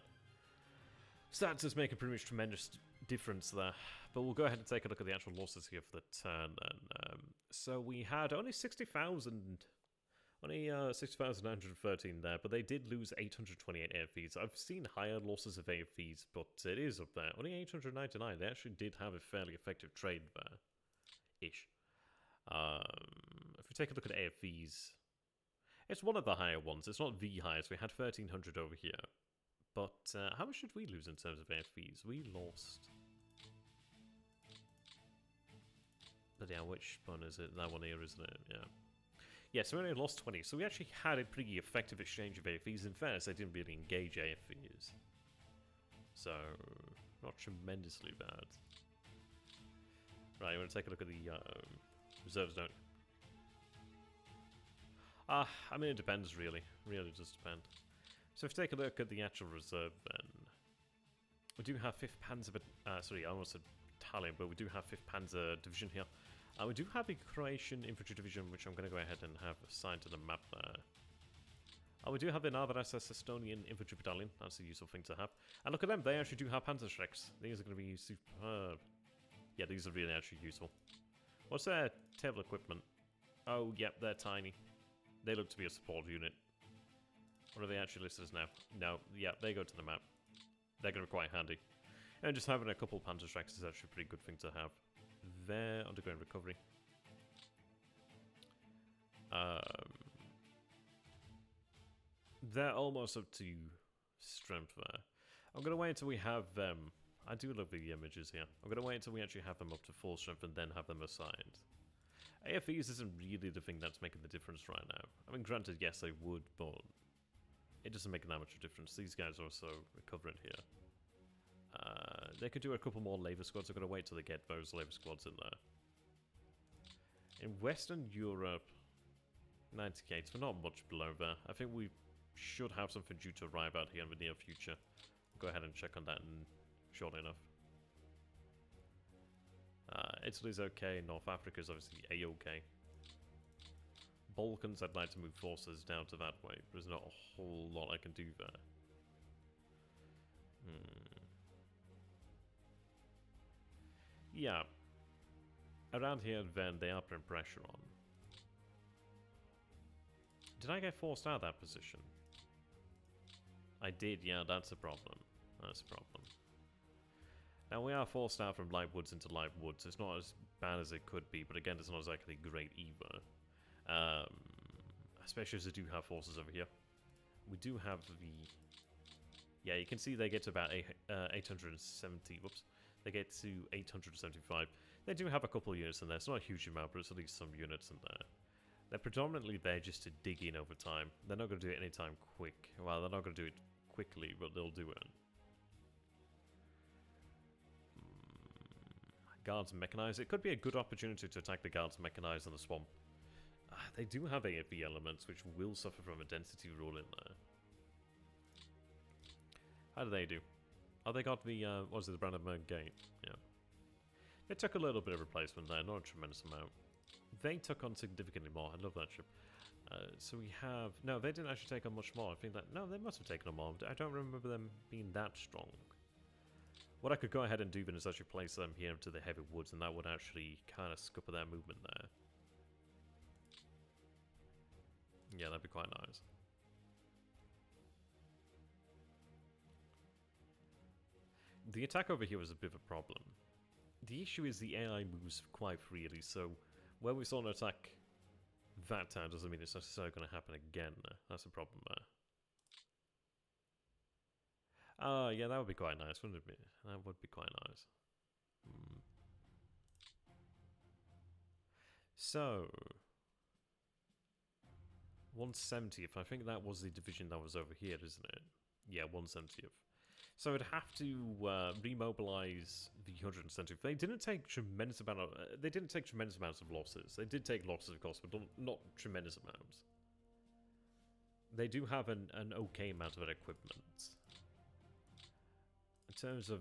Stats does make a pretty much tremendous difference there. But we'll go ahead and take a look at the actual losses here for the turn then. So we had only 60,000... Only 6,913 there, but they did lose 828 AFVs. I've seen higher losses of AFVs, but it is up there. Only 899. They actually did have a fairly effective trade there-ish. If we take a look at AFVs, it's one of the higher ones. It's not the highest. We had 1,300 over here. But how much did we lose in terms of AFVs? We lost... But yeah, which one is it? That one here, isn't it? Yeah. Yeah, so we only lost 20, so we actually had a pretty effective exchange of AFVs. In fairness, they didn't really engage AFVs. So, not tremendously bad. Right, you want to take a look at the reserves note. I mean, it depends, really. Really does depend. So if you take a look at the actual reserve, then we do have 5th Panzer... sorry, I almost said battalion, but we do have 5th Panzer Division here. We do have a Croatian Infantry Division, which I'm going to go ahead and have assigned to the map there. We do have an Afv Losses Estonian Infantry Battalion. That's a useful thing to have. And look at them, they actually do have Panzer Shreks. These are going to be superb. Yeah, these are really actually useful. What's their table equipment? Oh, yep, they're tiny. They look to be a support unit. What are they actually listed as now? No, yeah, they go to the map. They're going to be quite handy. And just having a couple Panzer Shreks is actually a pretty good thing to have. They're undergoing recovery. They're almost up to strength there. I'm going to wait until we have them. I do love the images here. I'm going to wait until we actually have them up to full strength and then have them assigned. AFVs isn't really the thing that's making the difference right now. I mean, granted, yes, they would, but it doesn't make that much of a difference. These guys are also recovering here. They could do a couple more labour squads. I'm going to wait till they get those labour squads in there. In Western Europe, 98, we're not much below there. I think we should have something due to arrive out here in the near future. Go ahead and check on that shortly enough. Italy's okay, North Africa's obviously A-okay. Balkans, I'd like to move forces down to that way. There's not a whole lot I can do there. Yeah. Around here, then, they are putting pressure on. Did I get forced out of that position? I did, yeah, that's a problem. That's a problem. Now, we are forced out from light woods into light woods. It's not as bad as it could be, but again, it's not exactly great either. Especially as they do have forces over here. We do have the... Yeah, you can see they get to about 870... Whoops. They get to 875. They do have a couple of units in there. It's not a huge amount, but it's at least some units in there. They're predominantly there just to dig in over time. They're not going to do it anytime quick. Well, they're not going to do it quickly, but they'll do it. Guards mechanized. It could be a good opportunity to attack the guards mechanized in the swamp. They do have AFV elements, which will suffer from a density rule in there. How do they do? Oh, they got the, what was it, the Brandenburg Gate? Yeah. They took a little bit of replacement there, not a tremendous amount. They took on significantly more. I love that ship. So we have... No, they didn't actually take on much more. I think that... No, they must have taken on more. I don't remember them being that strong. What I could go ahead and do then is actually place them here into the heavy woods, and that would actually kind of scupper their movement there. Yeah, that'd be quite nice. The attack over here was a bit of a problem. The issue is the AI moves quite freely, so where we saw an attack that time doesn't mean it's necessarily going to happen again. That's a problem there. Yeah, that would be quite nice, wouldn't it be? That would be quite nice. So... 170th, I think that was the division that was over here, isn't it? Yeah, 170th. So I'd have to remobilize the 170th. They didn't take tremendous amount of... they didn't take tremendous amounts of losses. They did take losses, of course, but not tremendous amounts. They do have an okay amount of equipment. In terms of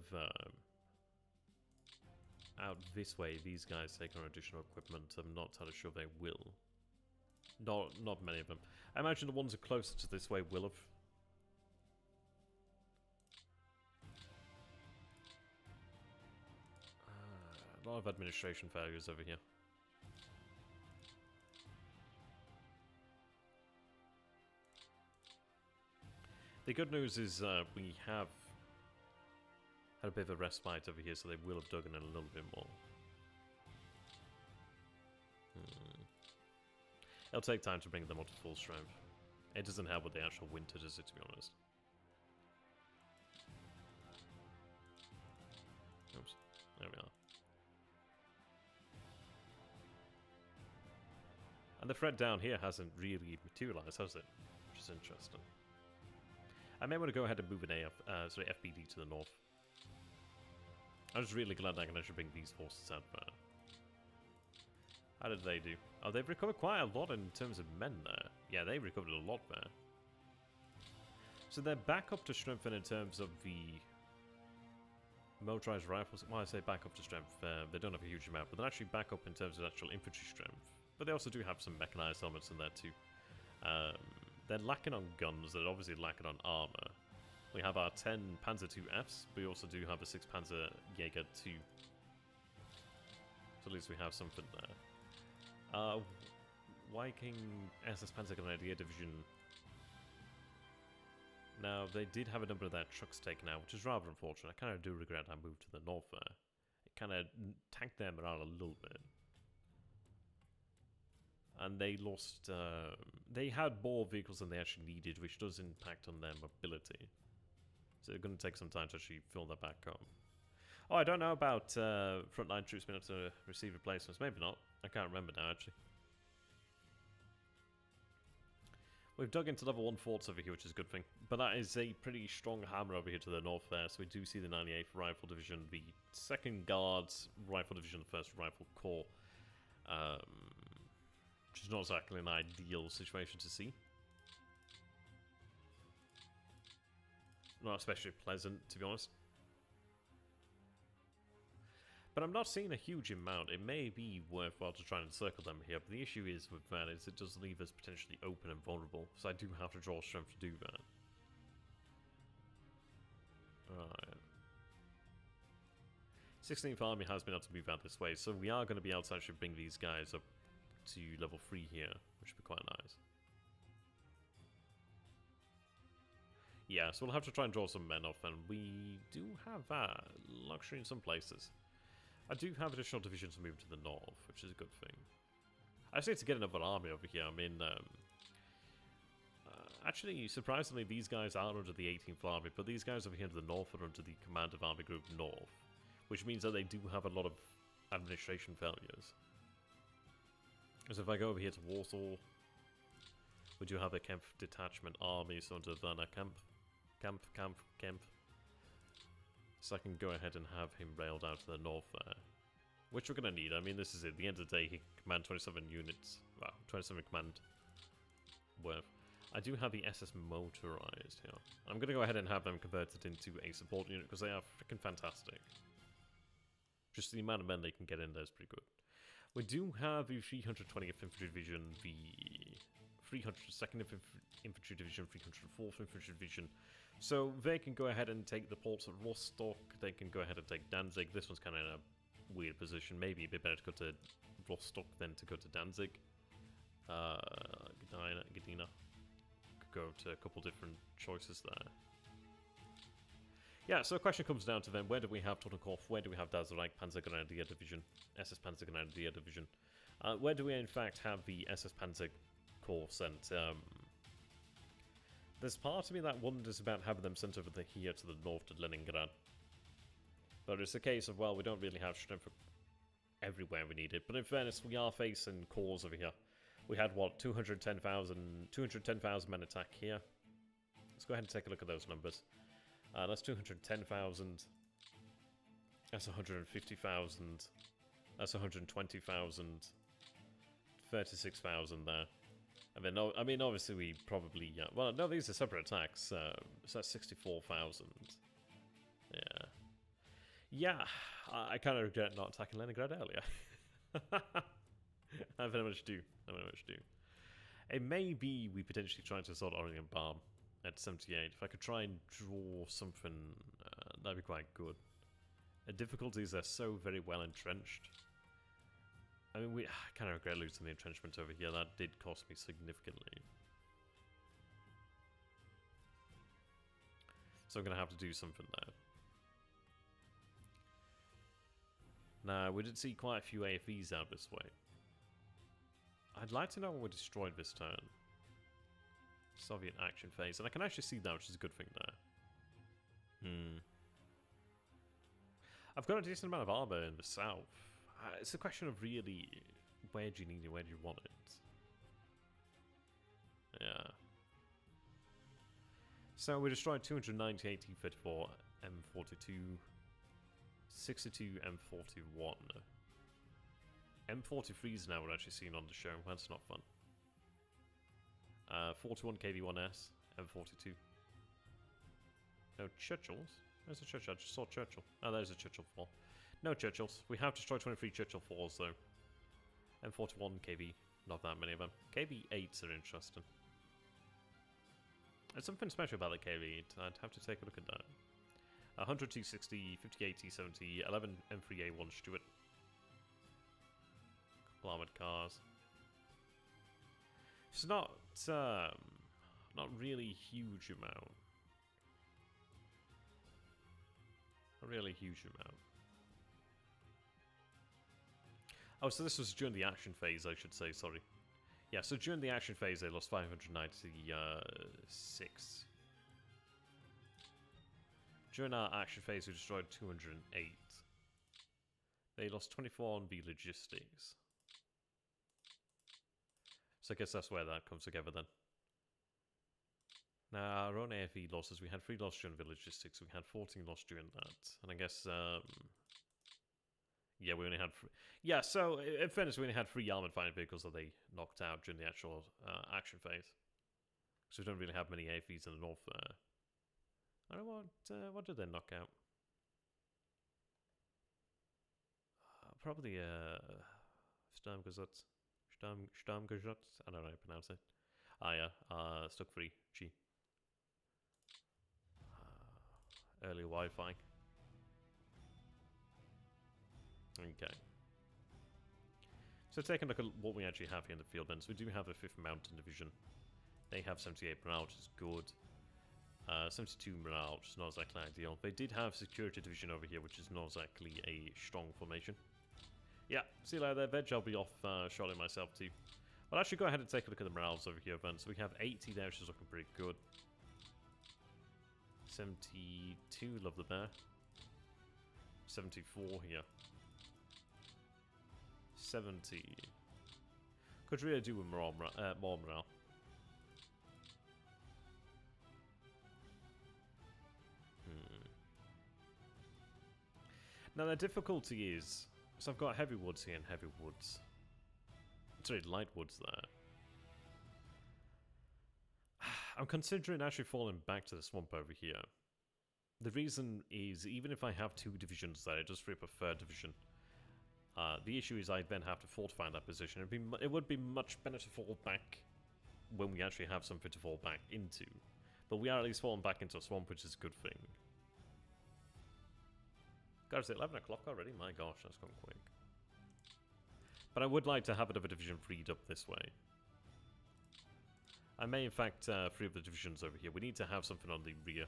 out this way, these guys take on additional equipment. I'm not entirely sure they will. Not many of them. I imagine the ones who are closer to this way will have. A lot of administration failures over here. The good news is we have had a bit of a respite over here, so they will have dug in a little bit more. It'll take time to bring them up to full strength. It doesn't help with the actual winter, does it, to be honest? Oops. There we are. And the threat down here hasn't really materialized, has it? Which is interesting. I may want to go ahead and move an FBD to the north. I'm just really glad I can actually bring these forces out there. How did they do? Oh, they've recovered quite a lot in terms of men there. Yeah, they recovered a lot there. So they're back up to strength in terms of the motorized rifles. Well, I say back up to strength. They don't have a huge amount, but they're actually back up in terms of actual infantry strength. But they also do have some mechanized elements in there too. They're lacking on guns. They're obviously lacking on armor. We have our 10 Panzer IIFs. We also do have a 6 Panzer Jaeger 2. So at least we have something there. Viking SS Panzer Grenadier Division. Now, they did have a number of their trucks taken out, which is rather unfortunate. I kind of do regret I moved to the north there. It kind of tanked them around a little bit. And they lost... they had more vehicles than they actually needed, which does impact on their mobility. So it's going to take some time to actually fill that back up. Oh, I don't know about frontline troops being able to receive replacements. Maybe not. I can't remember now, actually. We've dug into level 1 forts over here, which is a good thing. But that is a pretty strong hammer over here to the north there. So we do see the 98th Rifle Division, the 2nd Guards Rifle Division, the 1st Rifle Corps. Which is not exactly an ideal situation to see. Not especially pleasant, to be honest. But I'm not seeing a huge amount. It may be worthwhile to try and encircle them here, but the issue is with that is it does leave us potentially open and vulnerable, so I do have to draw strength to do that. Alright. 16th Army has been able to move out this way, so we are going to be able to actually bring these guys up to level 3 here, which would be quite nice. Yeah, so we'll have to try and draw some men off, and we do have that luxury in some places. I do have additional divisions moving to the north, which is a good thing. I just need to get another army over here. I mean, actually, surprisingly, these guys are under the 18th Army, but these guys over here to the north are under the Command of Army Group North, which means that they do have a lot of administration failures. So if I go over here to Warsaw, we do have a Kempf Detachment Army, so under Werner Kempf. So I can go ahead and have him railed out to the north there. Which we're going to need. I mean, this is it. At the end of the day, he can command 27 units. Well, 27 command worth. I do have the SS motorized here. I'm going to go ahead and have them converted into a support unit because they are freaking fantastic. Just the amount of men they can get in there is pretty good. We do have the 320th Infantry Division, the 302nd Infantry Division, 304th Infantry Division. So they can go ahead and take the ports of Rostock, they can go ahead and take Danzig. This one's kind of in a weird position. Maybe a bit better to go to Rostock than to go to Danzig. Gdynia. Could go to a couple different choices there. Yeah, so the question comes down to then, where do we have Totenkopf, where do we have Dazelreich Panzer Grenadier Division, SS Panzer Grenadier Division? Where do we in fact have the SS Panzer Corps sent? There's part of me that wonders about having them sent over here to the north to Leningrad. But it's a case of, well, we don't really have strength everywhere we need it. But in fairness, we are facing corps over here. We had, what, 210,000 men attack here. Let's go ahead and take a look at those numbers. That's 210,000. That's 150,000. That's 120,000. 36,000 there. And then, I mean, obviously we probably... well, no, these are separate attacks. So that's 64,000. Yeah. Yeah, I kind of regret not attacking Leningrad earlier. I very much do. I very much do. It may be we potentially try to sort Oranienbaum at 78. If I could try and draw something, that'd be quite good. The difficulties are so very well entrenched. I mean, I kind of regret losing the entrenchment over here. That did cost me significantly. So I'm going to have to do something there. Now, we did see quite a few AFVs out this way. I'd like to know what we destroyed this turn. Soviet action phase. And I can actually see that, which is a good thing there. I've got a decent amount of armor in the south. It's a question of really, where do you need it, where do you want it? Yeah. So we destroyed 290 1834 M42, 62 M41. M43s now we're actually seeing on the show. That's not fun. 41 KV-1S, M42. No Churchills? Where's the Churchill? I just saw Churchill. Oh, there's a Churchill 4. No Churchills. We have destroyed 23 Churchill 4s, though. M41 KV, not that many of them. KV-8s are interesting. There's something special about the KV-8. I'd have to take a look at that. 100 T60, 58 T70, 11 M3A1 Stuart. Couple armoured cars. It's not really a huge amount. Not really a huge amount. Oh, so this was during the action phase, I should say, sorry. Yeah, so during the action phase, they lost 596. During our action phase, we destroyed 208. They lost 24 on V logistics. So I guess that's where that comes together then. Now, our own Afv losses, we had 3 losses during V logistics, we had 14 losses during that. And I guess, yeah, we only had... Yeah, so, in fairness, we only had 3 armoured fighting vehicles that they knocked out during the actual action phase. So we don't really have many Afvs in the north there. I don't know what did they knock out? Probably, Sturmgesetz. Sturmgesetz? I don't know how to pronounce it. Ah, yeah, Stuck Free, G. Early Wi-Fi. Okay. So taking a look at what we actually have here in the field then. So we do have a 5th Mountain Division. They have 78 morale, which is good. 72 morale, which is not exactly ideal. They did have Security Division over here, which is not exactly a strong formation. Yeah, see you later there, Veg. I'll be off shortly myself too. Well, actually go ahead and take a look at the morales over here then. So we have 80 there, which is looking pretty good. 72, lovely there. 74 here. 70. Could really do with more morale. Now the difficulty is, so I've got heavy woods here and heavy woods. Sorry, light woods there. I'm considering actually falling back to the swamp over here. The reason is, even if I have 2 divisions there, it does free up a 3rd division. The issue is I then have to fortify that position. It would be much better to fall back when we actually have something to fall back into. But we are at least falling back into a swamp, which is a good thing. God, it's 11 o'clock already? My gosh, that's gone quick. But I would like to have a division freed up this way. I may in fact free up the divisions over here. We need to have something on the rear.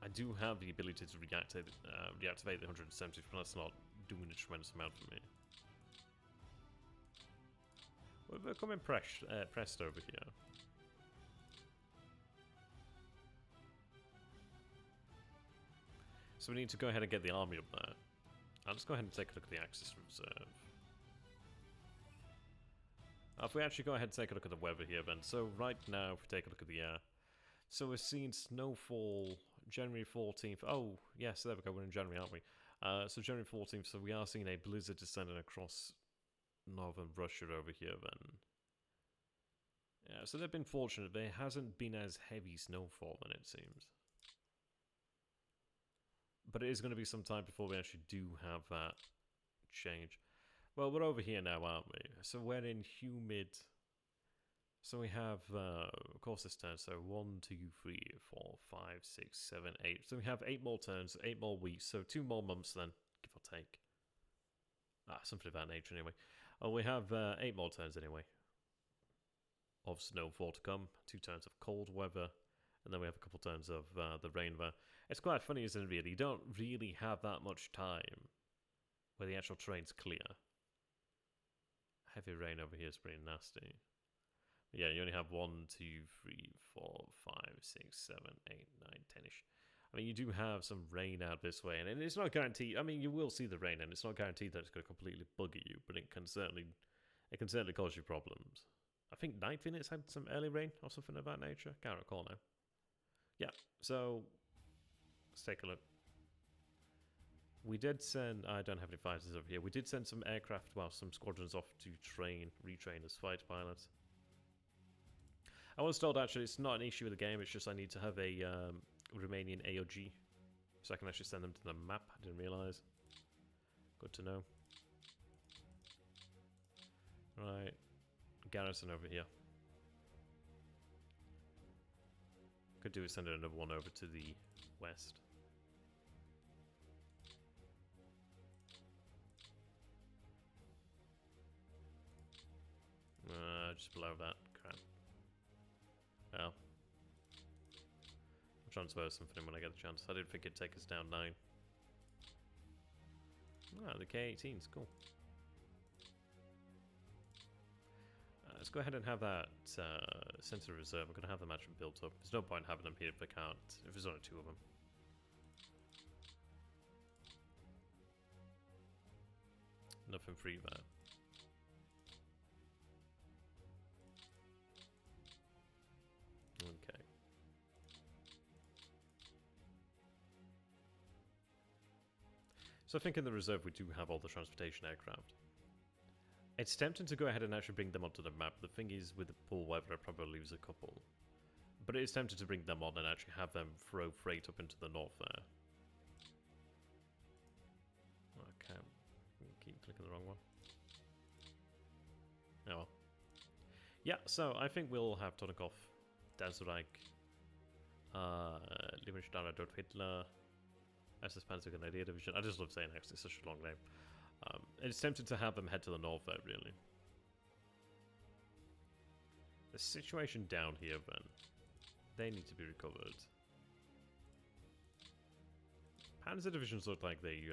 I do have the ability to reactivate the 170, but that's not doing a tremendous amount for me. We're becoming pressed over here. So we need to go ahead and get the army up there. I'll just go ahead and take a look at the Axis Reserve. If we actually go ahead and take a look at the weather here then. So right now, if we take a look at the air. So we're seeing snowfall January 14th. Oh, yes, there we go. We're in January, aren't we? So January 14th, so we are seeing a blizzard descending across northern Russia over here then. Yeah, so they've been fortunate. There hasn't been as heavy snowfall then, it seems. But it is going to be some time before we actually do have that change. Well, we're over here now, aren't we? So we're in humid. So we have, of course, this turn. So 1, 2, 3, 4, 5, 6, 7, 8. So we have 8 more turns, 8 more weeks. So 2 more months then, give or take. Something of that nature anyway. Oh, we have 8 more turns anyway. Of snowfall to come. 2 turns of cold weather. And then we have a couple turns of the rain there. It's quite funny, isn't it, really? You don't really have that much time where the actual terrain's clear. Heavy rain over here is pretty nasty. But yeah, you only have 1, 2, 3, 4, 5, 6, 7, 8, 9, 10-ish. I mean, you do have some rain out this way, and it's not guaranteed. I mean, you will see the rain, and it's not guaranteed that it's going to completely bugger you, but it can certainly cause you problems. I think Night Phoenix had some early rain or something of that nature. Can't recall now. Yeah, so let's take a look. We did send... I don't have any fighters over here. We did send some aircraft, well, some squadrons off to retrain as fighter pilots. I was told, actually, it's not an issue with the game, it's just I need to have a Romanian AOG, so I can actually send them to the map. I didn't realise. Good to know. Right. Garrison over here. Could do is send another one over to the west. Just below that. Crap. Well. I'll transfer something when I get the chance. I didn't think it'd take us down 9. Ah, the K-18's cool. Let's go ahead and have that Centre of Reserve. I'm going to have them actually built up. There's no point having them here if they can't, if there's only 2 of them. Nothing free there. Okay. So I think in the reserve we do have all the transportation aircraft. It's tempting to go ahead and actually bring them onto the map. The thing is, with the poor weather, I probably lose a couple. But it is tempting to bring them on and actually have them throw freight up into the north there. Okay. Keep clicking the wrong one. Oh well. Yeah, so I think we'll have Tonikov, Danzreich, Liebensteiner, Dort Hitler, SS Panzer Grenadier Division. I just love saying X, it's such a long name. It's tempted to have them head to the north there, really. The situation down here, then, they need to be recovered. Panzer Divisions look like they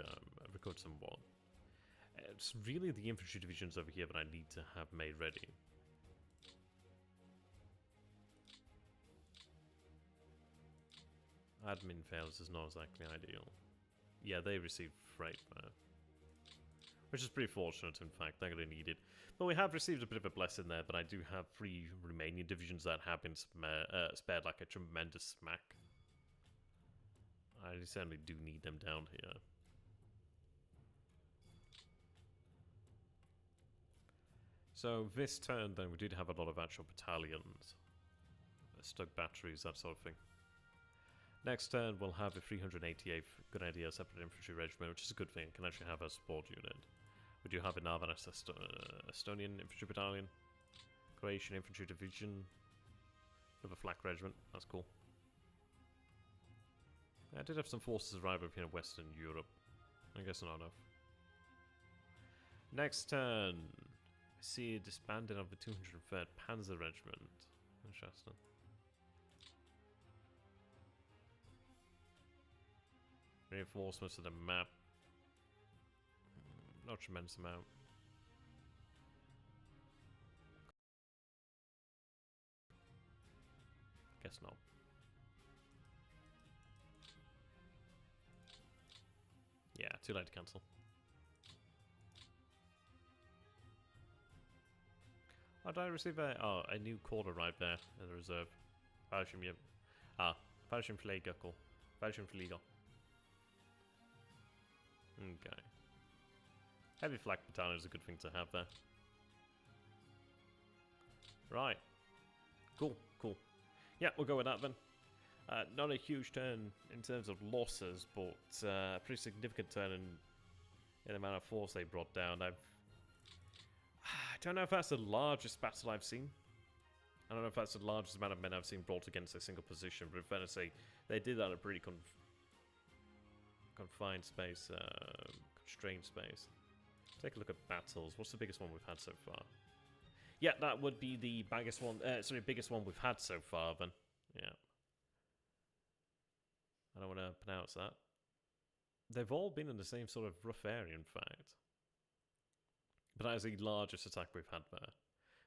recovered somewhat. It's really the infantry divisions over here that I need to have made ready. Admin fails is not exactly ideal. Yeah, they received freight there. Which is pretty fortunate, in fact. They're going to need it. But we have received a bit of a blessing there, but I do have 3 Romanian divisions that have been spared like a tremendous smack. I certainly do need them down here. So this turn, then, we did have a lot of actual battalions. Stuck batteries, that sort of thing. Next turn, we'll have a 388th Grenadier Separate Infantry Regiment, which is a good thing. Can actually have a support unit. We do have a Narvan Estonian Infantry Battalion, Croatian Infantry Division, with a flak regiment. That's cool. I did have some forces arrive up here in Western Europe. I guess not enough. Next turn, I see a disbanding of the 203rd Panzer Regiment. Interesting. Reinforcements of the map. Not a tremendous amount. Guess not. Yeah, too late to cancel. Oh, did I receive a... Oh, a new quarter right there in the reserve. Fallschirmjäger. Fallschirmflieger. Fallschirmflieger. Okay. Heavy flak battalion is a good thing to have there. Right. Cool, cool. Yeah, we'll go with that then. Not a huge turn in terms of losses, but a pretty significant turn in the amount of force they brought down. I don't know if that's the largest battle I've seen. I don't know if that's the largest amount of men I've seen brought against a single position, but in fairness, they did that in a pretty confined space, constrained space. Take a look at battles. What's the biggest one we've had so far? Yeah, that would be the biggest one. Biggest one we've had so far. Then, yeah. I don't want to pronounce that. They've all been in the same sort of rough area, in fact. But that is the largest attack we've had there.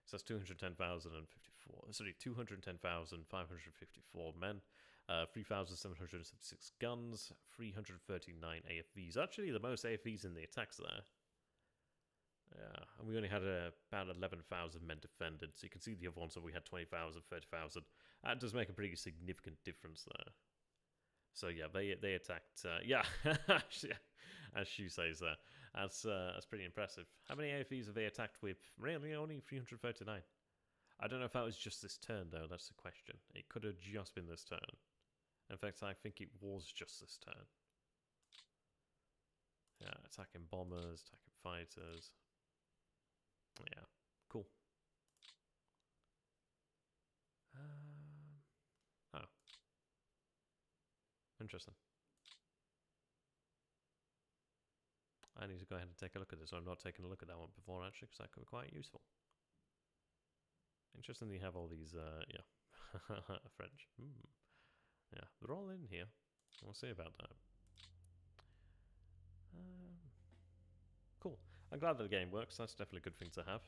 So that's 210,054. Sorry, 210,554 men. 3,776 guns, 339 AFVs. Actually, the most AFVs in the attacks there. Yeah, and we only had about 11,000 men defended, so you can see the other ones that we had 20,000, 30,000. That does make a pretty significant difference there. So yeah, they attacked. Yeah, as Shu says there, that's pretty impressive. How many AFVs have they attacked with? Really, only 339. I don't know if that was just this turn though. That's the question. It could have just been this turn. In fact, I think it was just this turn. Yeah, attacking bombers, attacking fighters. Yeah, cool. Oh, interesting. I need to go ahead and take a look at this. I'm not taking a look at that one before actually, because that could be quite useful. Interesting that you have all these, yeah, French. Yeah, they're all in here. We'll see about that. Cool. I'm glad that the game works. That's definitely a good thing to have.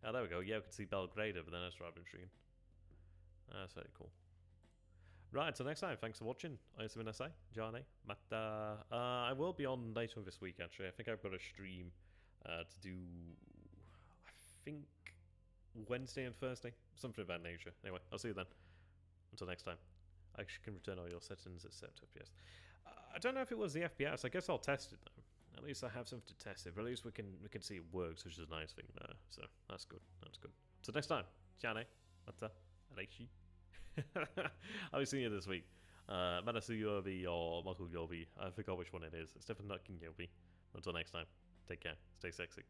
Oh, there we go. Yeah, we can see Belgrade over there. That's rather intriguing. That's very cool. Right, until next time, thanks for watching. Jag som say, Johnny. But I will be on later this week, actually. I think I've got a stream to do, I think, Wednesday and Thursday. Something of that nature. Anyway, I'll see you then. Until next time. I actually can return all your settings except FPS. I don't know if it was the FPS. I guess I'll test it, though. At least I have something to test it. But at least we can see it works, which is a nice thing there. So, that's good. That's good. Until next time, Johnny. Mata. Reishi. I'll be seeing you this week. Manasu Yobi or Maku Yobi. I forgot which one it is. It's definitely not King Yobi. Until next time, take care. Stay sexy.